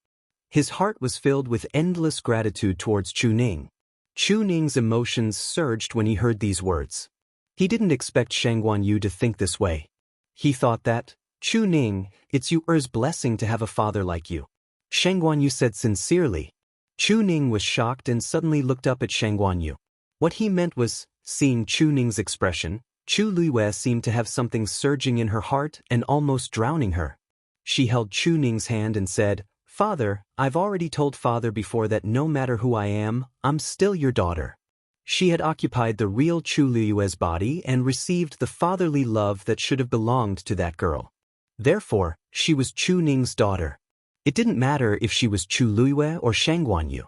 His heart was filled with endless gratitude towards Chu Ning. Chu Ning's emotions surged when he heard these words. He didn't expect Shang Guanyu to think this way. He thought that, "Chu Ning, it's Yu Er's blessing to have a father like you." Shang Guanyu said sincerely. Chu Ning was shocked and suddenly looked up at Shang Guanyu. What he meant was, seeing Chu Ning's expression, Chu Luiwei seemed to have something surging in her heart and almost drowning her. She held Chu Ning's hand and said, "Father, I've already told Father before that no matter who I am, I'm still your daughter." She had occupied the real Chu Luiwei's body and received the fatherly love that should have belonged to that girl. Therefore, she was Chu Ning's daughter. It didn't matter if she was Chu Luiwei or Shang Guanyu.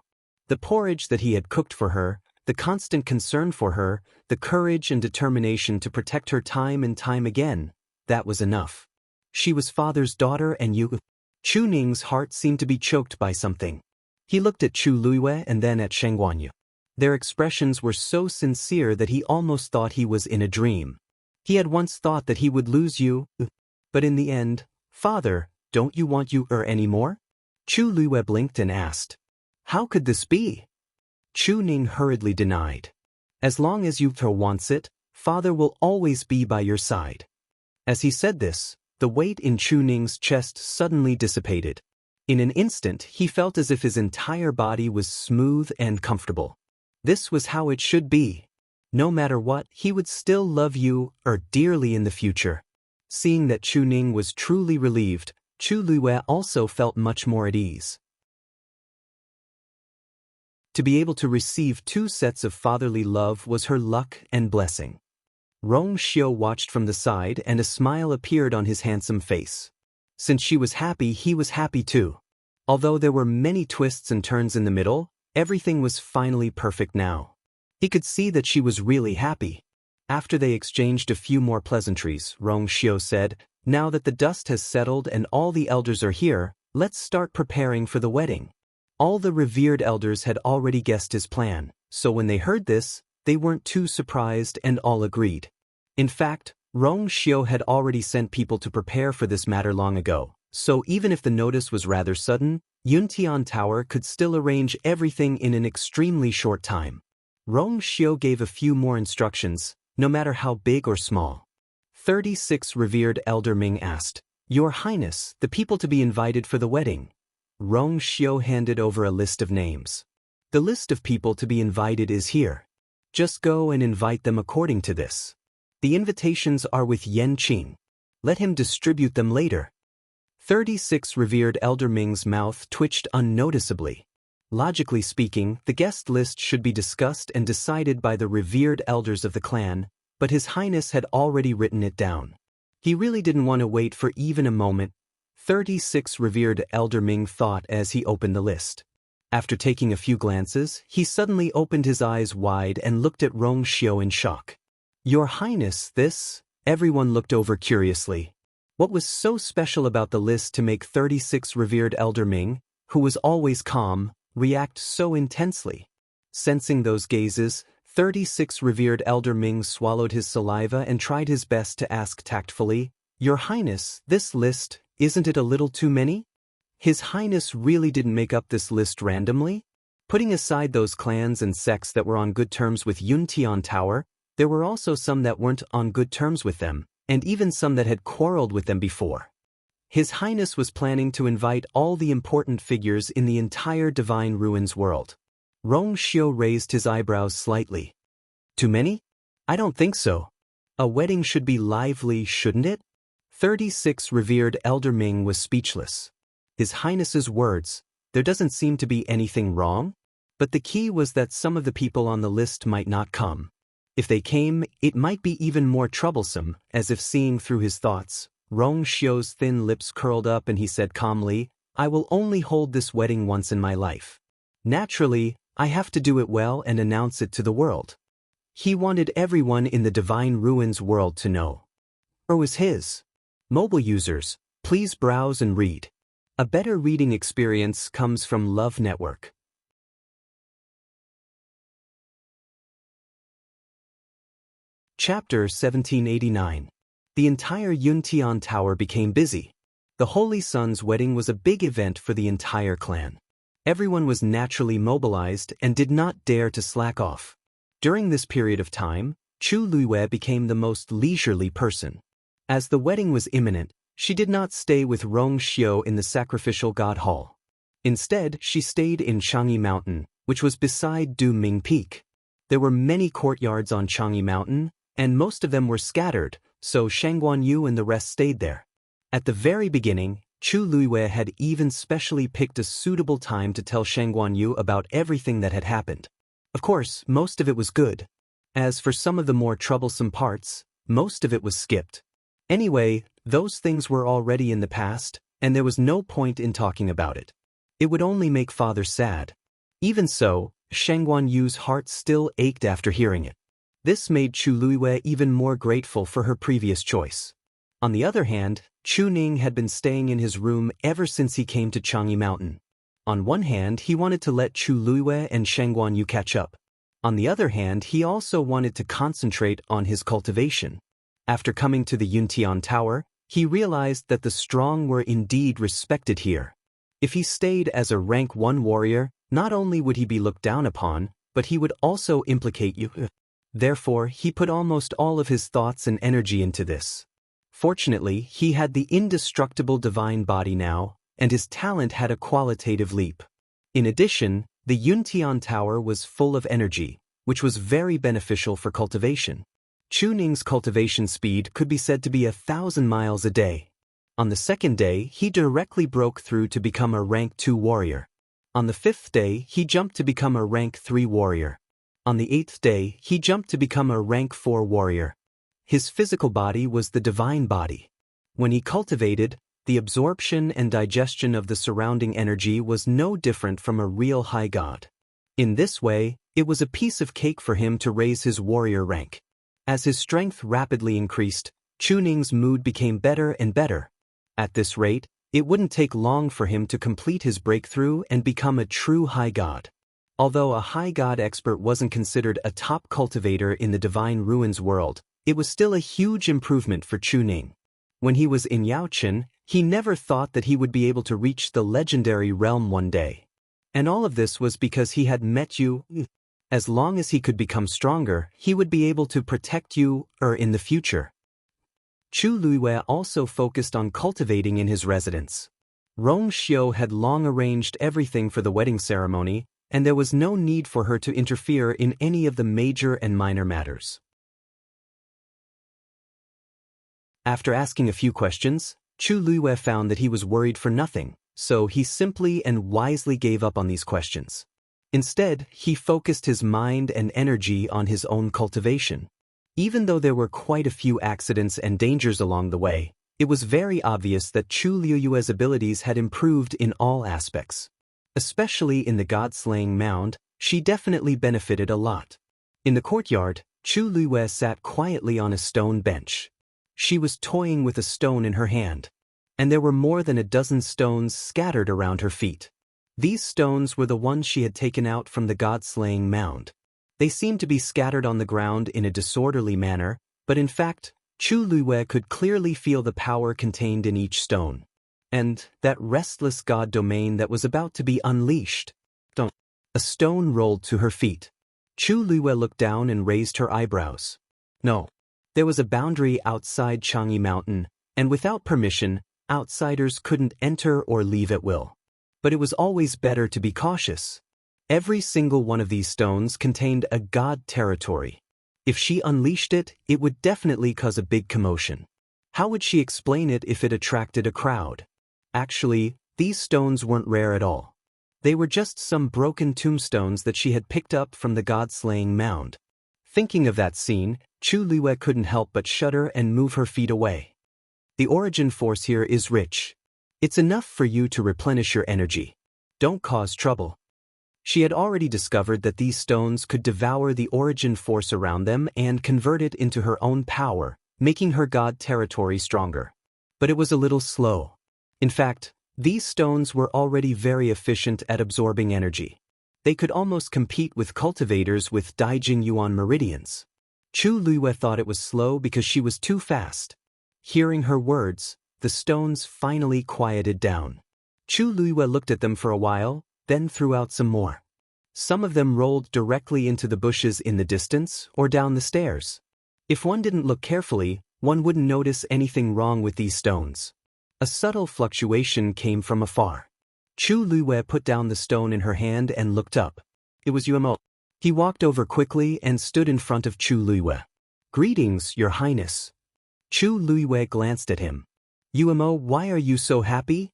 The porridge that he had cooked for her, The constant concern for her, the courage and determination to protect her time and time again, that was enough. She was father's daughter and Chu Ning's heart seemed to be choked by something. He looked at Chu Luiyue and then at Sheng Guanyu. Their expressions were so sincere that he almost thought he was in a dream. He had once thought that he would lose you, but in the end, "Father, don't you want you any more?" Chu Luiyue blinked and asked. "How could this be?" Chu Ning hurriedly denied. "As long as you wants it, Father will always be by your side." As he said this, the weight in Chu Ning's chest suddenly dissipated. In an instant, he felt as if his entire body was smooth and comfortable. This was how it should be. No matter what, he would still love you dearly in the future. Seeing that Chu Ning was truly relieved, Chu Luiyue also felt much more at ease. To be able to receive 2 sets of fatherly love was her luck and blessing. Rong Xiu watched from the side and a smile appeared on his handsome face. Since she was happy, he was happy too. Although there were many twists and turns in the middle, everything was finally perfect now. He could see that she was really happy. After they exchanged a few more pleasantries, Rong Xiu said, "Now that the dust has settled and all the elders are here, let's start preparing for the wedding." All the revered elders had already guessed his plan, so when they heard this, they weren't too surprised and all agreed. In fact, Rong Xiu had already sent people to prepare for this matter long ago, so even if the notice was rather sudden, Yuntian Tower could still arrange everything in an extremely short time. Rong Xiu gave a few more instructions, no matter how big or small. 36 revered Elder Ming asked, "Your Highness, the people to be invited for the wedding." Rong Xiu handed over a list of names. "The list of people to be invited is here. Just go and invite them according to this. The invitations are with Yan Qing. Let him distribute them later." 36 revered Elder Ming's mouth twitched unnoticeably. Logically speaking, the guest list should be discussed and decided by the revered elders of the clan, but His Highness had already written it down. He really didn't want to wait for even a moment. 36 revered Elder Ming thought as he opened the list. After taking a few glances, he suddenly opened his eyes wide and looked at Rong Xiu in shock. "Your Highness, this?" Everyone looked over curiously. What was so special about the list to make 36 revered Elder Ming, who was always calm, react so intensely? Sensing those gazes, 36 revered Elder Ming swallowed his saliva and tried his best to ask tactfully, "Your Highness, this list, isn't it a little too many?" His Highness really didn't make up this list randomly? Putting aside those clans and sects that were on good terms with Yuntian Tower, there were also some that weren't on good terms with them, and even some that had quarreled with them before. His Highness was planning to invite all the important figures in the entire Divine Ruins world. Rong Xiu raised his eyebrows slightly. "Too many? I don't think so. A wedding should be lively, shouldn't it?" 36 revered Elder Ming was speechless. His Highness's words, "There doesn't seem to be anything wrong?" But the key was that some of the people on the list might not come. If they came, it might be even more troublesome. As if seeing through his thoughts, Rong Xiu's thin lips curled up and he said calmly, "I will only hold this wedding once in my life. Naturally, I have to do it well and announce it to the world." He wanted everyone in the Divine Ruins world to know. Or was his. Mobile users, please browse and read. A better reading experience comes from Love Network. Chapter 1789. The entire Yuntian Tower became busy. The Holy Sun's wedding was a big event for the entire clan. Everyone was naturally mobilized and did not dare to slack off. During this period of time, Chu Luiyue became the most leisurely person. As the wedding was imminent, she did not stay with Rong Xiu in the sacrificial god hall. Instead, she stayed in Chang'e Mountain, which was beside Du Ming Peak. There were many courtyards on Chang'e Mountain, and most of them were scattered, so Sheng Guanyu and the rest stayed there. At the very beginning, Chu Luiyue had even specially picked a suitable time to tell Sheng Guanyu about everything that had happened. Of course, most of it was good. As for some of the more troublesome parts, most of it was skipped. Anyway, those things were already in the past, and there was no point in talking about it. It would only make father sad. Even so, Shangguan Yu's heart still ached after hearing it. This made Chu Luiyue even more grateful for her previous choice. On the other hand, Chu Ning had been staying in his room ever since he came to Chang'e Mountain. On one hand, he wanted to let Chu Luiyue and Shangguan Yu catch up. On the other hand, he also wanted to concentrate on his cultivation. After coming to the Yuntian Tower, he realized that the strong were indeed respected here. If he stayed as a rank 1 warrior, not only would he be looked down upon, but he would also implicate you. Therefore, he put almost all of his thoughts and energy into this. Fortunately, he had the indestructible divine body now, and his talent had a qualitative leap. In addition, the Yuntian Tower was full of energy, which was very beneficial for cultivation. Chu Ning's cultivation speed could be said to be 1,000 miles a day. On the second day, he directly broke through to become a rank 2 warrior. On the 5th day, he jumped to become a rank 3 warrior. On the 8th day, he jumped to become a rank 4 warrior. His physical body was the divine body. When he cultivated, the absorption and digestion of the surrounding energy was no different from a real high god. In this way, it was a piece of cake for him to raise his warrior rank. As his strength rapidly increased, Chu Ning's mood became better and better. At this rate, it wouldn't take long for him to complete his breakthrough and become a true high god. Although a high god expert wasn't considered a top cultivator in the Divine Ruins world, it was still a huge improvement for Chu Ning. When he was in Yaochen, he never thought that he would be able to reach the legendary realm one day. And all of this was because he had met you. As long as he could become stronger, he would be able to protect you, in the future. Chu Luiyue also focused on cultivating in his residence. Rong Xiu had long arranged everything for the wedding ceremony, and there was no need for her to interfere in any of the major and minor matters. After asking a few questions, Chu Luiyue found that he was worried for nothing, so he simply and wisely gave up on these questions. Instead, he focused his mind and energy on his own cultivation. Even though there were quite a few accidents and dangers along the way, it was very obvious that Chu Luiyue's abilities had improved in all aspects. Especially in the god-slaying mound, she definitely benefited a lot. In the courtyard, Chu Luiyue sat quietly on a stone bench. She was toying with a stone in her hand, and there were more than a dozen stones scattered around her feet. These stones were the ones she had taken out from the god-slaying mound. They seemed to be scattered on the ground in a disorderly manner, but in fact, Chu Luiyue could clearly feel the power contained in each stone. And that restless god domain that was about to be unleashed. A stone rolled to her feet. Chu Luiyue looked down and raised her eyebrows. No. There was a boundary outside Chang'e Mountain, and without permission, outsiders couldn't enter or leave at will. But it was always better to be cautious. Every single one of these stones contained a god territory. If she unleashed it, it would definitely cause a big commotion. How would she explain it if it attracted a crowd? Actually, these stones weren't rare at all. They were just some broken tombstones that she had picked up from the god-slaying mound. Thinking of that scene, Chu Luiyue couldn't help but shudder and move her feet away. The origin force here is rich. It's enough for you to replenish your energy. Don't cause trouble. She had already discovered that these stones could devour the origin force around them and convert it into her own power, making her god territory stronger. But it was a little slow. In fact, these stones were already very efficient at absorbing energy. They could almost compete with cultivators with Daijing Yuan meridians. Chu Luiyue thought it was slow because she was too fast. Hearing her words, the stones finally quieted down. Chu Luiyue looked at them for a while, then threw out some more. Some of them rolled directly into the bushes in the distance or down the stairs. If one didn't look carefully, one wouldn't notice anything wrong with these stones. A subtle fluctuation came from afar. Chu Luiyue put down the stone in her hand and looked up. It was Yuemo. He walked over quickly and stood in front of Chu Luiyue. "Greetings, Your Highness." Chu Luiyue glanced at him. "Yuemo, why are you so happy?"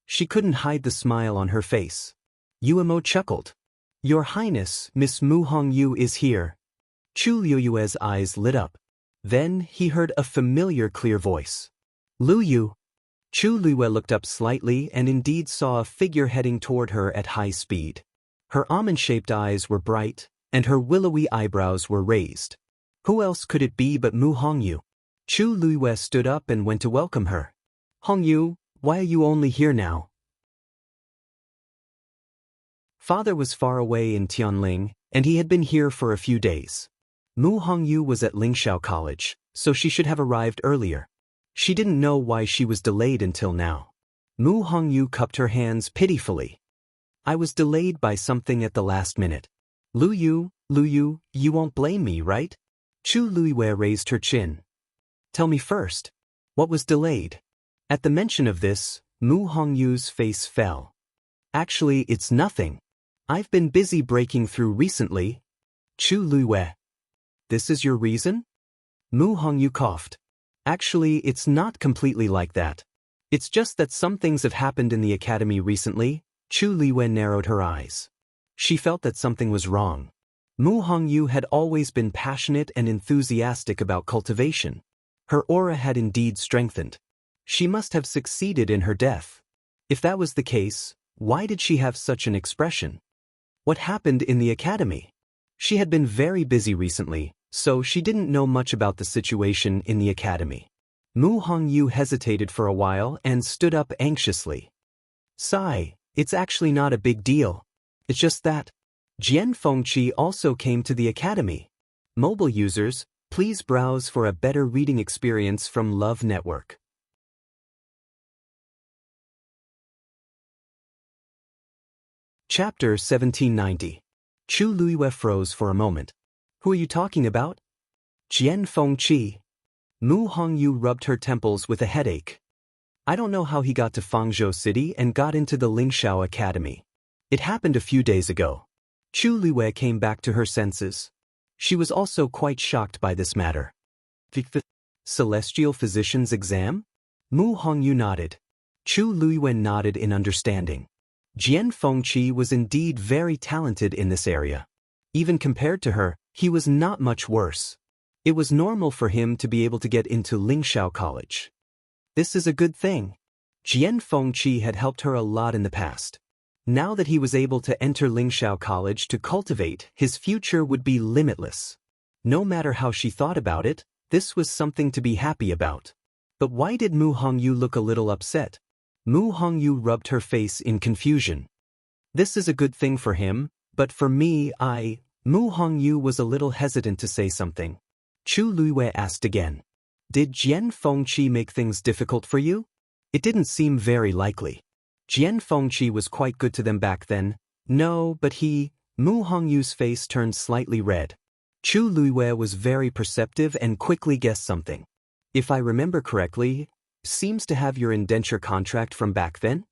She couldn't hide the smile on her face. Yuemo chuckled. "Your Highness, Miss Mu Hongyu is here." Chu Luiyue's eyes lit up. Then he heard a familiar clear voice. "Lu Yu." Chu Luiyue looked up slightly and indeed saw a figure heading toward her at high speed. Her almond-shaped eyes were bright, and her willowy eyebrows were raised. Who else could it be but Mu Hongyu? Chu Luiwei stood up and went to welcome her. Hongyu, why are you only here now? Father was far away in Tianling, and he had been here for a few days. Mu Hongyu was at Lingxiao College, so she should have arrived earlier. She didn't know why she was delayed until now. Mu Hongyu cupped her hands pitifully. I was delayed by something at the last minute. Lu Yu, you won't blame me, right? Chu Luiwei raised her chin. Tell me first. What was delayed? At the mention of this, Mu Hongyu's face fell. Actually, it's nothing. I've been busy breaking through recently. Chu Luiwei. This is your reason? Mu Hongyu coughed. Actually, it's not completely like that. It's just that some things have happened in the academy recently. Chu Luiwei narrowed her eyes. She felt that something was wrong. Mu Hongyu had always been passionate and enthusiastic about cultivation. Her aura had indeed strengthened. She must have succeeded in her death. If that was the case, why did she have such an expression? What happened in the academy? She had been very busy recently, so she didn't know much about the situation in the academy. Mu Hongyu hesitated for a while and stood up anxiously. Sigh, it's actually not a big deal. It's just that Jian Fengqi also came to the academy. Mobile users, please browse for a better reading experience from Love Network. Chapter 1790. Chu Luiwei froze for a moment. Who are you talking about? Jian Fengqi. Mu Hongyu rubbed her temples with a headache. I don't know how he got to Fangzhou City and got into the Lingxiao Academy. It happened a few days ago. Chu Luiwei came back to her senses. She was also quite shocked by this matter. The Celestial Physician's exam? Mu Hongyu nodded. Chu Luiwei nodded in understanding. Jian Fengqi was indeed very talented in this area. Even compared to her, he was not much worse. It was normal for him to be able to get into Lingxiao College. This is a good thing. Jian Fengqi had helped her a lot in the past. Now that he was able to enter Lingxiao College to cultivate, his future would be limitless. No matter how she thought about it, this was something to be happy about. But why did Mu Hongyu look a little upset? Mu Hongyu rubbed her face in confusion. This is a good thing for him, but for me, Mu Hongyu was a little hesitant to say something. Chu Luiwei asked again. Did Jian Fengqi make things difficult for you? It didn't seem very likely. Jian Fengqi was quite good to them back then. No, but Mu Hongyu's face turned slightly red. Chu Luiwei was very perceptive and quickly guessed something. If I remember correctly, seems to have your indenture contract from back then?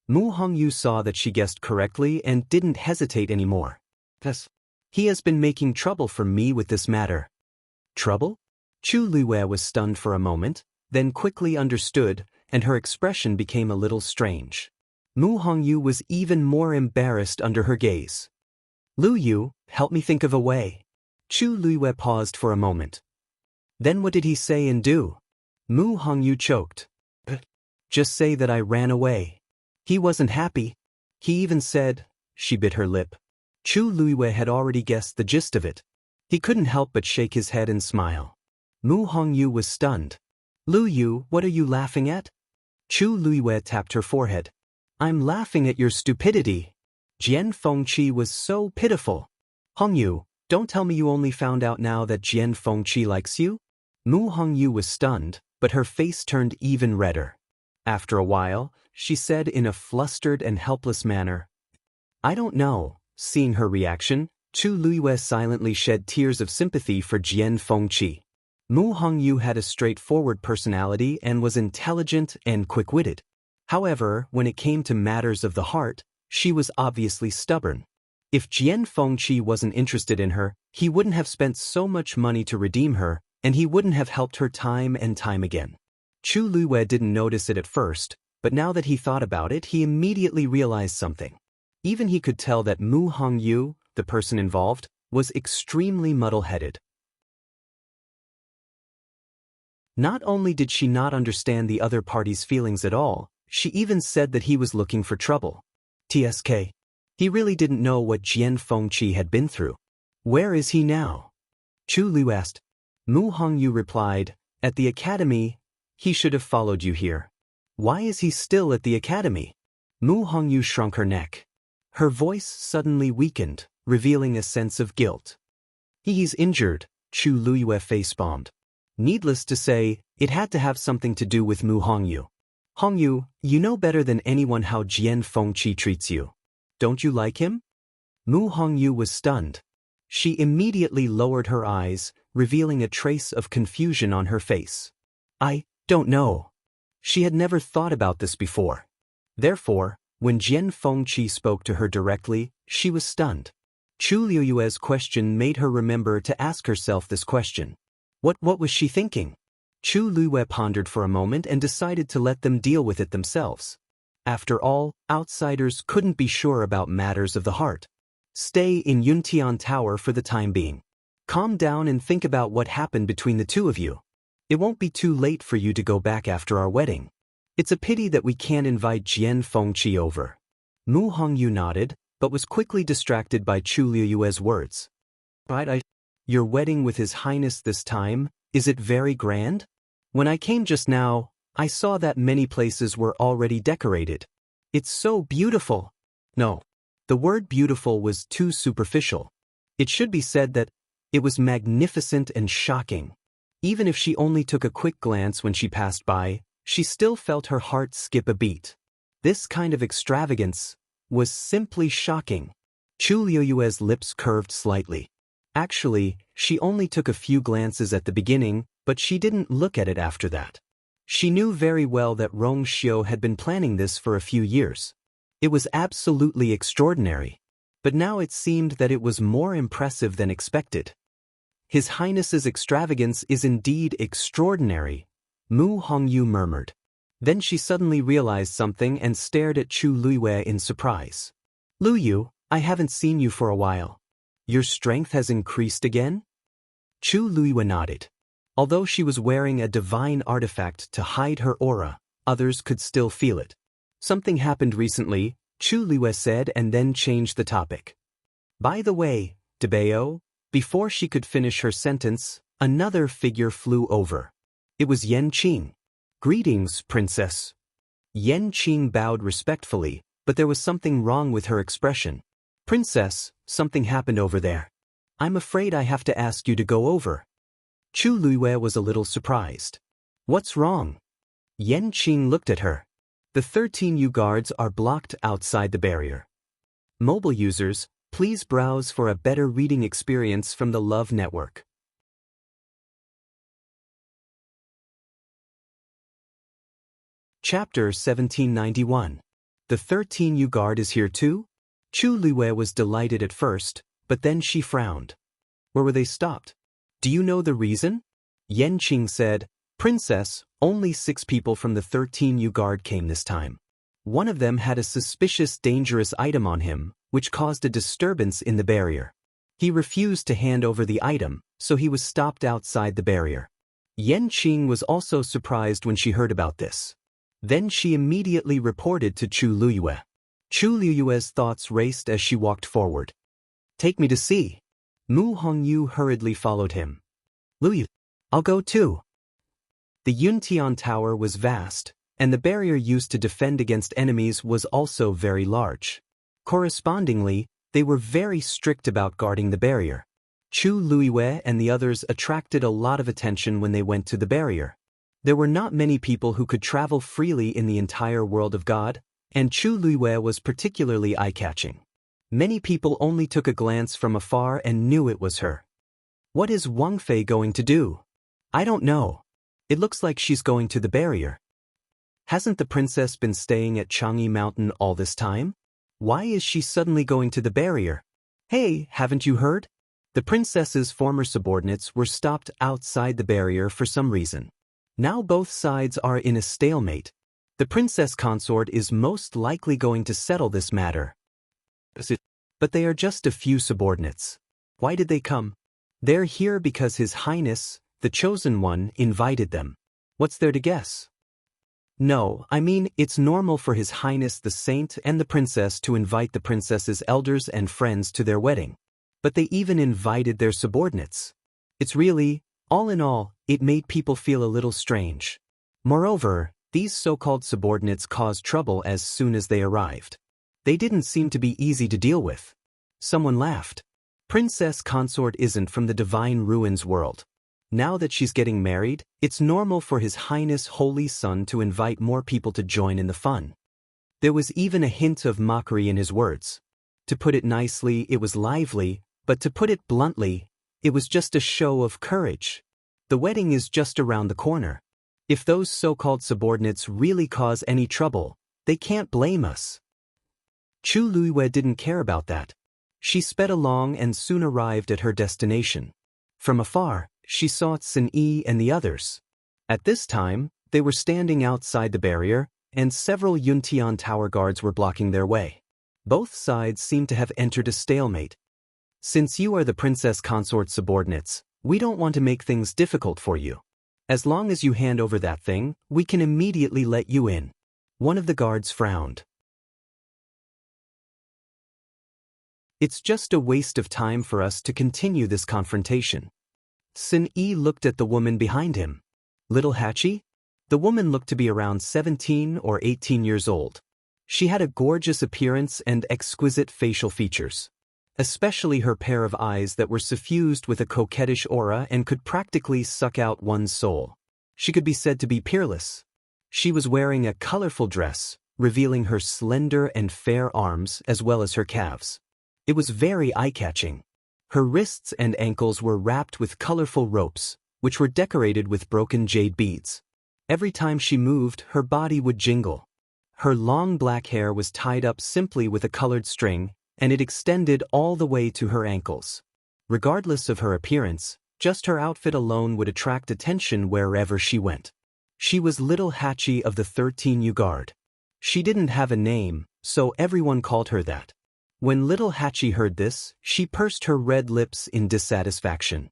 Mu Hongyu saw that she guessed correctly and didn't hesitate anymore. Yes. He has been making trouble for me with this matter. Trouble? Chu Luiwei was stunned for a moment, then quickly understood, and her expression became a little strange. Mu Hongyu was even more embarrassed under her gaze. Lu Yu, help me think of a way. Chu Luiwei paused for a moment. Then what did he say and do? Mu Hongyu choked. Just say that I ran away. He wasn't happy. He even said, she bit her lip. Chu Luiwei had already guessed the gist of it. He couldn't help but shake his head and smile. Mu Hongyu was stunned. Lu Yu, what are you laughing at? Chu Luiwei tapped her forehead. I'm laughing at your stupidity. Jian Fengqi was so pitiful. Hongyu, don't tell me you only found out now that Jian Fengqi likes you? Mu Hongyu was stunned, but her face turned even redder. After a while, she said in a flustered and helpless manner, I don't know. Seeing her reaction, Chu Luiwei silently shed tears of sympathy for Jian Fengqi. Mu Hongyu had a straightforward personality and was intelligent and quick-witted. However, when it came to matters of the heart, she was obviously stubborn. If Jian Fengqi wasn't interested in her, he wouldn't have spent so much money to redeem her, and he wouldn't have helped her time and time again. Chu Luiwei didn't notice it at first, but now that he thought about it, he immediately realized something. Even he could tell that Mu Hongyu, the person involved, was extremely muddle-headed. Not only did she not understand the other party's feelings at all, she even said that he was looking for trouble. TSK. He really didn't know what Jian Fengqi had been through. Where is he now? Chu Liu asked. Mu Hongyu replied, at the academy. He should have followed you here. Why is he still at the academy? Mu Hongyu shrunk her neck. Her voice suddenly weakened, revealing a sense of guilt. He's injured, Chu Luyue facepalmed. Needless to say, it had to have something to do with Mu Hongyu. Hongyu, you know better than anyone how Jian Fengqi treats you. Don't you like him? Mu Hongyu was stunned. She immediately lowered her eyes, revealing a trace of confusion on her face. I don't know. She had never thought about this before. Therefore, when Jian Fengqi spoke to her directly, she was stunned. Chu Liuyue's question made her remember to ask herself this question. What was she thinking? Chu Liyue pondered for a moment and decided to let them deal with it themselves. After all, outsiders couldn't be sure about matters of the heart. Stay in Yuntian Tower for the time being. Calm down and think about what happened between the two of you. It won't be too late for you to go back after our wedding. It's a pity that we can't invite Jian Fengqi over. Mu Hongyu nodded, but was quickly distracted by Chu Liuyue's words. Right, your wedding with His Highness this time, is it very grand? When I came just now, I saw that many places were already decorated. It's so beautiful. No, the word beautiful was too superficial. It should be said that it was magnificent and shocking. Even if she only took a quick glance when she passed by, she still felt her heart skip a beat. This kind of extravagance was simply shocking. Chu Liuyue's lips curved slightly. Actually, she only took a few glances at the beginning, but she didn't look at it after that. She knew very well that Rong Xiu had been planning this for a few years. It was absolutely extraordinary. But now it seemed that it was more impressive than expected. His Highness's extravagance is indeed extraordinary, Mu Hongyu murmured. Then she suddenly realized something and stared at Chu Liyue in surprise. Luyu, I haven't seen you for a while. Your strength has increased again? Chu Liyue nodded. Although she was wearing a divine artifact to hide her aura, others could still feel it. Something happened recently, Chu Liyue said, and then changed the topic. By the way, Debeo, before she could finish her sentence, another figure flew over. It was Yan Qing. Greetings, Princess. Yan Qing bowed respectfully, but there was something wrong with her expression. Princess, something happened over there. I'm afraid I have to ask you to go over. Chu Liyue was a little surprised. What's wrong? Yan Qing looked at her. The 13U guards are blocked outside the barrier. Mobile users, please browse for a better reading experience from the Love Network. Chapter 1791. The 13U guard is here too? Chu Liyue was delighted at first, but then she frowned. Where were they stopped? Do you know the reason? Yan Qing said, Princess, only 6 people from the 13U guard came this time. One of them had a suspicious dangerous item on him, which caused a disturbance in the barrier. He refused to hand over the item, so he was stopped outside the barrier. Yan Qing was also surprised when she heard about this. Then she immediately reported to Chu Liyue. Chu Liyue's thoughts raced as she walked forward. Take me to see. Mu Hongyu hurriedly followed him. Liu, I'll go too. The Yuntian Tower was vast, and the barrier used to defend against enemies was also very large. Correspondingly, they were very strict about guarding the barrier. Chu Liyue and the others attracted a lot of attention when they went to the barrier. There were not many people who could travel freely in the entire world of God, and Chu Liyue was particularly eye-catching. Many people only took a glance from afar and knew it was her. What is Wang Fei going to do? I don't know. It looks like she's going to the barrier. Hasn't the princess been staying at Chang'e Mountain all this time? Why is she suddenly going to the barrier? Hey, haven't you heard? The princess's former subordinates were stopped outside the barrier for some reason. Now both sides are in a stalemate. The princess consort is most likely going to settle this matter. But they are just a few subordinates. Why did they come? They're here because His Highness, the Chosen One, invited them. What's there to guess? No, I mean, it's normal for His Highness the Saint and the Princess to invite the princess's elders and friends to their wedding. But they even invited their subordinates. It's really, all in all, it made people feel a little strange. Moreover, these so-called subordinates caused trouble as soon as they arrived. They didn't seem to be easy to deal with. Someone laughed. Princess Consort isn't from the Divine Ruins world. Now that she's getting married, it's normal for His Highness Holy Son to invite more people to join in the fun. There was even a hint of mockery in his words. To put it nicely, it was lively, but to put it bluntly, it was just a show of courage. The wedding is just around the corner. If those so-called subordinates really cause any trouble, they can't blame us. Chu Luiyue didn't care about that. She sped along and soon arrived at her destination. From afar, she saw Xin Yi and the others. At this time, they were standing outside the barrier, and several Yuntian tower guards were blocking their way. Both sides seemed to have entered a stalemate. Since you are the princess consort subordinates, we don't want to make things difficult for you. As long as you hand over that thing, we can immediately let you in. One of the guards frowned. It's just a waste of time for us to continue this confrontation. Xin Yi looked at the woman behind him. Little Hachi? The woman looked to be around 17 or 18 years old. She had a gorgeous appearance and exquisite facial features. Especially her pair of eyes that were suffused with a coquettish aura and could practically suck out one's soul. She could be said to be peerless. She was wearing a colorful dress, revealing her slender and fair arms as well as her calves. It was very eye-catching. Her wrists and ankles were wrapped with colorful ropes, which were decorated with broken jade beads. Every time she moved, her body would jingle. Her long black hair was tied up simply with a colored string, and it extended all the way to her ankles. Regardless of her appearance, just her outfit alone would attract attention wherever she went. She was Little Hachi of the 13U Guard. She didn't have a name, so everyone called her that. When Little Hachi heard this, she pursed her red lips in dissatisfaction.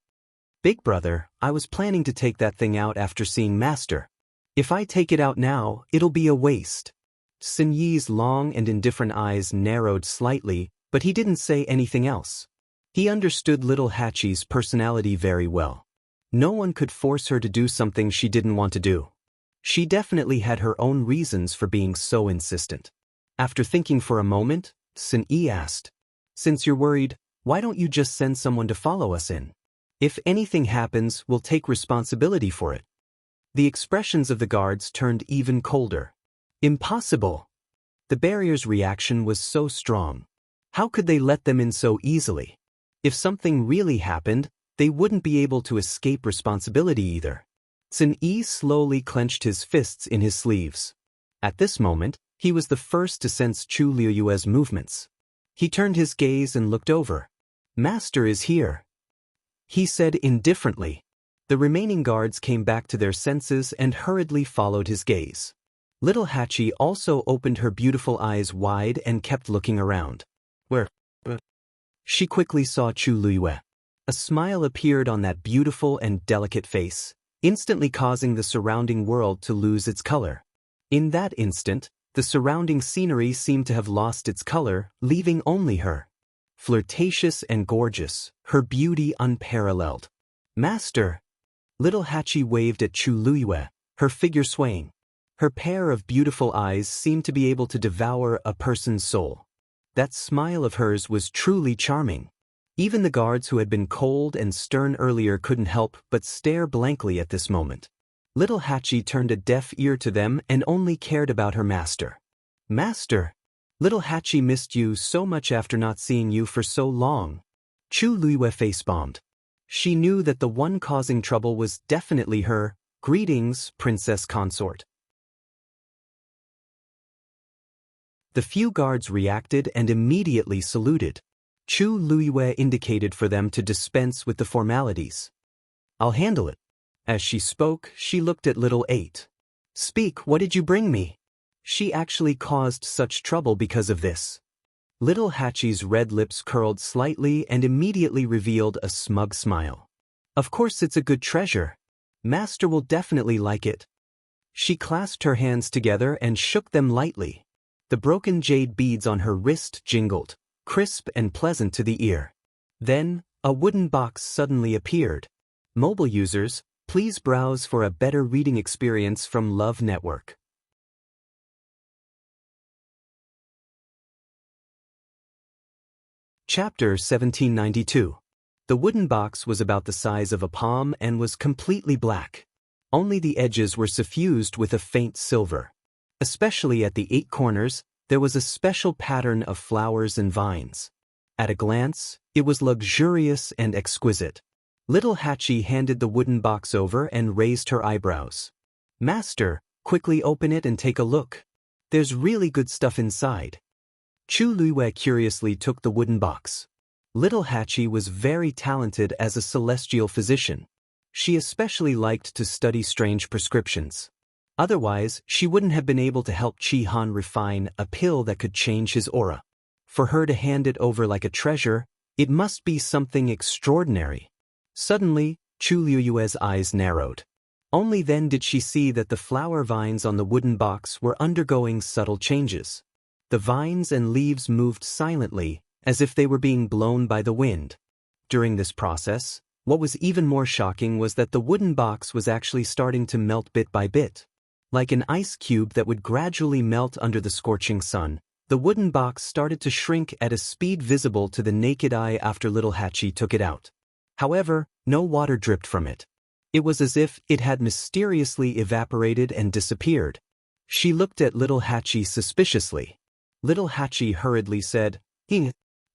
Big brother, I was planning to take that thing out after seeing Master. If I take it out now, it'll be a waste. Xin Yi's long and indifferent eyes narrowed slightly, but he didn't say anything else. He understood Little Hachi's personality very well. No one could force her to do something she didn't want to do. She definitely had her own reasons for being so insistent. After thinking for a moment, Xin Yi asked, "Since you're worried, why don't you just send someone to follow us in? If anything happens, we'll take responsibility for it." The expressions of the guards turned even colder. Impossible! The barrier's reaction was so strong. How could they let them in so easily? If something really happened, they wouldn't be able to escape responsibility either. Xin Yi slowly clenched his fists in his sleeves. At this moment, he was the first to sense Chu Liuyue's movements. He turned his gaze and looked over. "Master is here," he said indifferently. The remaining guards came back to their senses and hurriedly followed his gaze. Little Hachi also opened her beautiful eyes wide and kept looking around. Where? She quickly saw Chu Liyue. A smile appeared on that beautiful and delicate face, instantly causing the surrounding world to lose its color. In that instant, the surrounding scenery seemed to have lost its color, leaving only her. Flirtatious and gorgeous, her beauty unparalleled. "Master!" Little Hachi waved at Chu Liyue, her figure swaying. Her pair of beautiful eyes seemed to be able to devour a person's soul. That smile of hers was truly charming. Even the guards who had been cold and stern earlier couldn't help but stare blankly at this moment. Little Hachi turned a deaf ear to them and only cared about her master. "Master! Little Hachi missed you so much after not seeing you for so long." Chu Liyue face-bombed. She knew that the one causing trouble was definitely her. "Greetings, Princess Consort." The few guards reacted and immediately saluted. Chu Liyue indicated for them to dispense with the formalities. "I'll handle it." As she spoke, she looked at Little Eight. "Speak, what did you bring me?" She actually caused such trouble because of this. Little Hachi's red lips curled slightly and immediately revealed a smug smile. "Of course it's a good treasure. Master will definitely like it." She clasped her hands together and shook them lightly. The broken jade beads on her wrist jingled, crisp and pleasant to the ear. Then, a wooden box suddenly appeared. Mobile users, please browse for a better reading experience from Love Network. Chapter 1792. The wooden box was about the size of a palm and was completely black. Only the edges were suffused with a faint silver. Especially at the 8 corners, there was a special pattern of flowers and vines. At a glance, it was luxurious and exquisite. Little Hachi handed the wooden box over and raised her eyebrows. "Master, quickly open it and take a look. There's really good stuff inside." Chu Luiwei curiously took the wooden box. Little Hachi was very talented as a celestial physician. She especially liked to study strange prescriptions. Otherwise, she wouldn't have been able to help Chi Han refine a pill that could change his aura. For her to hand it over like a treasure, it must be something extraordinary. Suddenly, Chu Luiwei's eyes narrowed. Only then did she see that the flower vines on the wooden box were undergoing subtle changes. The vines and leaves moved silently, as if they were being blown by the wind. During this process, what was even more shocking was that the wooden box was actually starting to melt bit by bit. Like an ice cube that would gradually melt under the scorching sun, the wooden box started to shrink at a speed visible to the naked eye after Little Hachi took it out. However, no water dripped from it. It was as if it had mysteriously evaporated and disappeared. She looked at Little Hachi suspiciously. Little Hachi hurriedly said,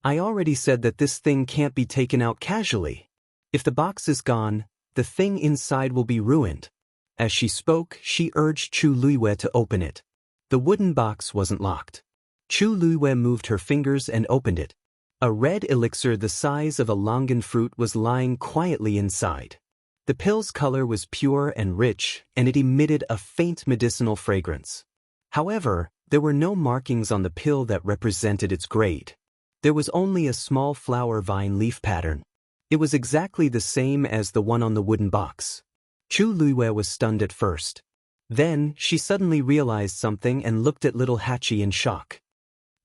"I already said that this thing can't be taken out casually. If the box is gone, the thing inside will be ruined." As she spoke, she urged Chu Luiwei to open it. The wooden box wasn't locked. Chu Luiwei moved her fingers and opened it. A red elixir the size of a longan fruit was lying quietly inside. The pill's color was pure and rich, and it emitted a faint medicinal fragrance. However, there were no markings on the pill that represented its grade. There was only a small flower vine leaf pattern. It was exactly the same as the one on the wooden box. Chu Luiwei was stunned at first. Then, she suddenly realized something and looked at Little Hachi in shock.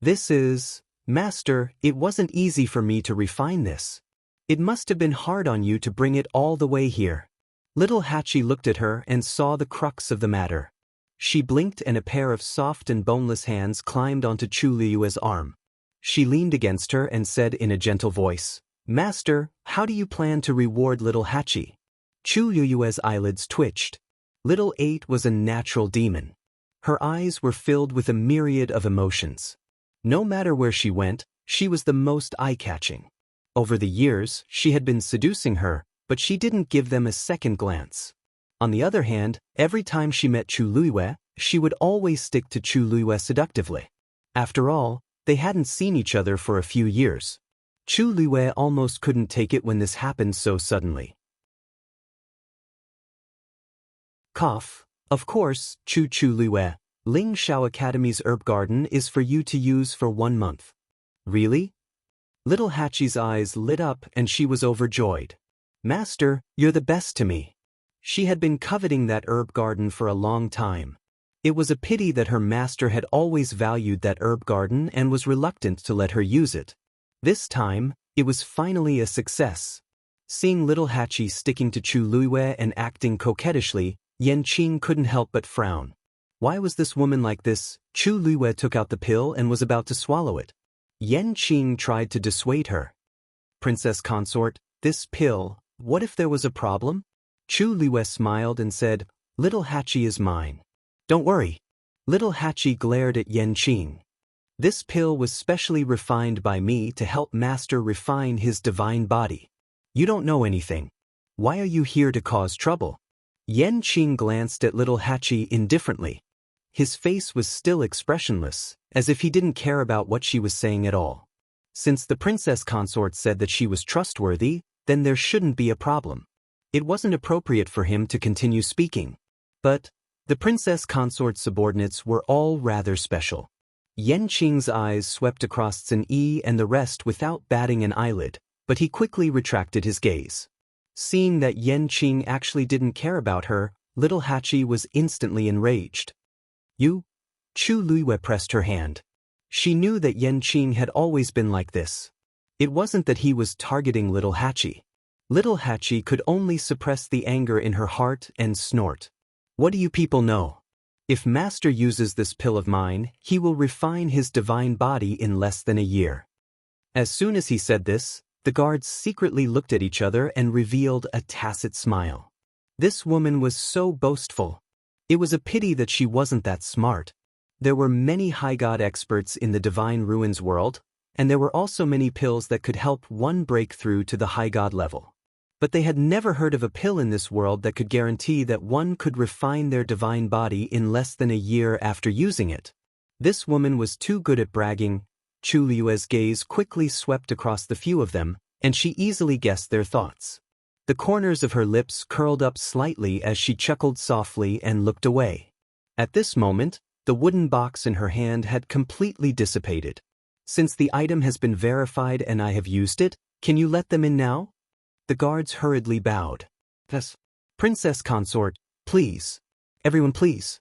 "This is... Master, it wasn't easy for me to refine this. It must have been hard on you to bring it all the way here." Little Hachi looked at her and saw the crux of the matter. She blinked and a pair of soft and boneless hands climbed onto Chu Luiwei's arm. She leaned against her and said in a gentle voice, "Master, how do you plan to reward Little Hachi?" Chu Luiwei's eyelids twitched. Little 8 was a natural demon. Her eyes were filled with a myriad of emotions. No matter where she went, she was the most eye-catching. Over the years, she had been seducing her, but she didn't give them a second glance. On the other hand, every time she met Chu Luiwei, she would always stick to Chu Luiwei seductively. After all, they hadn't seen each other for a few years. Chu Luiwei almost couldn't take it when this happened so suddenly. Cough. Of course, Chu Luiwei. Ling Shao Academy's herb garden is for you to use for 1 month. Really? Little Hachi's eyes lit up and she was overjoyed. "Master, you're the best to me." She had been coveting that herb garden for a long time. It was a pity that her master had always valued that herb garden and was reluctant to let her use it. This time, it was finally a success. Seeing Little Hachi sticking to Chu Luiwei and acting coquettishly, Yanqing couldn't help but frown. Why was this woman like this? Chu Luiwei took out the pill and was about to swallow it. Yanqing tried to dissuade her. "Princess consort, this pill, what if there was a problem?" Chu Luiwei smiled and said, "Little Hachi is mine. Don't worry." Little Hachi glared at Yanqing. "This pill was specially refined by me to help Master refine his divine body. You don't know anything. Why are you here to cause trouble?" Yanqing glanced at Little Hachi indifferently. His face was still expressionless, as if he didn't care about what she was saying at all. Since the princess consort said that she was trustworthy, then there shouldn't be a problem. It wasn't appropriate for him to continue speaking. But the princess consort's subordinates were all rather special. Yanqing's eyes swept across Sun Yi and the rest without batting an eyelid, but he quickly retracted his gaze. Seeing that Yanqing actually didn't care about her, Little Hachi was instantly enraged. You? Chu Luiyue pressed her hand. She knew that Yan Qing had always been like this. It wasn't that he was targeting Little Hachi. Little Hachi could only suppress the anger in her heart and snort. What do you people know? If Master uses this pill of mine, he will refine his divine body in less than a year. As soon as he said this, the guards secretly looked at each other and revealed a tacit smile. This woman was so boastful. It was a pity that she wasn't that smart. There were many high god experts in the divine ruins world, and there were also many pills that could help one break through to the high god level. But they had never heard of a pill in this world that could guarantee that one could refine their divine body in less than a year after using it. This woman was too good at bragging. Chu Luiyue's gaze quickly swept across the few of them, and she easily guessed their thoughts. The corners of her lips curled up slightly as she chuckled softly and looked away. At this moment, the wooden box in her hand had completely dissipated. Since the item has been verified and I have used it, can you let them in now? The guards hurriedly bowed. Yes. Princess consort, please. Everyone please.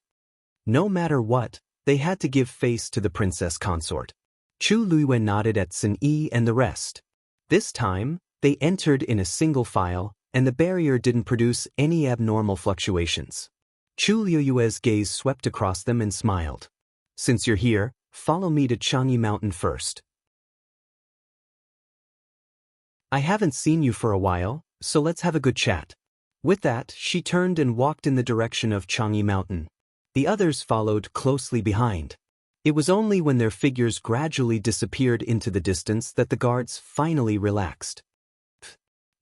No matter what, they had to give face to the princess consort. Chu Luiyue nodded at Sun Yi and the rest. This time, they entered in a single file, and the barrier didn't produce any abnormal fluctuations. Chu Luiyue's gaze swept across them and smiled. Since you're here, follow me to Changyi Mountain first. I haven't seen you for a while, so let's have a good chat. With that, she turned and walked in the direction of Changyi Mountain. The others followed closely behind. It was only when their figures gradually disappeared into the distance that the guards finally relaxed.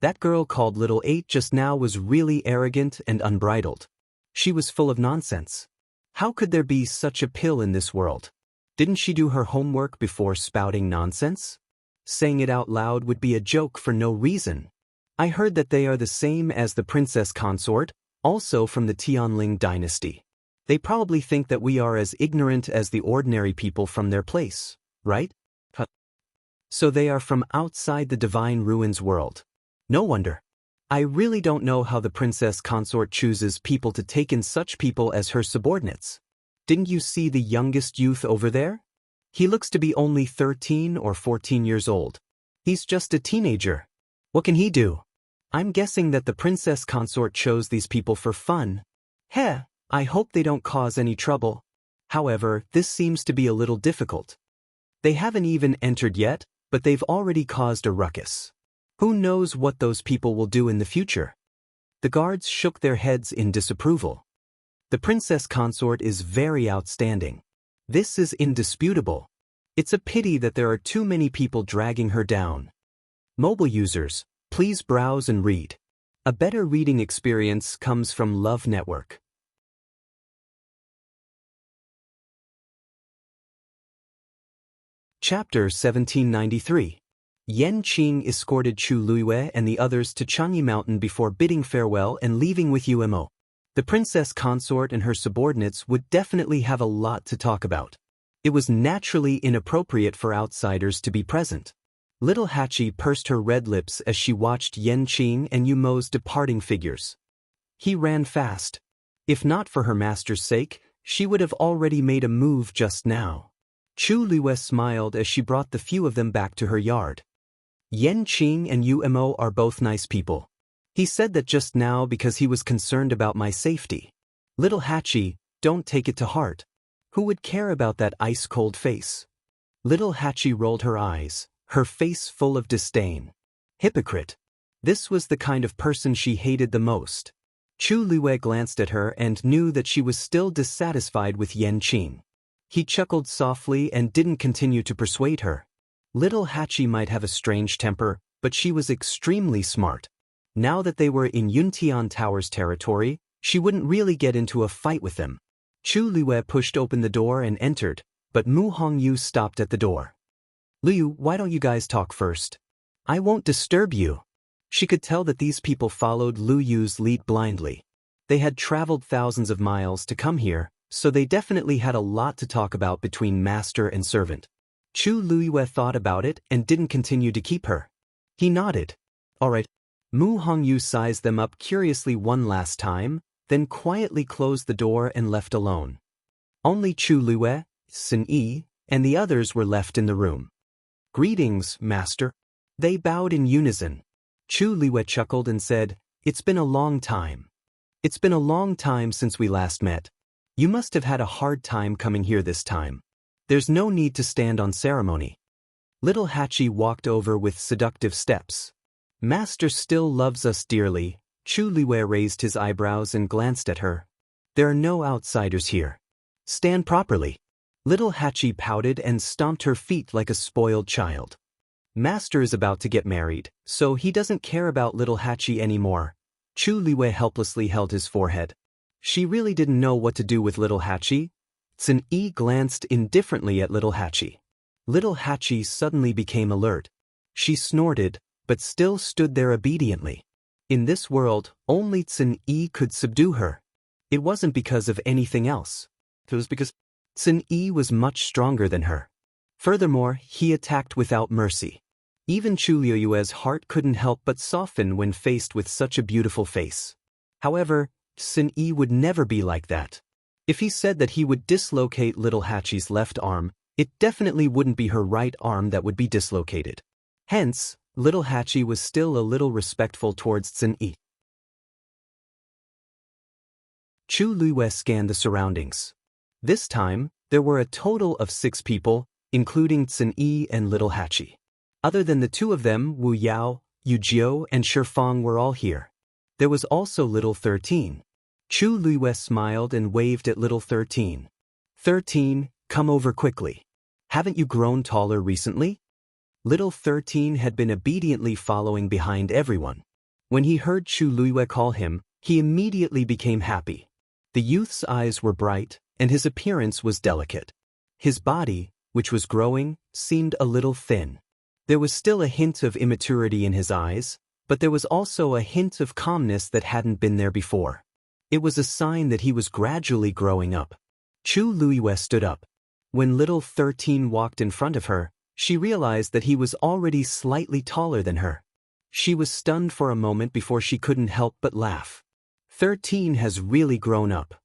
That girl called Little 8 just now was really arrogant and unbridled. She was full of nonsense. How could there be such a pill in this world? Didn't she do her homework before spouting nonsense? Saying it out loud would be a joke for no reason. I heard that they are the same as the princess consort, also from the Tianling dynasty. They probably think that we are as ignorant as the ordinary people from their place, right? So they are from outside the divine ruins world. No wonder. I really don't know how the princess consort chooses people to take in such people as her subordinates. Didn't you see the youngest youth over there? He looks to be only 13 or 14 years old. He's just a teenager. What can he do? I'm guessing that the princess consort chose these people for fun. Heh, I hope they don't cause any trouble. However, this seems to be a little difficult. They haven't even entered yet, but they've already caused a ruckus. Who knows what those people will do in the future? The guards shook their heads in disapproval. The princess consort is very outstanding. This is indisputable. It's a pity that there are too many people dragging her down. Mobile users, please browse and read. A better reading experience comes from Love Network. Chapter 1793. Yan Qing escorted Chu Luiyue and the others to Changyi Mountain before bidding farewell and leaving with Umo. The princess consort and her subordinates would definitely have a lot to talk about. It was naturally inappropriate for outsiders to be present. Little Hachi pursed her red lips as she watched Yan Qing and Umo's departing figures. He ran fast. If not for her master's sake, she would have already made a move just now. Chu Luiyue smiled as she brought the few of them back to her yard. Yan Qing and Umo are both nice people. He said that just now because he was concerned about my safety. Little Hachi, don't take it to heart. Who would care about that ice-cold face? Little Hachi rolled her eyes, her face full of disdain. Hypocrite. This was the kind of person she hated the most. Chu Luiyue glanced at her and knew that she was still dissatisfied with Yan Qing. He chuckled softly and didn't continue to persuade her. Little Hachi might have a strange temper, but she was extremely smart. Now that they were in Yuntian Tower's territory, she wouldn't really get into a fight with them. Chu Luiyue pushed open the door and entered, but Mu Hongyu stopped at the door. Liu, why don't you guys talk first? I won't disturb you. She could tell that these people followed Lu Yu's lead blindly. They had traveled thousands of miles to come here, so they definitely had a lot to talk about between master and servant. Chu Luiyue thought about it and didn't continue to keep her. He nodded. All right. Mu Hongyu sized them up curiously one last time, then quietly closed the door and left alone. Only Chu Lue, Sin Yi, and the others were left in the room. "Greetings, master." They bowed in unison. Chu Lue chuckled and said, "It's been a long time. It's been a long time since we last met. You must have had a hard time coming here this time. There's no need to stand on ceremony." Little Hachi walked over with seductive steps. "Master still loves us dearly." Chu Lue raised his eyebrows and glanced at her. "There are no outsiders here. Stand properly." Little Hachi pouted and stomped her feet like a spoiled child. Master is about to get married, so he doesn't care about Little Hachi anymore. Chu Lue helplessly held his forehead. She really didn't know what to do with Little Hachi. Sin Yi glanced indifferently at Little Hachi. Little Hachi suddenly became alert. She snorted, but still stood there obediently. In this world, only Sin Yi could subdue her. It wasn't because of anything else. It was because Sin Yi was much stronger than her. Furthermore, he attacked without mercy. Even Chu Liuyue's heart couldn't help but soften when faced with such a beautiful face. However, Sin Yi would never be like that. If he said that he would dislocate Little Hachi's left arm, it definitely wouldn't be her right arm that would be dislocated. Hence, Little Hachi was still a little respectful towards Sin Yi. Chu Lue scanned the surroundings. This time, there were a total of 6 people, including Sin Yi and Little Hachi. Other than the 2 of them, Wu Yao, Yu Jiu, and Shifang were all here. There was also Little 13. Chu Lue smiled and waved at Little 13. "13, come over quickly. Haven't you grown taller recently?" Little 13 had been obediently following behind everyone. When he heard Chu Lue call him, he immediately became happy. The youth's eyes were bright, and his appearance was delicate. His body, which was growing, seemed a little thin. There was still a hint of immaturity in his eyes, but there was also a hint of calmness that hadn't been there before. It was a sign that he was gradually growing up. Chu Lue stood up. When Little 13 walked in front of her, she realized that he was already slightly taller than her. She was stunned for a moment before she couldn't help but laugh. 13 has really grown up.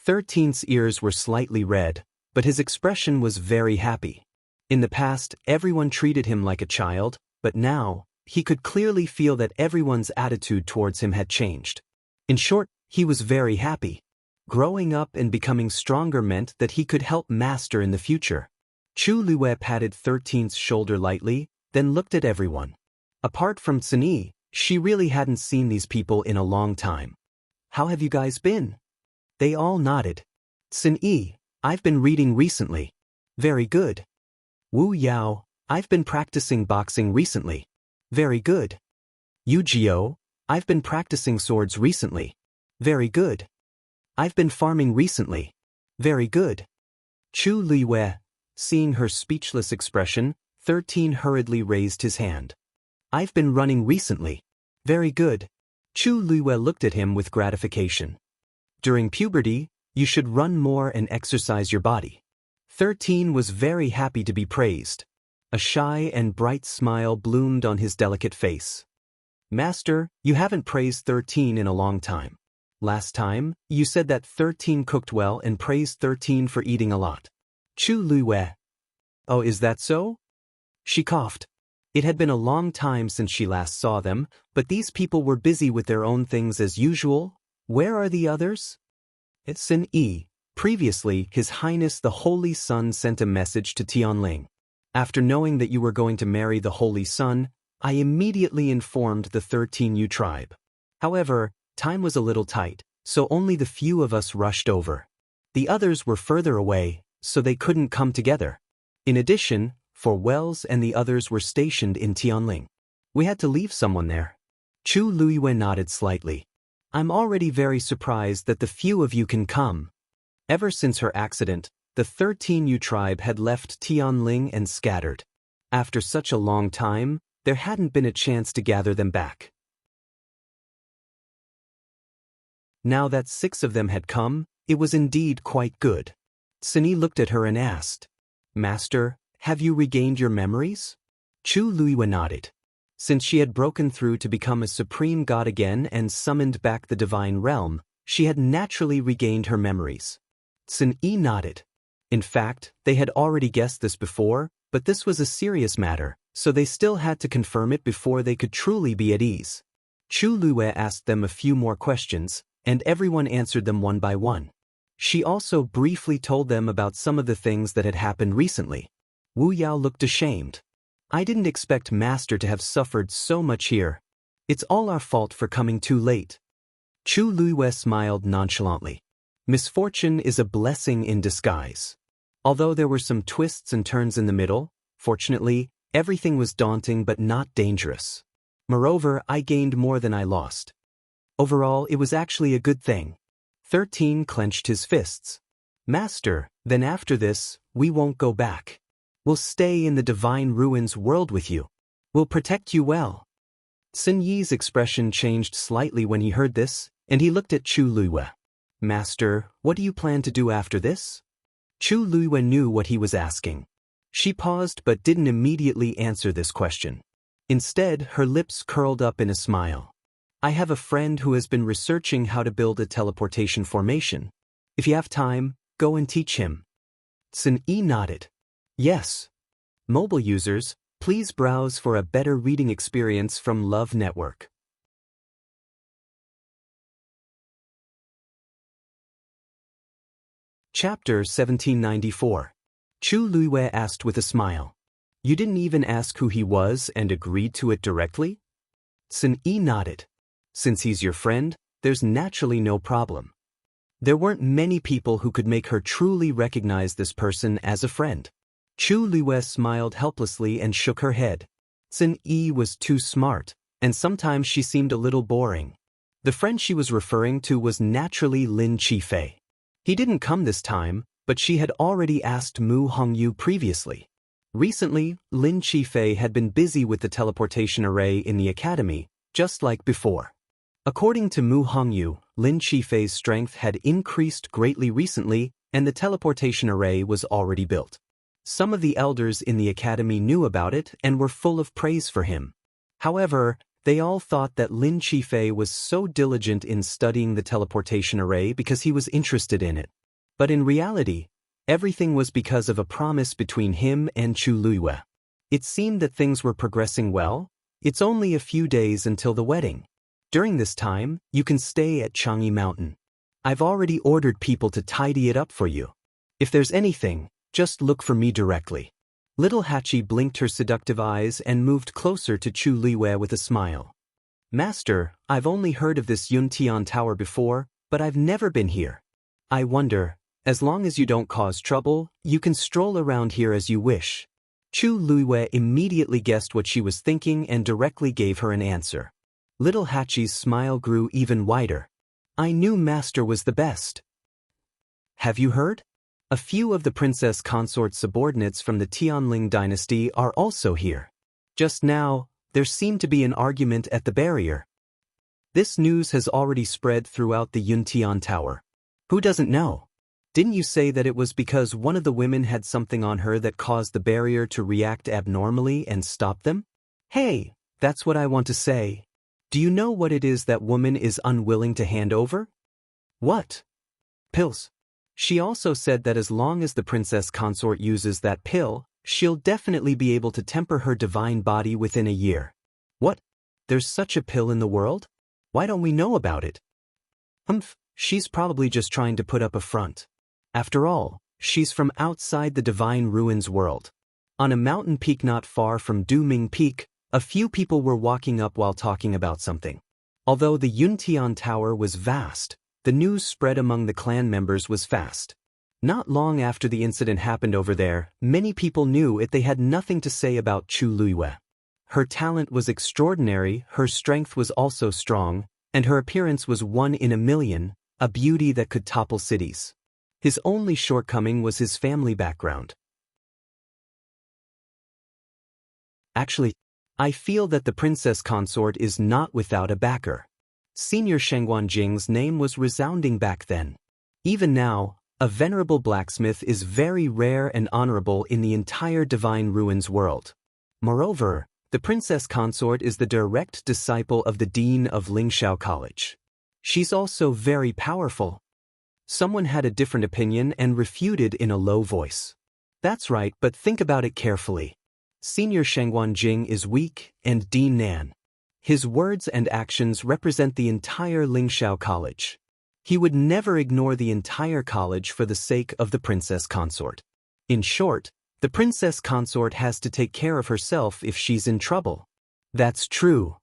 13's ears were slightly red, but his expression was very happy. In the past, everyone treated him like a child, but now, he could clearly feel that everyone's attitude towards him had changed. In short, he was very happy. Growing up and becoming stronger meant that he could help Master in the future. Chu Lue patted 13's shoulder lightly, then looked at everyone. Apart from Sin Yi, she really hadn't seen these people in a long time. "How have you guys been?" They all nodded. "Sin Yi, I've been reading recently." "Very good." "Wu Yao, I've been practicing boxing recently." "Very good." "Yu Jiu, I've been practicing swords recently." "Very good." "I've been farming recently." "Very good." Chu Lue, seeing her speechless expression, 13 hurriedly raised his hand. "I've been running recently." "Very good." Chu Lue looked at him with gratification. "During puberty, you should run more and exercise your body." 13 was very happy to be praised. A shy and bright smile bloomed on his delicate face. "Master, you haven't praised 13 in a long time. Last time, you said that 13 cooked well and praised 13 for eating a lot." Chu Lue. "Oh, is that so?" She coughed. It had been a long time since she last saw them, but these people were busy with their own things as usual. Where are the others? It's Sin Yi. Previously, His Highness the Holy Sun sent a message to Tianling. "After knowing that you were going to marry the Holy Sun, I immediately informed the 13U tribe. However, time was a little tight, so only the few of us rushed over. The others were further away, so they couldn't come together. In addition, for Wells and the others were stationed in Tianling. We had to leave someone there." Chu Lue nodded slightly. "I'm already very surprised that the few of you can come." Ever since her accident, the 13U tribe had left Tianling and scattered. After such a long time, there hadn't been a chance to gather them back. Now that 6 of them had come, it was indeed quite good. Sin Yi looked at her and asked, "Master, have you regained your memories?" Chu Lue nodded. Since she had broken through to become a supreme god again and summoned back the divine realm, She had naturally regained her memories. Sun Yi nodded. In fact, they had already guessed this before, but this was a serious matter, so they still had to confirm it before they could truly be at ease. Chu Lue asked them a few more questions, and everyone answered them one by one. She also briefly told them about some of the things that had happened recently. Wu Yao looked ashamed. I didn't expect Master to have suffered so much here. It's all our fault for coming too late. Chu Lue smiled nonchalantly. Misfortune is a blessing in disguise. Although there were some twists and turns in the middle, fortunately, everything was daunting but not dangerous. Moreover, I gained more than I lost. Overall, it was actually a good thing. 13 clenched his fists. Master, then after this, we won't go back. We'll stay in the divine ruins world with you. We'll protect you well. Sun Yi's expression changed slightly when he heard this, and he looked at Chu Lue. Master, what do you plan to do after this? Chu Lue knew what he was asking. She paused but didn't immediately answer this question. Instead, her lips curled up in a smile. I have a friend who has been researching how to build a teleportation formation. If you have time, go and teach him. Sun Yi nodded. Yes. Mobile users, please browse for a better reading experience from Love Network. Chapter 1794. Chu Lue asked with a smile. You didn't even ask who he was and agreed to it directly? Sun Yi nodded. Since he's your friend, there's naturally no problem. There weren't many people who could make her truly recognize this person as a friend. Chu Lue smiled helplessly and shook her head. Sun Yi was too smart, and sometimes she seemed a little boring. The friend she was referring to was naturally Lin Qifei. He didn't come this time, but she had already asked Mu Hongyu previously. Recently, Lin Qifei had been busy with the teleportation array in the academy, just like before. According to Mu Hongyu, Lin Qifei's strength had increased greatly recently, and the teleportation array was already built. Some of the elders in the academy knew about it and were full of praise for him. However, they all thought that Lin Qifei was so diligent in studying the teleportation array because he was interested in it. But in reality, everything was because of a promise between him and Chu Lue. It seemed that things were progressing well. It's only a few days until the wedding. During this time, you can stay at Chang'e Mountain. I've already ordered people to tidy it up for you. If there's anything, just look for me directly. Little Hachi blinked her seductive eyes and moved closer to Chu Lue with a smile. Master, I've only heard of this Yuntian Tower before, but I've never been here. I wonder, as long as you don't cause trouble, you can stroll around here as you wish. Chu Lue immediately guessed what she was thinking and directly gave her an answer. Little Hachi's smile grew even wider. I knew Master was the best. Have you heard? A few of the princess consort subordinates from the Tianling dynasty are also here. Just now, there seemed to be an argument at the barrier. This news has already spread throughout the Yuntian Tower. Who doesn't know? Didn't you say that it was because one of the women had something on her that caused the barrier to react abnormally and stop them? Hey, that's what I want to say. Do you know what it is that woman is unwilling to hand over? What? Pills. She also said that as long as the princess consort uses that pill, she'll definitely be able to temper her divine body within a year. What? There's such a pill in the world? Why don't we know about it? She's probably just trying to put up a front. After all, she's from outside the divine ruins world. On a mountain peak not far from Duming Peak, a few people were walking up while talking about something. Although the Yuntian Tower was vast, the news spread among the clan members was fast. Not long after the incident happened over there, many people knew they had nothing to say about Chu Lue. Her talent was extraordinary, her strength was also strong, and her appearance was one in a million, a beauty that could topple cities. His only shortcoming was his family background. Actually, I feel that the princess consort is not without a backer. Senior Shengguan Jing's name was resounding back then. Even now, a venerable blacksmith is very rare and honorable in the entire divine ruins world. Moreover, the princess consort is the direct disciple of the dean of Lingxiao College. She's also very powerful. Someone had a different opinion and refuted in a low voice. That's right, but think about it carefully. Senior Shengguan Jing is weak and Dean Nan. His words and actions represent the entire Lingxiao College. He would never ignore the entire college for the sake of the princess consort. In short, the princess consort has to take care of herself if she's in trouble. That's true.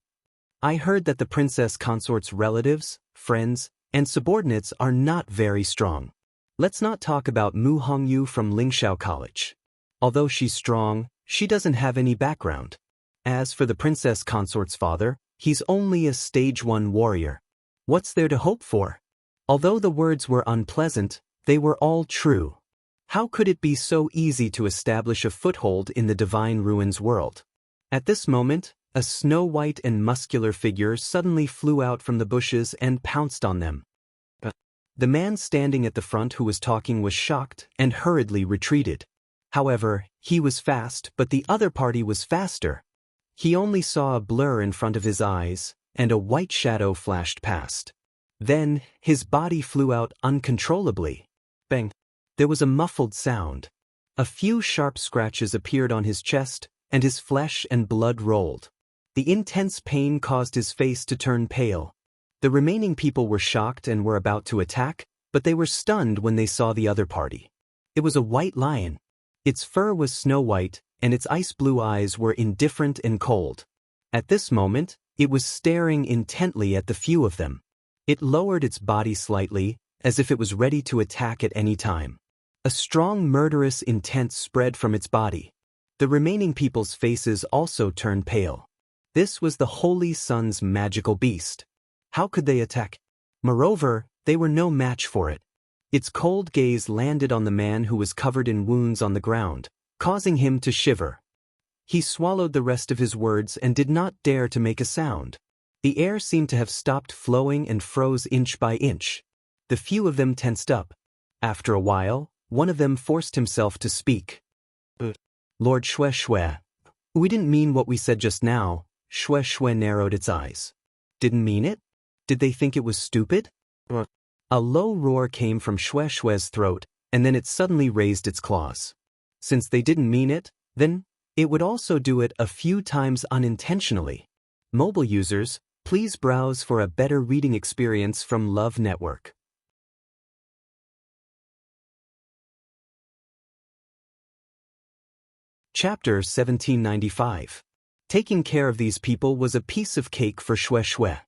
I heard that the princess consort's relatives, friends, and subordinates are not very strong. Let's not talk about Mu Hongyu from Lingxiao College. Although she's strong, she doesn't have any background. As for the princess consort's father, he's only a stage 1 warrior. What's there to hope for? Although the words were unpleasant, they were all true. How could it be so easy to establish a foothold in the Divine Ruins world? At this moment, a snow-white and muscular figure suddenly flew out from the bushes and pounced on them. The man standing at the front who was talking was shocked and hurriedly retreated. However, he was fast, but the other party was faster. He only saw a blur in front of his eyes, and a white shadow flashed past. Then, his body flew out uncontrollably. Bang! There was a muffled sound. A few sharp scratches appeared on his chest, and his flesh and blood rolled. The intense pain caused his face to turn pale. The remaining people were shocked and were about to attack, but they were stunned when they saw the other party. It was a white lion. Its fur was snow-white, and its ice-blue eyes were indifferent and cold. At this moment, it was staring intently at the few of them. It lowered its body slightly, as if it was ready to attack at any time. A strong murderous intent spread from its body. The remaining people's faces also turned pale. This was the Holy Sun's magical beast. How could they attack? Moreover, they were no match for it. Its cold gaze landed on the man who was covered in wounds on the ground, causing him to shiver. He swallowed the rest of his words and did not dare to make a sound. The air seemed to have stopped flowing and froze inch by inch. The few of them tensed up. After a while, one of them forced himself to speak. Lord Xue Xue. We didn't mean what we said just now. Xue Xue narrowed its eyes. Didn't mean it? Did they think it was stupid? A low roar came from Xue Xue's throat, and then it suddenly raised its claws. Since they didn't mean it, then it would also do it a few times unintentionally. Mobile users, please browse for a better reading experience from Love Network. Chapter 1795. Taking care of these people was a piece of cake for Xue Xue.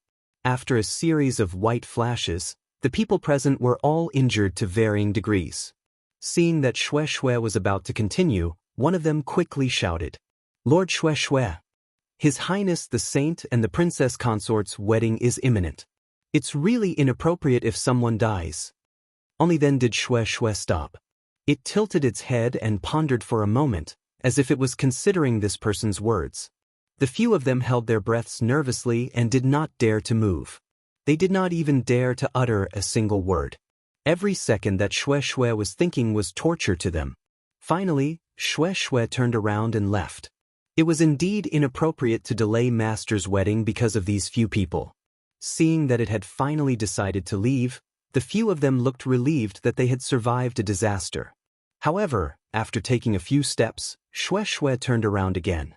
After a series of white flashes, the people present were all injured to varying degrees. Seeing that Xue Xue was about to continue, one of them quickly shouted, Lord Xue Xue. His Highness the Saint and the Princess Consort's wedding is imminent. It's really inappropriate if someone dies. Only then did Xue Xue stop. It tilted its head and pondered for a moment, as if it was considering this person's words. The few of them held their breaths nervously and did not dare to move. They did not even dare to utter a single word. Every second that Xue Xue was thinking was torture to them. Finally, Xue Xue turned around and left. It was indeed inappropriate to delay Master's wedding because of these few people. Seeing that it had finally decided to leave, the few of them looked relieved that they had survived a disaster. However, after taking a few steps, Xue Xue turned around again.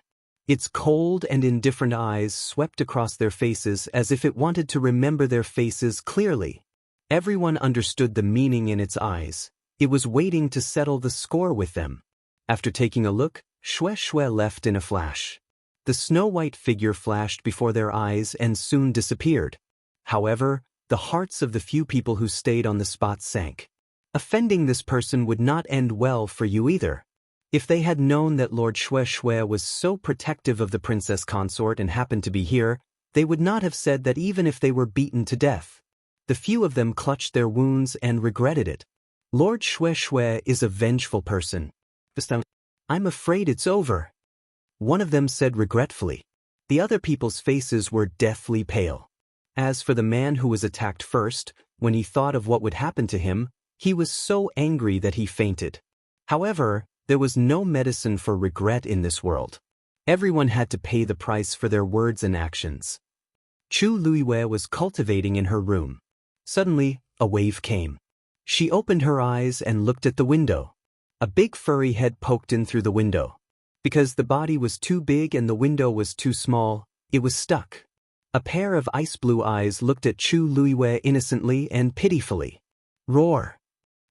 Its cold and indifferent eyes swept across their faces as if it wanted to remember their faces clearly. Everyone understood the meaning in its eyes. It was waiting to settle the score with them. After taking a look, Xue Xue left in a flash. The snow-white figure flashed before their eyes and soon disappeared. However, the hearts of the few people who stayed on the spot sank. Offending this person would not end well for you either. If they had known that Lord Xue Xue was so protective of the princess consort and happened to be here, they would not have said that even if they were beaten to death. The few of them clutched their wounds and regretted it. Lord Xue Xue is a vengeful person. I'm afraid it's over. One of them said regretfully. The other people's faces were deathly pale. As for the man who was attacked first, when he thought of what would happen to him, he was so angry that he fainted. However, there was no medicine for regret in this world. Everyone had to pay the price for their words and actions. Chu Luiwei was cultivating in her room. Suddenly, a wave came. She opened her eyes and looked at the window. A big furry head poked in through the window. Because the body was too big and the window was too small, it was stuck. A pair of ice-blue eyes looked at Chu Luiwei innocently and pitifully. Roar!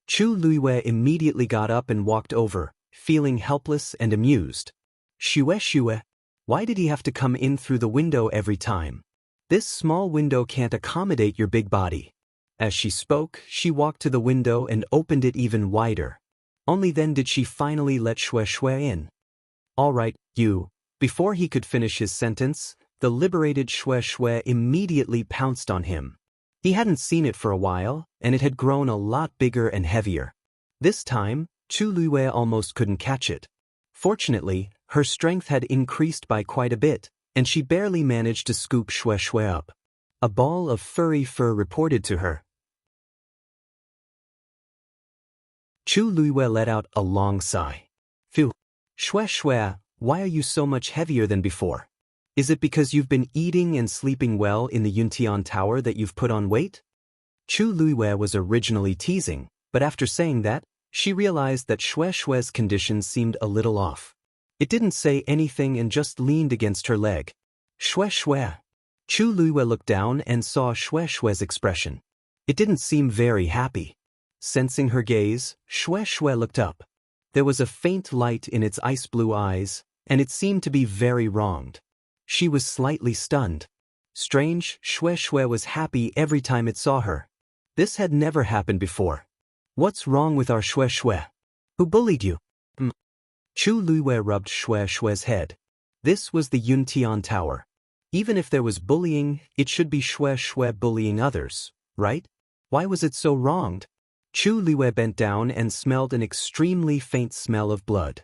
Chu Luiwei immediately got up and walked over, feeling helpless and amused. Shue, why did he have to come in through the window every time? This small window can't accommodate your big body. As she spoke, she walked to the window and opened it even wider. Only then did she finally let Shue in. All right, you. Before he could finish his sentence, the liberated Shue immediately pounced on him. He hadn't seen it for a while, and it had grown a lot bigger and heavier. This time, Chu Luiwei almost couldn't catch it. Fortunately, her strength had increased by quite a bit, and she barely managed to scoop Shue up. A ball of furry fur reported to her. Chu Luiwei let out a long sigh. Phew. Shue, why are you so much heavier than before? Is it because you've been eating and sleeping well in the Yuntian Tower that you've put on weight? Chu Luiwei was originally teasing, but after saying that, she realized that Shue's condition seemed a little off. It didn't say anything and just leaned against her leg. Shue. Chu Luiwei looked down and saw Shue's expression. It didn't seem very happy. Sensing her gaze, Shue looked up. There was a faint light in its ice-blue eyes, and it seemed to be very wronged. She was slightly stunned. Strange, Shue was happy every time it saw her. This had never happened before. What's wrong with our Shue? Who bullied you? Chu Luiwei rubbed Shue's head. This was the Yuntian Tower. Even if there was bullying, it should be Shue bullying others, right? Why was it so wronged? Chu Luiwei bent down and smelled an extremely faint smell of blood.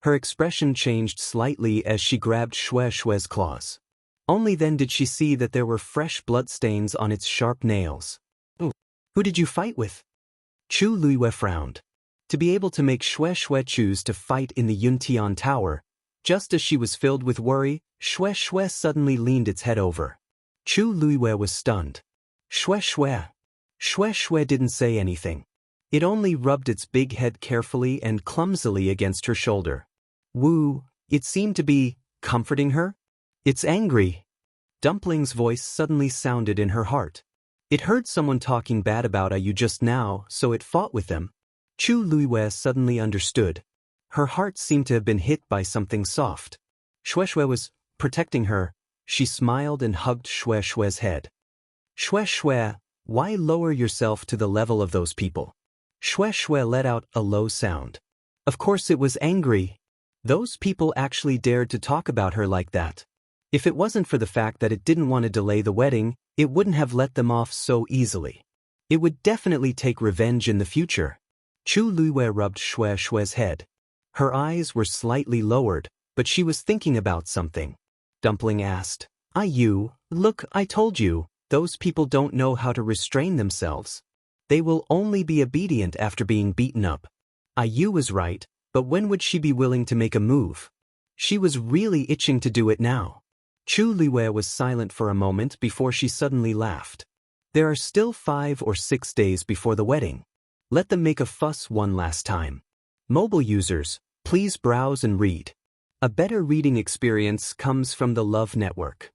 Her expression changed slightly as she grabbed Shue's claws. Only then did she see that there were fresh bloodstains on its sharp nails. Ooh. Who did you fight with? Chu Luiwei frowned. To be able to make Shue choose to fight in the Yuntian Tower, just as she was filled with worry, Shue suddenly leaned its head over. Chu Luiwei was stunned. Shue. Shue didn't say anything. It only rubbed its big head carefully and clumsily against her shoulder. Woo, it seemed to be comforting her? It's angry. Dumpling's voice suddenly sounded in her heart. It heard someone talking bad about Ayu just now, so it fought with them. Chu Luiwei suddenly understood. Her heart seemed to have been hit by something soft. Shue was protecting her. She smiled and hugged Shue's head. Shue, why lower yourself to the level of those people? Shue let out a low sound. Of course it was angry. Those people actually dared to talk about her like that. If it wasn't for the fact that it didn't want to delay the wedding, it wouldn't have let them off so easily. It would definitely take revenge in the future. Chu Luiwei rubbed Shue's head. Her eyes were slightly lowered, but she was thinking about something. Dumpling asked, Ayu, look, I told you, those people don't know how to restrain themselves. They will only be obedient after being beaten up. Ayu was right, but when would she be willing to make a move? She was really itching to do it now. Chu Luiwei was silent for a moment before she suddenly laughed. There are still 5 or 6 days before the wedding. Let them make a fuss one last time. Mobile users, please browse and read. A better reading experience comes from the Love Network.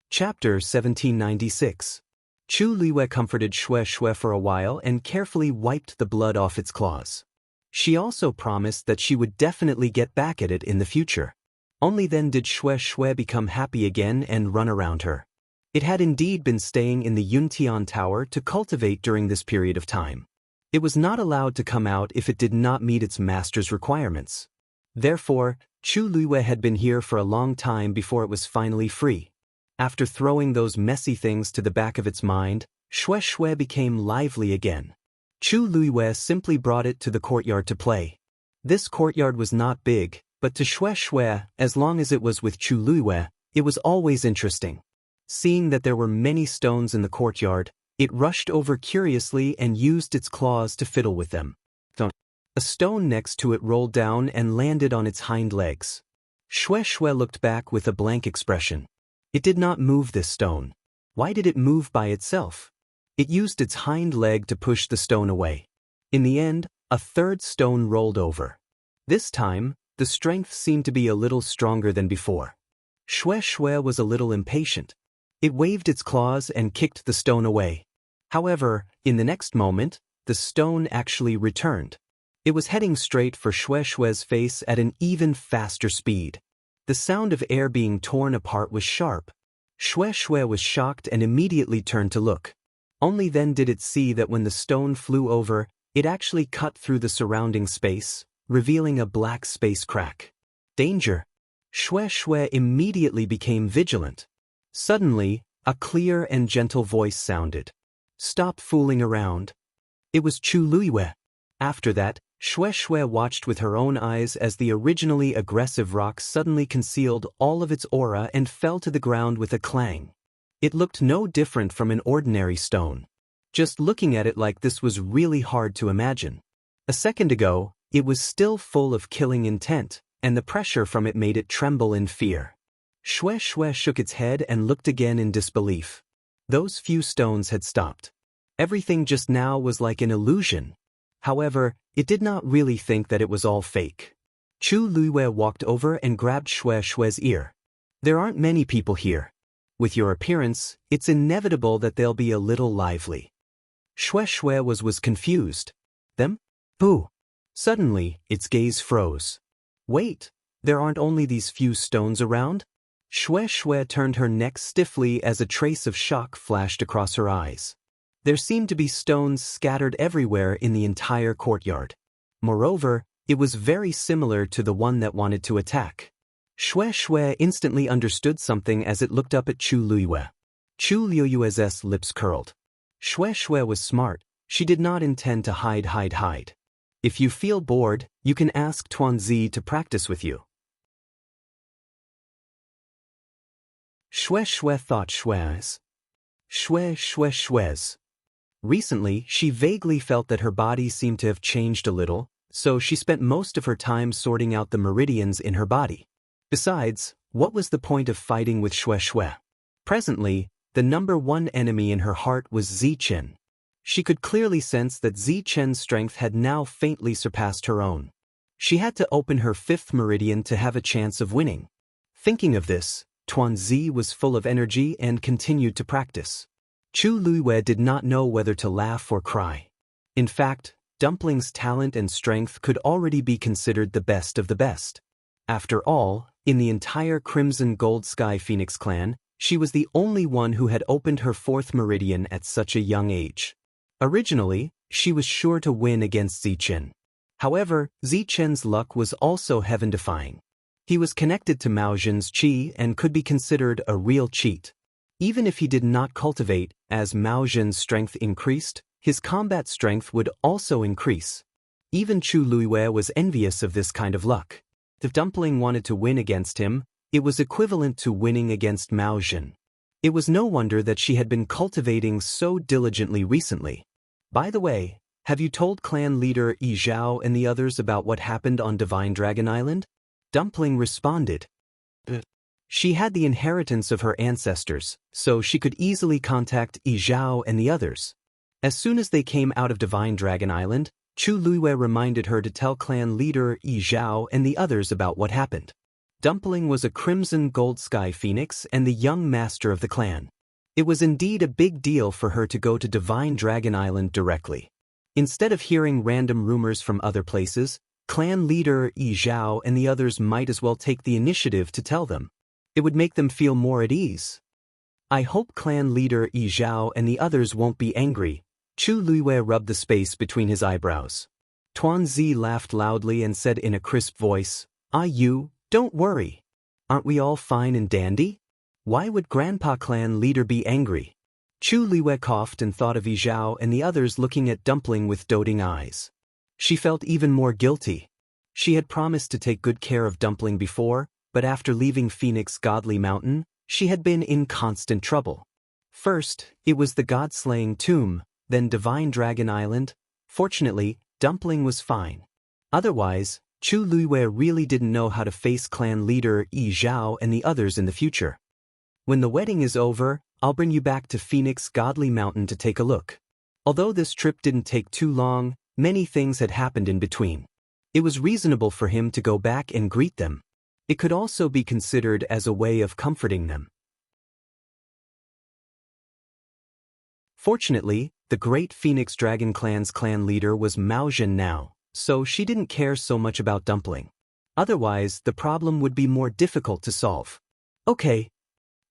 Chapter 1796. Chu Luiwei comforted Shue for a while and carefully wiped the blood off its claws. She also promised that she would definitely get back at it in the future. Only then did Shue become happy again and run around her. It had indeed been staying in the Yuntian Tower to cultivate during this period of time. It was not allowed to come out if it did not meet its master's requirements. Therefore, Chu Luiwei had been here for a long time before it was finally free. After throwing those messy things to the back of its mind, Shue became lively again. Chu Luiwei simply brought it to the courtyard to play. This courtyard was not big, but to Shue, as long as it was with Chu Luiwei, it was always interesting. Seeing that there were many stones in the courtyard, it rushed over curiously and used its claws to fiddle with them. A stone next to it rolled down and landed on its hind legs. Xue Xue looked back with a blank expression. It did not move this stone. Why did it move by itself? It used its hind leg to push the stone away. In the end, a third stone rolled over. This time, the strength seemed to be a little stronger than before. Xue Xue was a little impatient. It waved its claws and kicked the stone away. However, in the next moment, the stone actually returned. It was heading straight for Xue Xue's face at an even faster speed. The sound of air being torn apart was sharp. Xue Xue was shocked and immediately turned to look. Only then did it see that when the stone flew over, it actually cut through the surrounding space, revealing a black space crack. Danger! Xue Xue immediately became vigilant. Suddenly, a clear and gentle voice sounded. Stop fooling around. It was Chu Luiyue. After that, Xue Xue watched with her own eyes as the originally aggressive rock suddenly concealed all of its aura and fell to the ground with a clang. It looked no different from an ordinary stone. Just looking at it like this was really hard to imagine. A second ago, it was still full of killing intent, and the pressure from it made it tremble in fear. Xue Xue shook its head and looked again in disbelief. Those few stones had stopped. Everything just now was like an illusion. However, it did not really think that it was all fake. Chu Luiyue walked over and grabbed Xue Xue's ear. There aren't many people here. With your appearance, it's inevitable that they'll be a little lively. Xue Xue was confused. Them? Who? Suddenly, its gaze froze. Wait, there aren't only these few stones around? Xue Xue turned her neck stiffly as a trace of shock flashed across her eyes. There seemed to be stones scattered everywhere in the entire courtyard. Moreover, it was very similar to the one that wanted to attack. Xue Xue instantly understood something as it looked up at Chu Luiyue. Chu Luiyue's lips curled. Xue Xue was smart. She did not intend to hide. If you feel bored, you can ask Tuanzi to practice with you. Xue Xue thought Xue's. Xue's. Recently, she vaguely felt that her body seemed to have changed a little, so she spent most of her time sorting out the meridians in her body. Besides, what was the point of fighting with Xue Xue? Presently, the number one enemy in her heart was Zichen. She could clearly sense that Zichen's strength had now faintly surpassed her own. She had to open her fifth meridian to have a chance of winning. Thinking of this, Tuanzi was full of energy and continued to practice. Chu Luiyue did not know whether to laugh or cry. In fact, Dumpling's talent and strength could already be considered the best of the best. After all, in the entire Crimson Gold Sky Phoenix clan, she was the only one who had opened her fourth meridian at such a young age. Originally, she was sure to win against Zichen. However, Zichen's luck was also heaven-defying. He was connected to Mao Zhen's qi and could be considered a real cheat. Even if he did not cultivate, as Mao Zhen's strength increased, his combat strength would also increase. Even Chu Luiyue was envious of this kind of luck. If Dumpling wanted to win against him, it was equivalent to winning against Mao Zhen. It was no wonder that she had been cultivating so diligently recently. By the way, have you told clan leader Yi Zhao and the others about what happened on Divine Dragon Island? Dumpling responded. She had the inheritance of her ancestors, so she could easily contact Yi Zhao and the others. As soon as they came out of Divine Dragon Island, Chu Luiyue reminded her to tell clan leader Yi Zhao and the others about what happened. Dumpling was a Crimson Gold Sky Phoenix and the young master of the clan. It was indeed a big deal for her to go to Divine Dragon Island directly. Instead of hearing random rumors from other places, clan leader Yi Zhao and the others might as well take the initiative to tell them. It would make them feel more at ease. I hope clan leader Yi Zhao and the others won't be angry. Chu Luiyue rubbed the space between his eyebrows. Tuanzi laughed loudly and said in a crisp voice, You, don't worry. Aren't we all fine and dandy? Why would Grandpa clan leader be angry? Chu Luiyue coughed and thought of Yi Zhao and the others looking at Dumpling with doting eyes. She felt even more guilty. She had promised to take good care of Dumpling before, but after leaving Phoenix Godly Mountain, she had been in constant trouble. First, it was the God-slaying tomb, then Divine Dragon Island. Fortunately, Dumpling was fine. Otherwise, Chu Luiwei really didn't know how to face clan leader Yi Zhao and the others in the future. When the wedding is over, I'll bring you back to Phoenix Godly Mountain to take a look. Although this trip didn't take too long, many things had happened in between. It was reasonable for him to go back and greet them. It could also be considered as a way of comforting them. Fortunately, the great Phoenix Dragon Clan's clan leader was Mao Zhen now, so she didn't care so much about Dumpling. Otherwise, the problem would be more difficult to solve. Okay.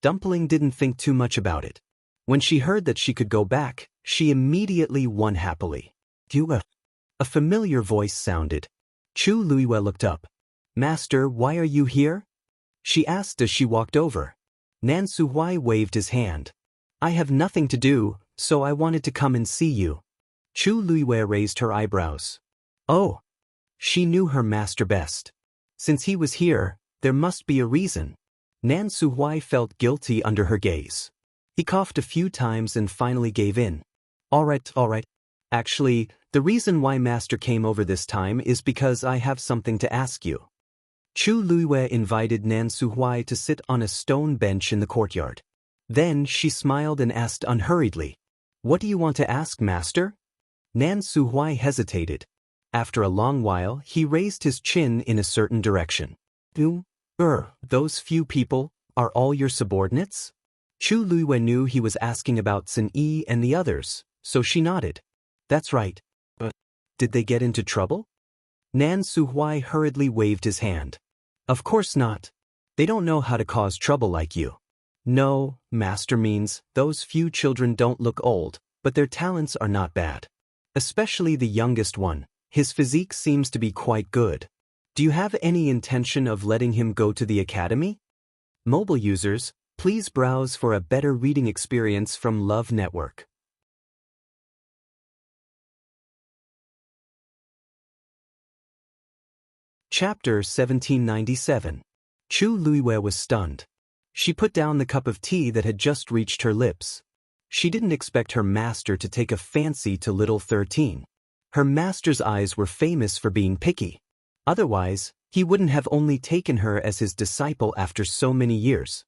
Dumpling didn't think too much about it. When she heard that she could go back, she immediately won happily. A familiar voice sounded. Chu Luiwei looked up. Master, why are you here? She asked as she walked over. Nan Suhuai waved his hand. I have nothing to do, so I wanted to come and see you. Chu Luiwei raised her eyebrows. Oh. She knew her master best. Since he was here, there must be a reason. Nan Suhuai felt guilty under her gaze. He coughed a few times and finally gave in. All right. Actually, the reason why Master came over this time is because I have something to ask you. Chu Luiwei invited Nan Suhuai to sit on a stone bench in the courtyard. Then she smiled and asked unhurriedly, What do you want to ask, Master? Nan Suhuai hesitated. After a long while, he raised his chin in a certain direction. Those few people, are all your subordinates? Chu Luiwei knew he was asking about Sun Yi and the others, so she nodded. That's right. But did they get into trouble? Nan Suhuai hurriedly waved his hand. Of course not. They don't know how to cause trouble like you. No, Master means, those few children don't look old, but their talents are not bad. Especially the youngest one, his physique seems to be quite good. Do you have any intention of letting him go to the academy? Mobile users, please browse for a better reading experience from Love Network. Chapter 1797. Chu Luiwei was stunned. She put down the cup of tea that had just reached her lips. She didn't expect her master to take a fancy to little 13. Her master's eyes were famous for being picky. Otherwise, he wouldn't have only taken her as his disciple after so many years.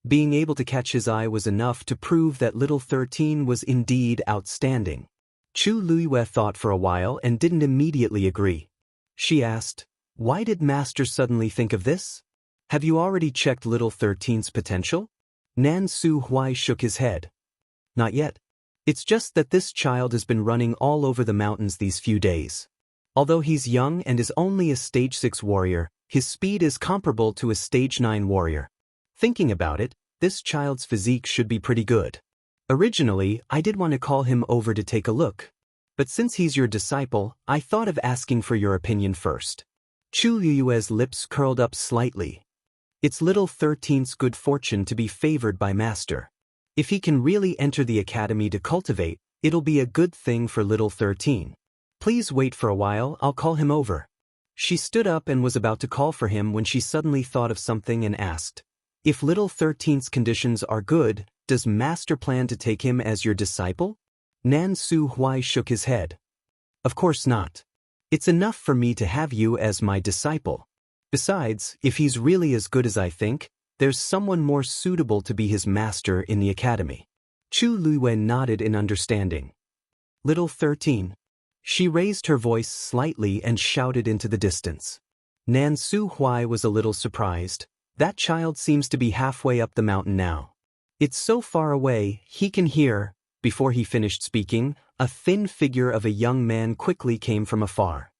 Being able to catch his eye was enough to prove that little 13 was indeed outstanding. Chu Luiwei thought for a while and didn't immediately agree. She asked, Why did Master suddenly think of this? Have you already checked little 13's potential? Nan Suhuai shook his head. Not yet. It's just that this child has been running all over the mountains these few days. Although he's young and is only a stage 6 warrior, his speed is comparable to a stage 9 warrior. Thinking about it, this child's physique should be pretty good. Originally, I did want to call him over to take a look. But since he's your disciple, I thought of asking for your opinion first. Chu Luiwei's lips curled up slightly. It's little 13's good fortune to be favored by Master. If he can really enter the academy to cultivate, it'll be a good thing for little 13. Please wait for a while, I'll call him over. She stood up and was about to call for him when she suddenly thought of something and asked, If little 13's conditions are good, does Master plan to take him as your disciple? Nan Suhuai shook his head. Of course not. It's enough for me to have you as my disciple. Besides, if he's really as good as I think, there's someone more suitable to be his master in the academy. Chu Luiwei nodded in understanding. Little 13. She raised her voice slightly and shouted into the distance. Nan Suhuai was a little surprised. That child seems to be halfway up the mountain now. It's so far away, he can hear. Before he finished speaking, a thin figure of a young man quickly came from afar.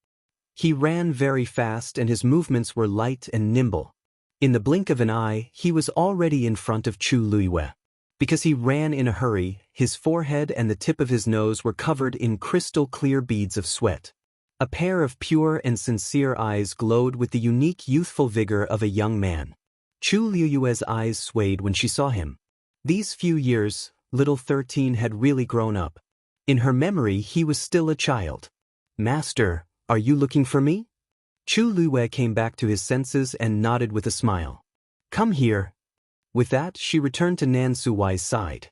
He ran very fast and his movements were light and nimble. In the blink of an eye, he was already in front of Chu Luiwei. Because he ran in a hurry, his forehead and the tip of his nose were covered in crystal-clear beads of sweat. A pair of pure and sincere eyes glowed with the unique youthful vigor of a young man. Chu Luiwei's eyes swayed when she saw him. These few years, little 13 had really grown up. In her memory, he was still a child. Master, are you looking for me? Chu Luiwei came back to his senses and nodded with a smile. Come here. With that, she returned to Nan Suhuai's side.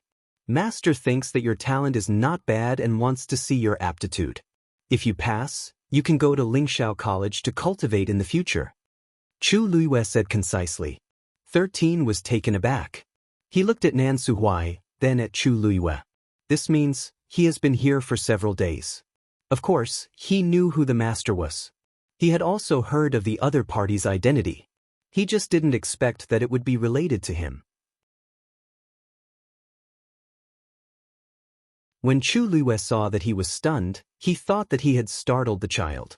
Master thinks that your talent is not bad and wants to see your aptitude. If you pass, You can go to Lingxiao College to cultivate in the future. Chu Luiyue said concisely. 13 was taken aback. He looked at Nan Suhuai, then at Chu Luiyue. This means, he has been here for several days. Of course, he knew who the master was. He had also heard of the other party's identity. He just didn't expect that it would be related to him. When Chu Luiyue saw that he was stunned, he thought that he had startled the child.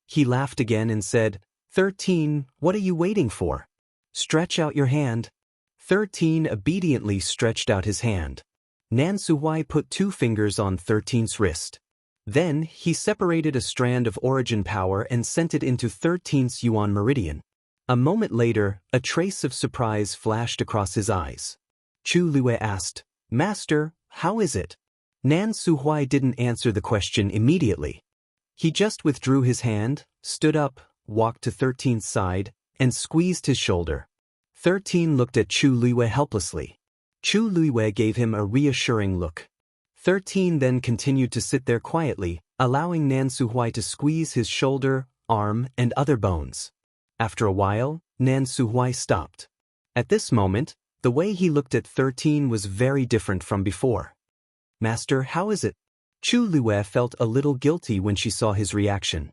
He laughed again and said, 13, what are you waiting for? Stretch out your hand. 13 obediently stretched out his hand. Nan Suhuai put 2 fingers on 13's wrist. Then, he separated a strand of origin power and sent it into 13's yuan meridian. A moment later, a trace of surprise flashed across his eyes. Chu Luiyue asked, Master, how is it? Nan Suhuai didn't answer the question immediately. He just withdrew his hand, stood up, walked to 13's side, and squeezed his shoulder. 13 looked at Chu Luiyue helplessly. Chu Luiyue gave him a reassuring look. 13 then continued to sit there quietly, allowing Nan Suhuai to squeeze his shoulder, arm, and other bones. After a while, Nan Suhuai stopped. At this moment, the way he looked at 13 was very different from before. Master, how is it? Chu Luiyue felt a little guilty when she saw his reaction.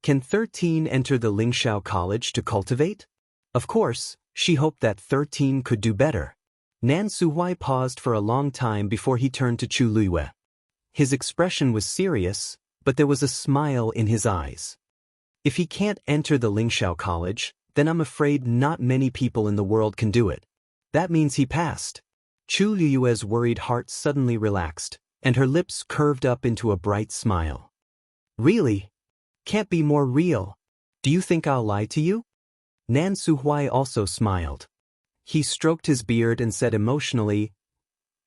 Can 13 enter the Lingxiao College to cultivate? Of course, she hoped that 13 could do better. Nan Suhuai paused for a long time before he turned to Chu Luiyue. His expression was serious, but there was a smile in his eyes. If he can't enter the Lingxiao College, then I'm afraid not many people in the world can do it. That means he passed. Chu Luiyue's worried heart suddenly relaxed, and her lips curved up into a bright smile. Really? Can't be more real. Do you think I'll lie to you? Nan Suhuai also smiled. He stroked his beard and said emotionally,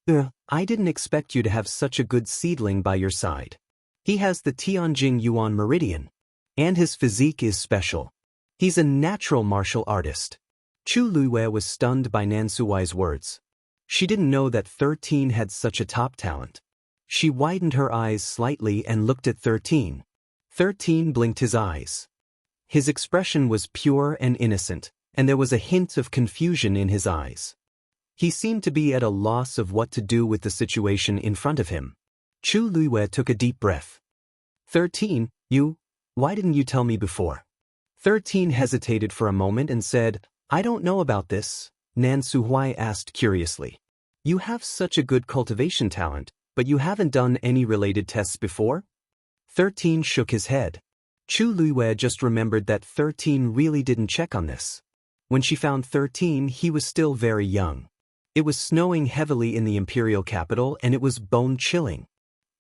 I didn't expect you to have such a good seedling by your side. He has the Tianjing Yuan Meridian. And his physique is special. He's a natural martial artist. Chu Luiyue was stunned by Nan Suhuai's words. She didn't know that 13 had such a top talent. She widened her eyes slightly and looked at 13. 13 blinked his eyes. His expression was pure and innocent, and there was a hint of confusion in his eyes. He seemed to be at a loss of what to do with the situation in front of him. Chu Luiyue took a deep breath. 13, why didn't you tell me before? 13 hesitated for a moment and said, I don't know about this, Nan Suhuai asked curiously. You have such a good cultivation talent, but you haven't done any related tests before? 13 shook his head. Chu Luiyue just remembered that 13 really didn't check on this. When she found 13, he was still very young. It was snowing heavily in the imperial capital and it was bone-chilling.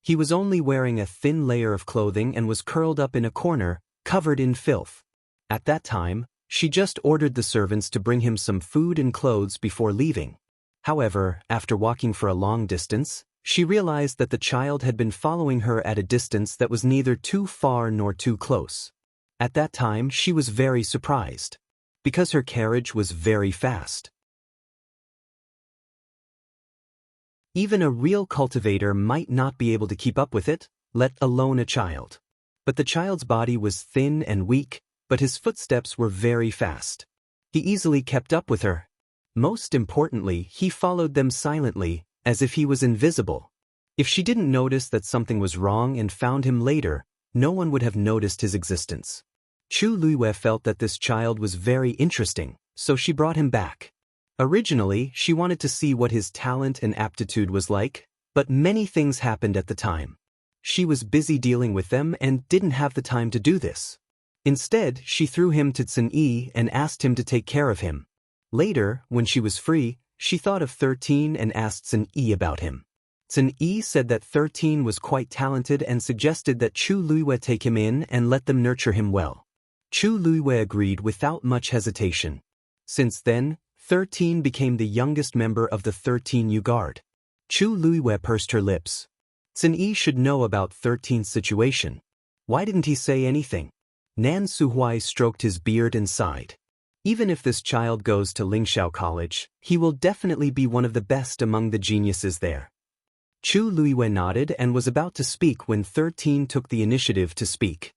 He was only wearing a thin layer of clothing and was curled up in a corner, covered in filth. At that time, she just ordered the servants to bring him some food and clothes before leaving. However, after walking for a long distance, she realized that the child had been following her at a distance that was neither too far nor too close. At that time, she was very surprised, because her carriage was very fast. Even a real cultivator might not be able to keep up with it, let alone a child. But the child's body was thin and weak, but his footsteps were very fast. He easily kept up with her. Most importantly, he followed them silently, as if he was invisible. If she didn't notice that something was wrong and found him later, no one would have noticed his existence. Chu Luiyue felt that this child was very interesting, so she brought him back. Originally, she wanted to see what his talent and aptitude was like, but many things happened at the time. She was busy dealing with them and didn't have the time to do this. Instead, she threw him to Cin-Yi and asked him to take care of him. Later, when she was free, she thought of 13 and asked Cin-Yi about him. Cin-Yi said that 13 was quite talented and suggested that Chu Luiyue take him in and let them nurture him well. Chu Luiyue agreed without much hesitation. Since then, 13 became the youngest member of the 13 Guard. Chu Luiyue pursed her lips. Cin-Yi should know about 13's situation. Why didn't he say anything? Nan Suhuai stroked his beard and sighed. Even if this child goes to Lingxiao College, he will definitely be one of the best among the geniuses there. Chu Luiyue nodded and was about to speak when 13 took the initiative to speak.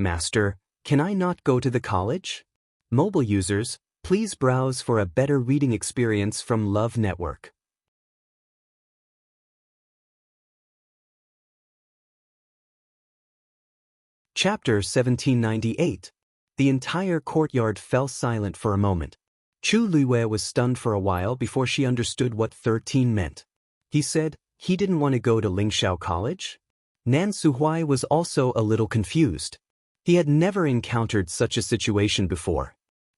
Master, can I not go to the college? Mobile users, please browse for a better reading experience from Love Network. Chapter 1798. The entire courtyard fell silent for a moment. Chu Luiwei was stunned for a while before she understood what 13 meant. He said he didn't want to go to Lingxiao College? Nan Suhuai was also a little confused. He had never encountered such a situation before.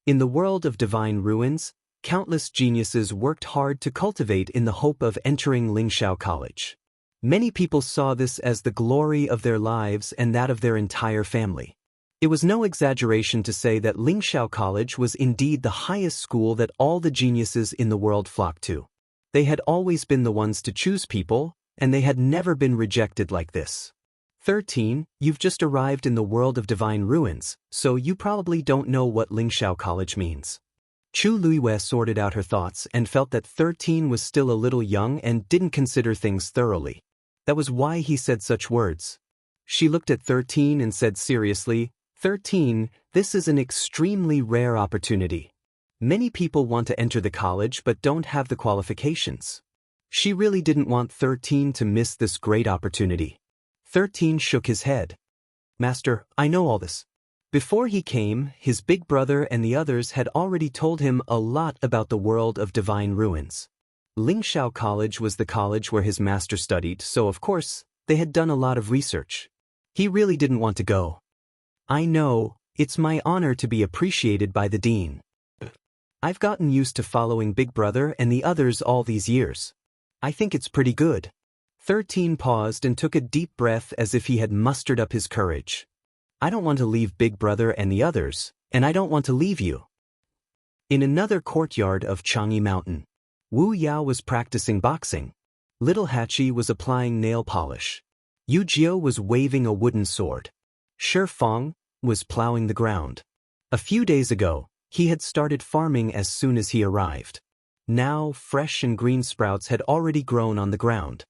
In the world of divine ruins, countless geniuses worked hard to cultivate in the hope of entering Lingxiao College. Many people saw this as the glory of their lives and that of their entire family. It was no exaggeration to say that Lingxiao College was indeed the highest school that all the geniuses in the world flocked to. They had always been the ones to choose people, and they had never been rejected like this. 13, you've just arrived in the world of divine ruins, so you probably don't know what Lingxiao College means. Chu Luiwei sorted out her thoughts and felt that 13 was still a little young and didn't consider things thoroughly. That was why he said such words. She looked at 13 and said seriously, 13, this is an extremely rare opportunity. Many people want to enter the college but don't have the qualifications. She really didn't want 13 to miss this great opportunity. 13 shook his head. Master, I know all this. Before he came, his big brother and the others had already told him a lot about the world of divine ruins. Lingxiao College was the college where his master studied, so of course, they had done a lot of research. He really didn't want to go. I know, it's my honor to be appreciated by the dean. I've gotten used to following Big Brother and the others all these years. I think it's pretty good. 13 paused and took a deep breath as if he had mustered up his courage. I don't want to leave Big Brother and the others, and I don't want to leave you. In another courtyard of Chang'e Mountain, Wu Yao was practicing boxing. Little Hachi was applying nail polish. Yu Jiu was waving a wooden sword. Shi Fang was plowing the ground. A few days ago, he had started farming as soon as he arrived. Now, fresh and green sprouts had already grown on the ground.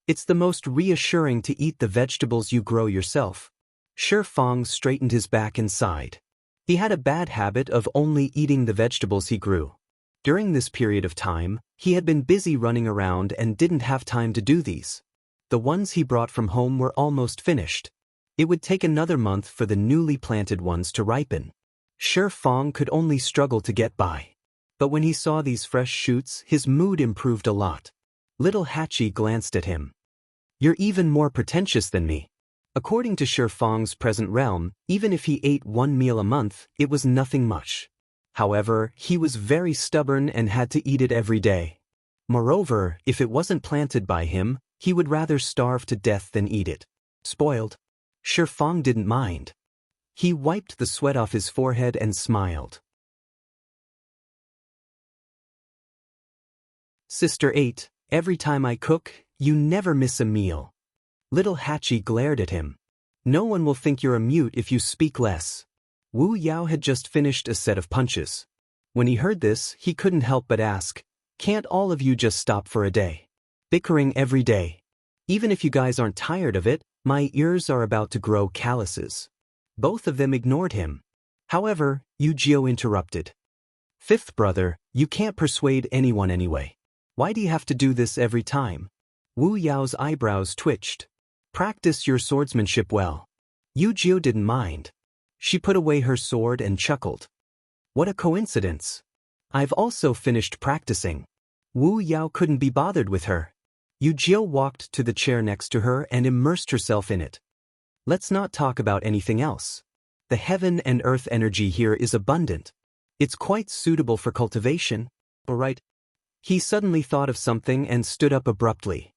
It's the most reassuring to eat the vegetables you grow yourself. Shi Fang straightened his back and sighed. He had a bad habit of only eating the vegetables he grew. During this period of time, he had been busy running around and didn't have time to do these. The ones he brought from home were almost finished. It would take another month for the newly planted ones to ripen. Shi Fang could only struggle to get by. But when he saw these fresh shoots, his mood improved a lot. Little Hachi glanced at him. You're even more pretentious than me. According to Shi Fang's present realm, even if he ate one meal a month, it was nothing much. However, he was very stubborn and had to eat it every day. Moreover, if it wasn't planted by him, he would rather starve to death than eat it. Spoiled. Shi Fang didn't mind. He wiped the sweat off his forehead and smiled. Sister 8, every time I cook, you never miss a meal. Little Hachi glared at him. No one will think you're a mute if you speak less. Wu Yao had just finished a set of punches. When he heard this, he couldn't help but ask, can't all of you just stop for a day? Bickering every day. Even if you guys aren't tired of it, my ears are about to grow calluses. Both of them ignored him. However, Yu Jiu interrupted. Fifth brother, you can't persuade anyone anyway. Why do you have to do this every time? Wu Yao's eyebrows twitched. Practice your swordsmanship well. Yu Jiu didn't mind. She put away her sword and chuckled. What a coincidence. I've also finished practicing. Wu Yao couldn't be bothered with her. Yu Jiu walked to the chair next to her and immersed herself in it. Let's not talk about anything else. The heaven and earth energy here is abundant. It's quite suitable for cultivation. All right. He suddenly thought of something and stood up abruptly.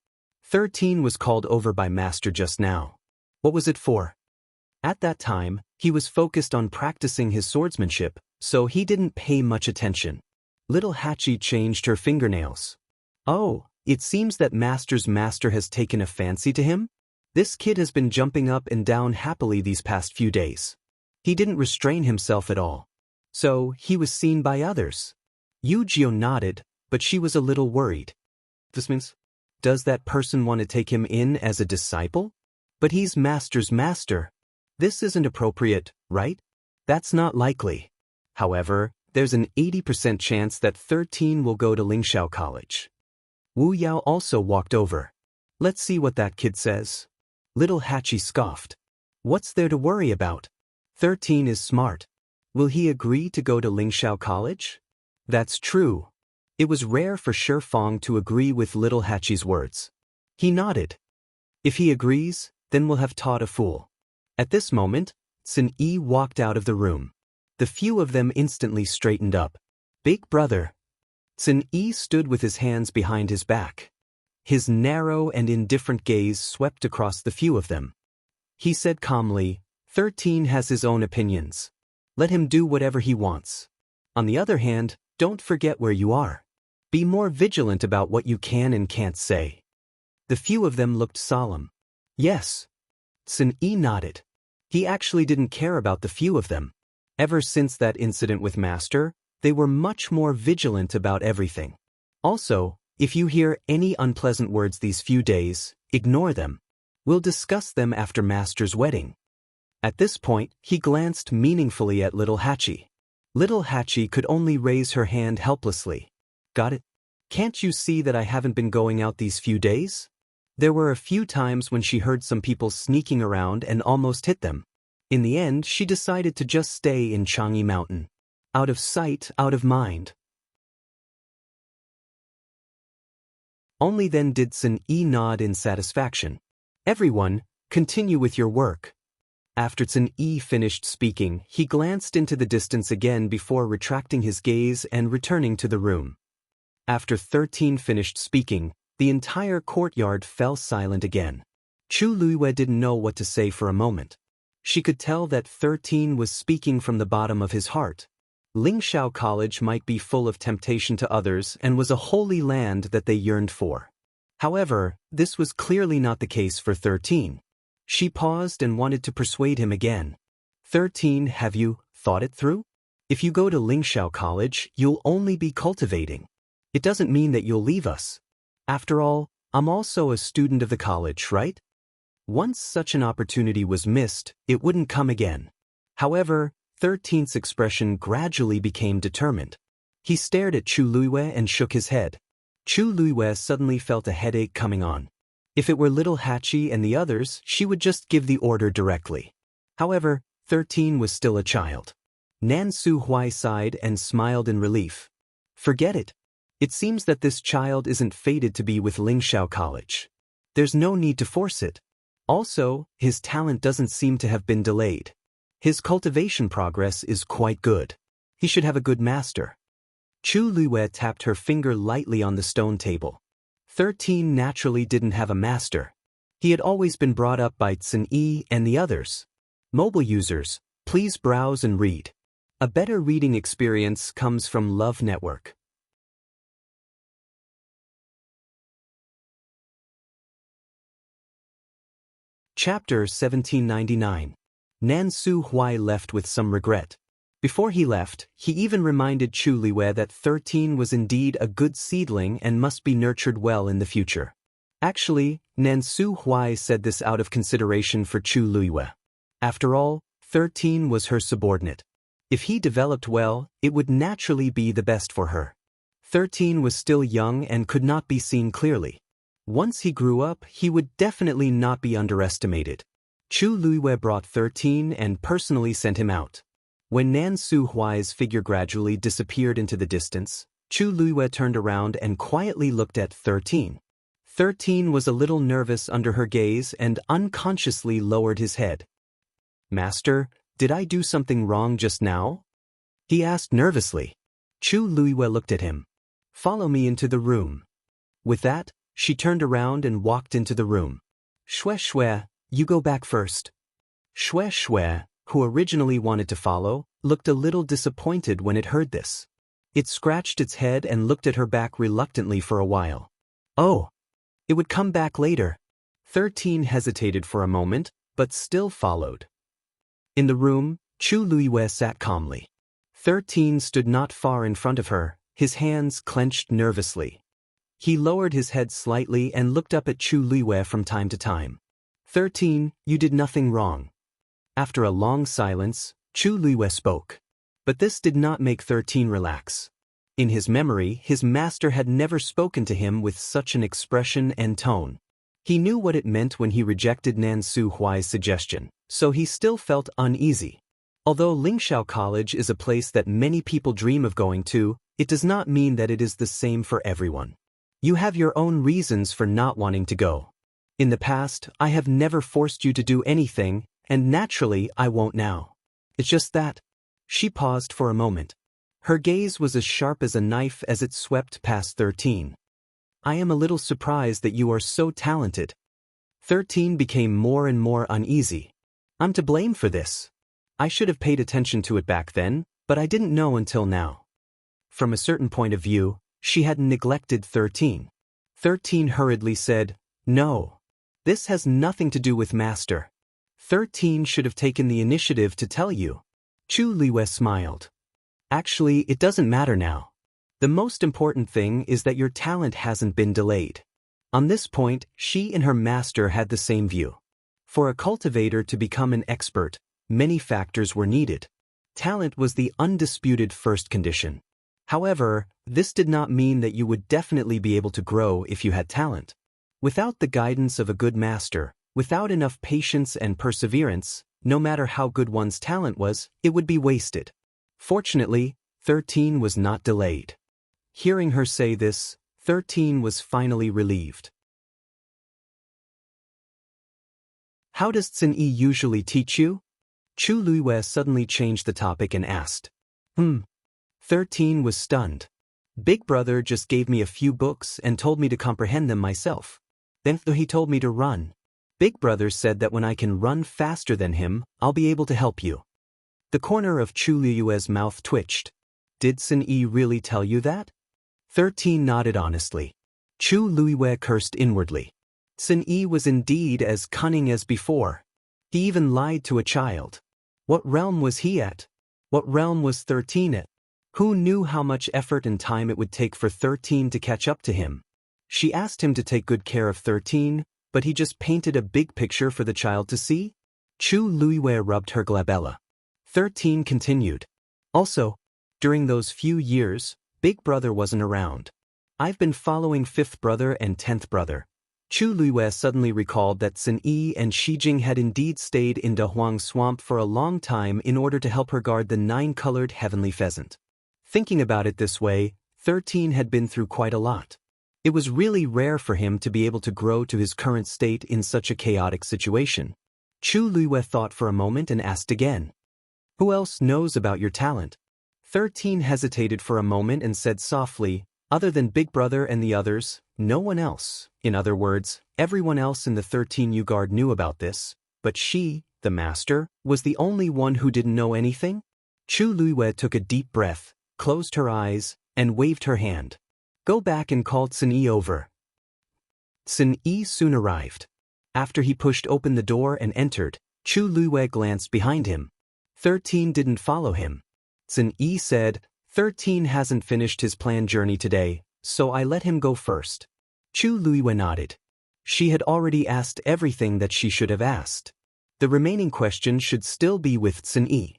13 was called over by Master just now. What was it for? At that time, he was focused on practicing his swordsmanship, so he didn't pay much attention. Little Hachi changed her fingernails. Oh, it seems that Master's master has taken a fancy to him? This kid has been jumping up and down happily these past few days. He didn't restrain himself at all. So, he was seen by others. Yu Jiu nodded, but she was a little worried. This means, does that person want to take him in as a disciple? But he's Master's master. This isn't appropriate, right? That's not likely. However, there's an 80% chance that 13 will go to Lingxiao College. Wu Yao also walked over. Let's see what that kid says. Little Hachi scoffed. What's there to worry about? 13 is smart. Will he agree to go to Lingxiao College? That's true. It was rare for Shifeng to agree with little Hachi's words. He nodded. If he agrees, then we'll have taught a fool. At this moment, Sun Yi walked out of the room. The few of them instantly straightened up. Big brother. Sun Yi stood with his hands behind his back. His narrow and indifferent gaze swept across the few of them. He said calmly, 13 has his own opinions. Let him do whatever he wants. On the other hand, don't forget where you are. Be more vigilant about what you can and can't say. The few of them looked solemn. Yes. Sun Yi nodded. He actually didn't care about the few of them. Ever since that incident with Master, they were much more vigilant about everything. Also, if you hear any unpleasant words these few days, ignore them. We'll discuss them after Master's wedding. At this point, he glanced meaningfully at little Hachi. Little Hachi could only raise her hand helplessly. Got it? Can't you see that I haven't been going out these few days? There were a few times when she heard some people sneaking around and almost hit them. In the end, she decided to just stay in Chang'e Mountain. Out of sight, out of mind. Only then did Sun Yi nod in satisfaction. Everyone, continue with your work. After Sun Yi finished speaking, he glanced into the distance again before retracting his gaze and returning to the room. After 13 finished speaking, the entire courtyard fell silent again. Chu Luiyue didn't know what to say for a moment. She could tell that 13 was speaking from the bottom of his heart. Lingxiao College might be full of temptation to others and was a holy land that they yearned for. However, this was clearly not the case for 13. She paused and wanted to persuade him again. 13, have you thought it through? If you go to Lingxiao College, you'll only be cultivating. It doesn't mean that you'll leave us. After all, I'm also a student of the college, right? Once such an opportunity was missed, it wouldn't come again. However, 13's expression gradually became determined. He stared at Chu Luiyue and shook his head. Chu Luiyue suddenly felt a headache coming on. If it were little Hachi and the others, she would just give the order directly. However, 13 was still a child. Nan Su Hui sighed and smiled in relief. Forget it. It seems that this child isn't fated to be with Lingxiao College. There's no need to force it. Also, his talent doesn't seem to have been delayed. His cultivation progress is quite good. He should have a good master. Chu Luiyue tapped her finger lightly on the stone table. 13 naturally didn't have a master. He had always been brought up by Sun Yi and the others. Mobile users, please browse and read. A better reading experience comes from Love Network. Chapter 1799. Nan Su Hui left with some regret. Before he left, he even reminded Chu Luiyue that 13 was indeed a good seedling and must be nurtured well in the future. Actually, Nan Su Hui said this out of consideration for Chu Luiyue. After all, 13 was her subordinate. If he developed well, it would naturally be the best for her. 13 was still young and could not be seen clearly. Once he grew up, he would definitely not be underestimated. Chu Luiyue brought 13 and personally sent him out. When Nan Su Hui's figure gradually disappeared into the distance, Chu Luiyue turned around and quietly looked at 13. 13 was a little nervous under her gaze and unconsciously lowered his head. Master, did I do something wrong just now? He asked nervously. Chu Luiyue looked at him. Follow me into the room. With that, she turned around and walked into the room. Xue Xue, you go back first. Xue Xue, who originally wanted to follow, looked a little disappointed when it heard this. It scratched its head and looked at her back reluctantly for a while. Oh, it would come back later. 13 hesitated for a moment, but still followed. In the room, Chu Luiyue sat calmly. 13 stood not far in front of her, his hands clenched nervously. He lowered his head slightly and looked up at Chu Luiyue from time to time. 13, you did nothing wrong. After a long silence, Chu Luiwei spoke. But this did not make 13 relax. In his memory, his master had never spoken to him with such an expression and tone. He knew what it meant when he rejected Nan Su Huai's suggestion, so he still felt uneasy. Although Lingxiao College is a place that many people dream of going to, it does not mean that it is the same for everyone. You have your own reasons for not wanting to go. In the past, I have never forced you to do anything, and naturally I won't now. It's just that. She paused for a moment. Her gaze was as sharp as a knife as it swept past 13. I am a little surprised that you are so talented. 13 became more and more uneasy. I'm to blame for this. I should have paid attention to it back then, but I didn't know until now. From a certain point of view, she had neglected 13. 13 hurriedly said, "No. This has nothing to do with Master. 13 should have taken the initiative to tell you." Chu Luiwei smiled. "Actually, it doesn't matter now. The most important thing is that your talent hasn't been delayed." On this point, she and her master had the same view. For a cultivator to become an expert, many factors were needed. Talent was the undisputed first condition. However, this did not mean that you would definitely be able to grow if you had talent. Without the guidance of a good master, without enough patience and perseverance, no matter how good one's talent was, it would be wasted. Fortunately, 13 was not delayed. Hearing her say this, 13 was finally relieved. How does Tsin-Yi usually teach you? Chu Luiwei suddenly changed the topic and asked. 13 was stunned. Big Brother just gave me a few books and told me to comprehend them myself. Then he told me to run. Big Brother said that when I can run faster than him, I'll be able to help you. The corner of Chu Luiwei's mouth twitched. Did Tsin-Yi really tell you that? 13 nodded honestly. Chu Luiwei cursed inwardly. Tsin-Yi was indeed as cunning as before. He even lied to a child. What realm was he at? What realm was 13 at? Who knew how much effort and time it would take for 13 to catch up to him? She asked him to take good care of 13, but he just painted a big picture for the child to see? Chu Luiwei rubbed her glabella. 13 continued. Also, during those few years, Big Brother wasn't around. I've been following 5th Brother and 10th Brother. Chu Luiwei suddenly recalled that Tsin-Yi and Shijing had indeed stayed in Dahuang Swamp for a long time in order to help her guard the 9-colored heavenly pheasant. Thinking about it this way, 13 had been through quite a lot. It was really rare for him to be able to grow to his current state in such a chaotic situation. Chu Luiwei thought for a moment and asked again. Who else knows about your talent? 13 hesitated for a moment and said softly, other than Big Brother and the others, no one else. In other words, everyone else in the 13U guard knew about this, but she, the master, was the only one who didn't know anything? Chu Luiwei took a deep breath, closed her eyes, and waved her hand. Go back and call Tsin-Yi over. Tsin-Yi soon arrived. After he pushed open the door and entered, Chu Luiwei glanced behind him. 13 didn't follow him. Tsin-Yi said, 13 hasn't finished his planned journey today, so I let him go first. Chu Luiwei nodded. She had already asked everything that she should have asked. The remaining question should still be with Tsin-Yi.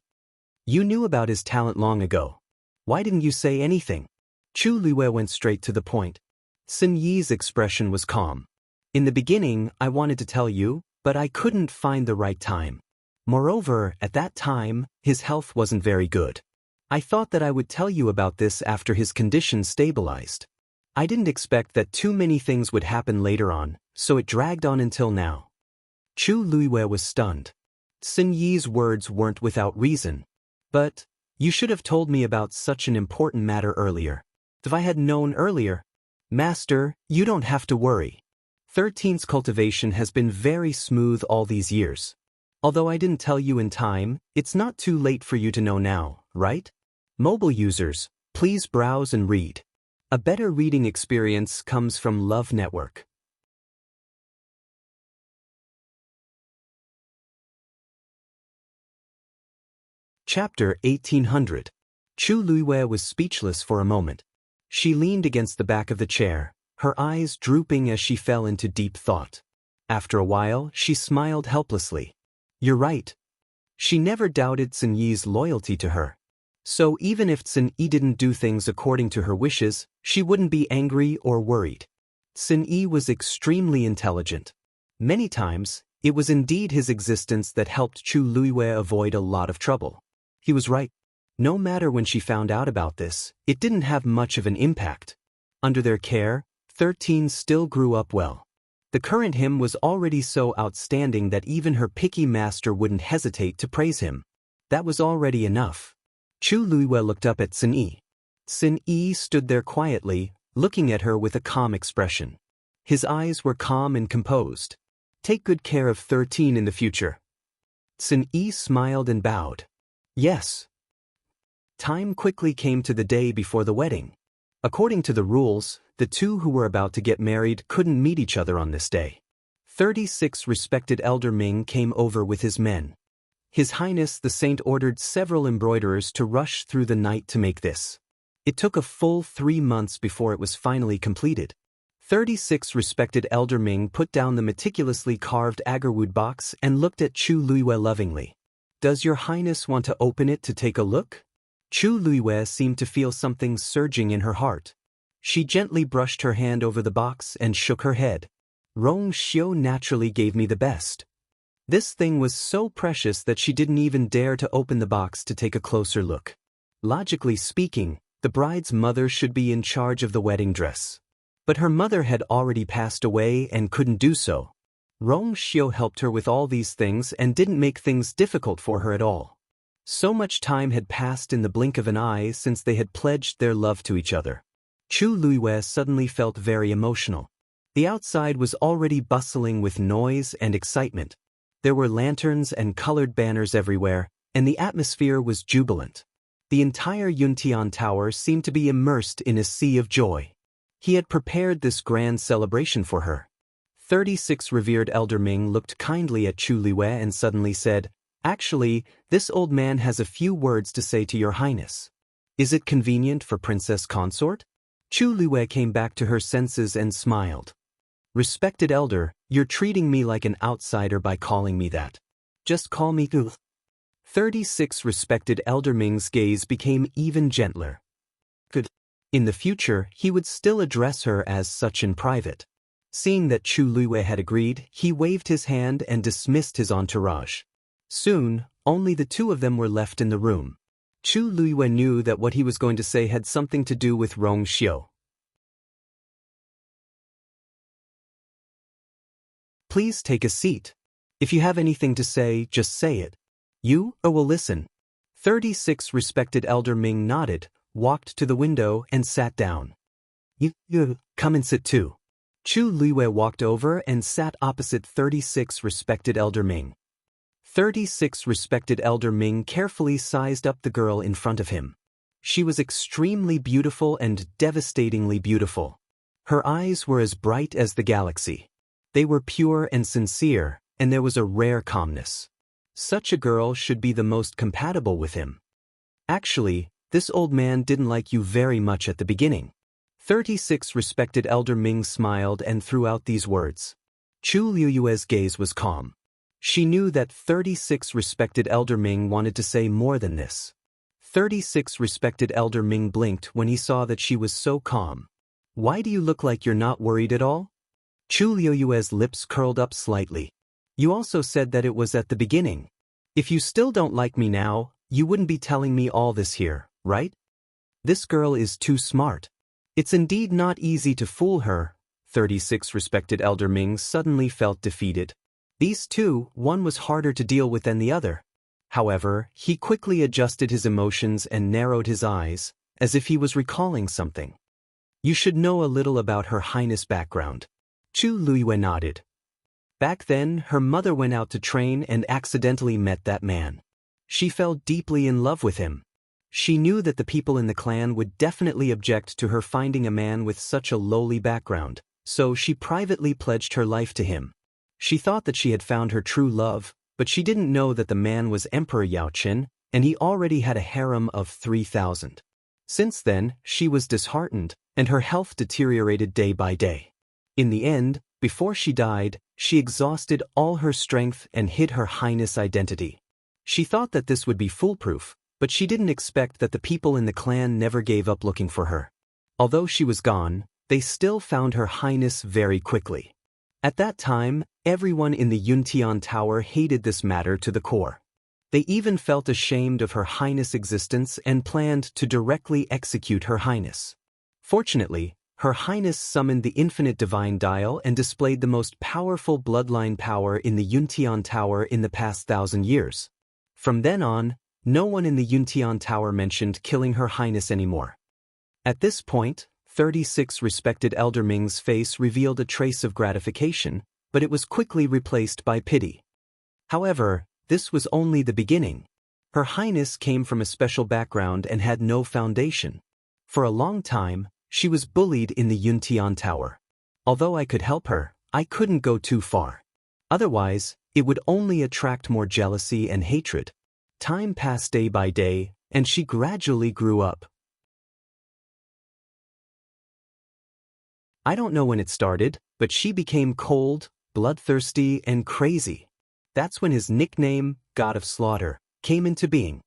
You knew about his talent long ago. Why didn't you say anything? Chu Luiwei went straight to the point. Tsin-Yi's expression was calm. In the beginning, I wanted to tell you, but I couldn't find the right time. Moreover, at that time, his health wasn't very good. I thought that I would tell you about this after his condition stabilized. I didn't expect that too many things would happen later on, so it dragged on until now. Chu Luiwei was stunned. Tsin-Yi's words weren't without reason. But, you should have told me about such an important matter earlier. If I had known earlier. Master, you don't have to worry. 13's cultivation has been very smooth all these years. Although I didn't tell you in time, it's not too late for you to know now, right? Mobile users, please browse and read. A better reading experience comes from Love Network. Chapter 1800. Chu Luiwei was speechless for a moment. She leaned against the back of the chair, her eyes drooping as she fell into deep thought. After a while, she smiled helplessly. You're right. She never doubted Sun Yi's loyalty to her. So even if Sun Yi didn't do things according to her wishes, she wouldn't be angry or worried. Sun Yi was extremely intelligent. Many times, it was indeed his existence that helped Chu Luiyue avoid a lot of trouble. He was right. No matter when she found out about this, it didn't have much of an impact. Under their care, 13 still grew up well. The current him was already so outstanding that even her picky master wouldn't hesitate to praise him. That was already enough. Chu Luiyue looked up at Sun Yi. Sun Yi stood there quietly, looking at her with a calm expression. His eyes were calm and composed. Take good care of 13 in the future. Sun Yi smiled and bowed. Yes. Time quickly came to the day before the wedding. According to the rules, the two who were about to get married couldn't meet each other on this day. 36 respected Elder Ming came over with his men. His Highness the Saint ordered several embroiderers to rush through the night to make this. It took a full 3 months before it was finally completed. 36 respected Elder Ming put down the meticulously carved agarwood box and looked at Chu Luiyue lovingly. Does your Highness want to open it to take a look? Chu Luiyue seemed to feel something surging in her heart. She gently brushed her hand over the box and shook her head. Rong Xiu naturally gave me the best. This thing was so precious that she didn't even dare to open the box to take a closer look. Logically speaking, the bride's mother should be in charge of the wedding dress. But her mother had already passed away and couldn't do so. Rong Xiu helped her with all these things and didn't make things difficult for her at all. So much time had passed in the blink of an eye since they had pledged their love to each other. Chu Luiyue suddenly felt very emotional. The outside was already bustling with noise and excitement. There were lanterns and colored banners everywhere, and the atmosphere was jubilant. The entire Yuntian Tower seemed to be immersed in a sea of joy. He had prepared this grand celebration for her. 36 revered Elder Ming looked kindly at Chu Luiyue and suddenly said, "Actually, this old man has a few words to say to your Highness. Is it convenient for Princess Consort?" Chu Luiyue came back to her senses and smiled. "Respected Elder, you're treating me like an outsider by calling me that. Just call me Gu." 36 respected Elder Ming's gaze became even gentler. Good. In the future, he would still address her as such in private. Seeing that Chu Luiyue had agreed, he waved his hand and dismissed his entourage. Soon, only the two of them were left in the room. Chu Luiyue knew that what he was going to say had something to do with Rong Xiu. "Please take a seat. If you have anything to say, just say it. You will listen." 36 respected Elder Ming nodded, walked to the window and sat down. You, come and sit too." Chu Luiyue walked over and sat opposite 36 respected Elder Ming. 36 respected Elder Ming carefully sized up the girl in front of him. She was extremely beautiful and devastatingly beautiful. Her eyes were as bright as the galaxy. They were pure and sincere, and there was a rare calmness. Such a girl should be the most compatible with him. Actually, this old man didn't like you very much at the beginning. 36 respected Elder Ming smiled and threw out these words. Chu Luiyue's gaze was calm. She knew that 36 respected Elder Ming wanted to say more than this. 36 respected Elder Ming blinked when he saw that she was so calm. "Why do you look like you're not worried at all?" Chu Luiyue's lips curled up slightly. "You also said that it was at the beginning. If you still don't like me now, you wouldn't be telling me all this here, right? This girl is too smart. It's indeed not easy to fool her." 36 respected Elder Ming suddenly felt defeated. These two, one was harder to deal with than the other. However, he quickly adjusted his emotions and narrowed his eyes, as if he was recalling something. "You should know a little about Her Highness' background." Chu Luiyue nodded. Back then, her mother went out to train and accidentally met that man. She fell deeply in love with him. She knew that the people in the clan would definitely object to her finding a man with such a lowly background, so she privately pledged her life to him. She thought that she had found her true love, but she didn't know that the man was Emperor Yaoqin, and he already had a harem of 3,000. Since then, she was disheartened, and her health deteriorated day by day. In the end, before she died, she exhausted all her strength and hid Her Highness' identity. She thought that this would be foolproof, but she didn't expect that the people in the clan never gave up looking for her. Although she was gone, they still found Her Highness very quickly. At that time, everyone in the Yuntian Tower hated this matter to the core. They even felt ashamed of Her Highness' existence and planned to directly execute Her Highness. Fortunately, Her Highness summoned the infinite divine dial and displayed the most powerful bloodline power in the Yuntian Tower in the past 1,000 years. From then on, no one in the Yuntian Tower mentioned killing Her Highness anymore. At this point, 36 respected Elder Ming's face revealed a trace of gratification, but it was quickly replaced by pity. However, this was only the beginning. Her Highness came from a special background and had no foundation. For a long time, she was bullied in the Yuntian Tower. Although I could help her, I couldn't go too far. Otherwise, it would only attract more jealousy and hatred. Time passed day by day, and she gradually grew up. I don't know when it started, but she became cold, bloodthirsty, and crazy. That's when his nickname, God of Slaughter, came into being.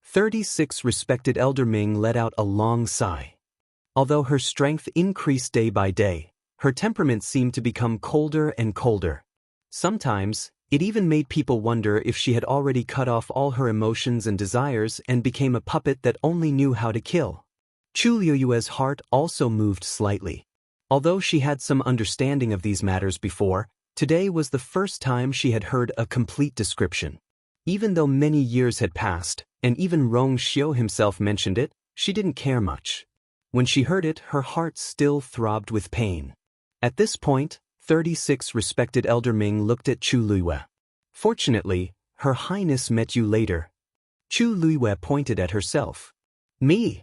36 respected Elder Ming let out a long sigh. Although her strength increased day by day, her temperament seemed to become colder and colder. Sometimes, it even made people wonder if she had already cut off all her emotions and desires and became a puppet that only knew how to kill. Chu Liuyue's heart also moved slightly. Although she had some understanding of these matters before, today was the first time she had heard a complete description. Even though many years had passed, and even Rong Xiu himself mentioned it, she didn't care much. When she heard it, her heart still throbbed with pain. At this point, 36 respected Elder Ming looked at Chu Liyue. Fortunately, Her Highness met you later. Chu Liyue pointed at herself. Me?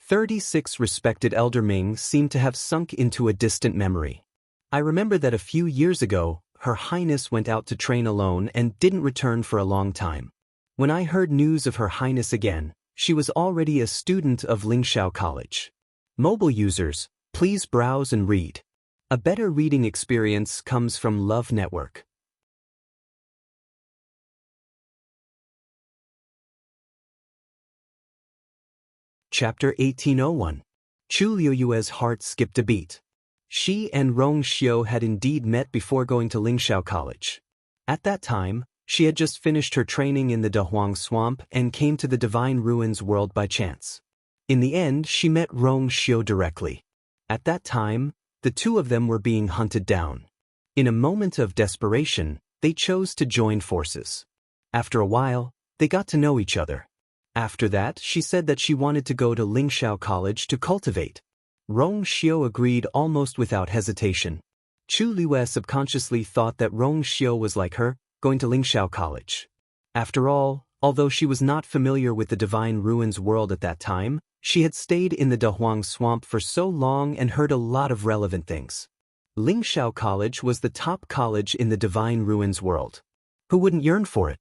36 respected Elder Ming seemed to have sunk into a distant memory. I remember that a few years ago, Her Highness went out to train alone and didn't return for a long time. When I heard news of Her Highness again, she was already a student of Lingxiao College. Mobile users, please browse and read. A better reading experience comes from Love Network. Chapter 1801. Chu Liuyue's heart skipped a beat. She and Rong Xiu had indeed met before going to Lingxiao College. At that time, she had just finished her training in the Dahuang Swamp and came to the Divine Ruins world by chance. In the end, she met Rong Xiu directly. At that time, the two of them were being hunted down. In a moment of desperation, they chose to join forces. After a while, they got to know each other. After that, she said that she wanted to go to Lingxiao College to cultivate. Rong Xiu agreed almost without hesitation. Chu Liyue subconsciously thought that Rong Xiu was like her, going to Lingxiao College. After all, although she was not familiar with the Divine Ruins world at that time, she had stayed in the Dahuang Swamp for so long and heard a lot of relevant things. Lingxiao College was the top college in the Divine Ruins world. Who wouldn't yearn for it?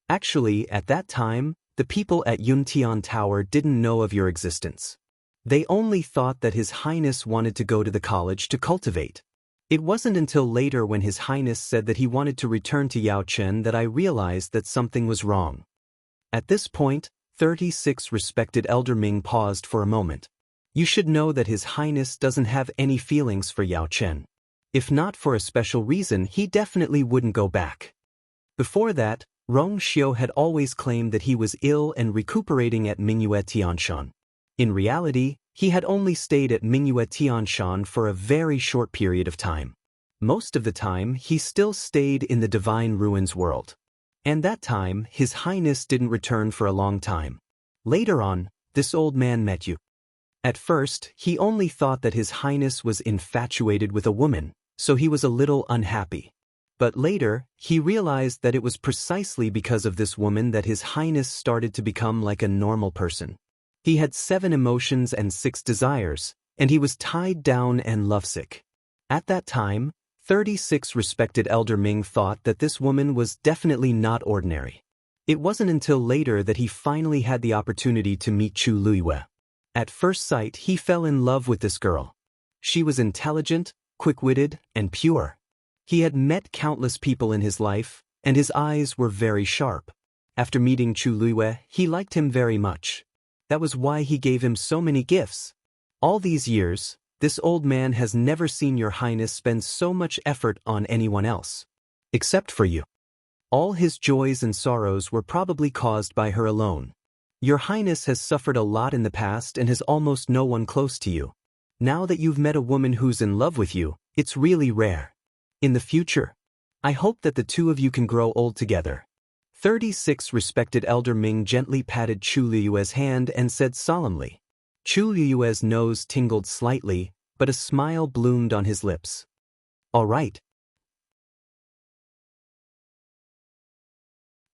Actually, at that time, the people at Yuntian Tower didn't know of your existence. They only thought that His Highness wanted to go to the college to cultivate. It wasn't until later when His Highness said that he wanted to return to Yaochen that I realized that something was wrong. At this point, 36 respected Elder Ming paused for a moment. You should know that His Highness doesn't have any feelings for Yaochen. If not for a special reason, he definitely wouldn't go back. Before that, Rong Xiu had always claimed that he was ill and recuperating at Mingyue Tianshan. In reality, he had only stayed at Mingyue Tianshan for a very short period of time. Most of the time, he still stayed in the Divine Ruins world. And that time, His Highness didn't return for a long time. Later on, this old man met you. At first, he only thought that His Highness was infatuated with a woman, so he was a little unhappy. But later, he realized that it was precisely because of this woman that His Highness started to become like a normal person. He had 7 emotions and 6 desires, and he was tied down and lovesick. At that time, 36 respected Elder Ming thought that this woman was definitely not ordinary. It wasn't until later that he finally had the opportunity to meet Chu Liyue. At first sight, he fell in love with this girl. She was intelligent, quick-witted, and pure. He had met countless people in his life, and his eyes were very sharp. After meeting Chu Luiyue, he liked him very much. That was why he gave him so many gifts. All these years, this old man has never seen your highness spend so much effort on anyone else. Except for you. All his joys and sorrows were probably caused by her alone. Your highness has suffered a lot in the past and has almost no one close to you. Now that you've met a woman who's in love with you, it's really rare. In the future, I hope that the two of you can grow old together. 36 Respected Elder Ming gently patted Chu Luiyue's hand and said solemnly. Chu Luiyue's nose tingled slightly, but a smile bloomed on his lips. All right.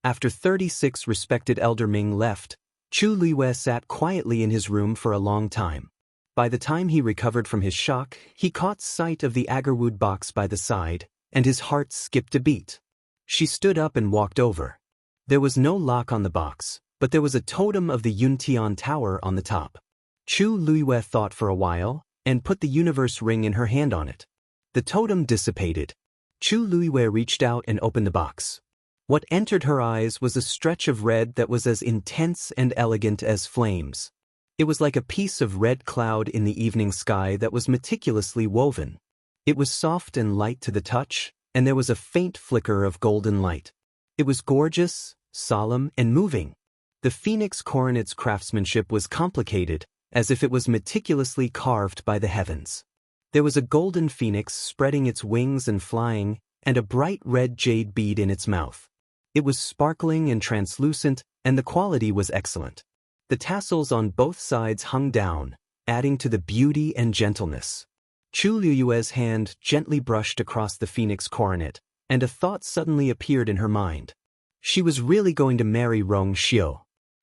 After 36 Respected Elder Ming left, Chu Luiyue sat quietly in his room for a long time. By the time he recovered from his shock, he caught sight of the agarwood box by the side, and his heart skipped a beat. She stood up and walked over. There was no lock on the box, but there was a totem of the Yuntian Tower on the top. Chu Luiyue thought for a while, and put the universe ring in her hand on it. The totem dissipated. Chu Luiyue reached out and opened the box. What entered her eyes was a stretch of red that was as intense and elegant as flames. It was like a piece of red cloud in the evening sky that was meticulously woven. It was soft and light to the touch, and there was a faint flicker of golden light. It was gorgeous, solemn, and moving. The phoenix coronet's craftsmanship was complicated, as if it was meticulously carved by the heavens. There was a golden phoenix spreading its wings and flying, and a bright red jade bead in its mouth. It was sparkling and translucent, and the quality was excellent. The tassels on both sides hung down, adding to the beauty and gentleness. Chu Luiyue's hand gently brushed across the phoenix coronet, and a thought suddenly appeared in her mind. She was really going to marry Rong Xiu.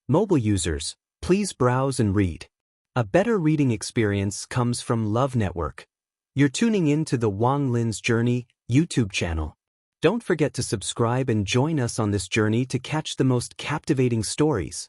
Mobile users, please browse and read. A better reading experience comes from Love Network. You're tuning in to the Wang Lin's Journey YouTube channel. Don't forget to subscribe and join us on this journey to catch the most captivating stories.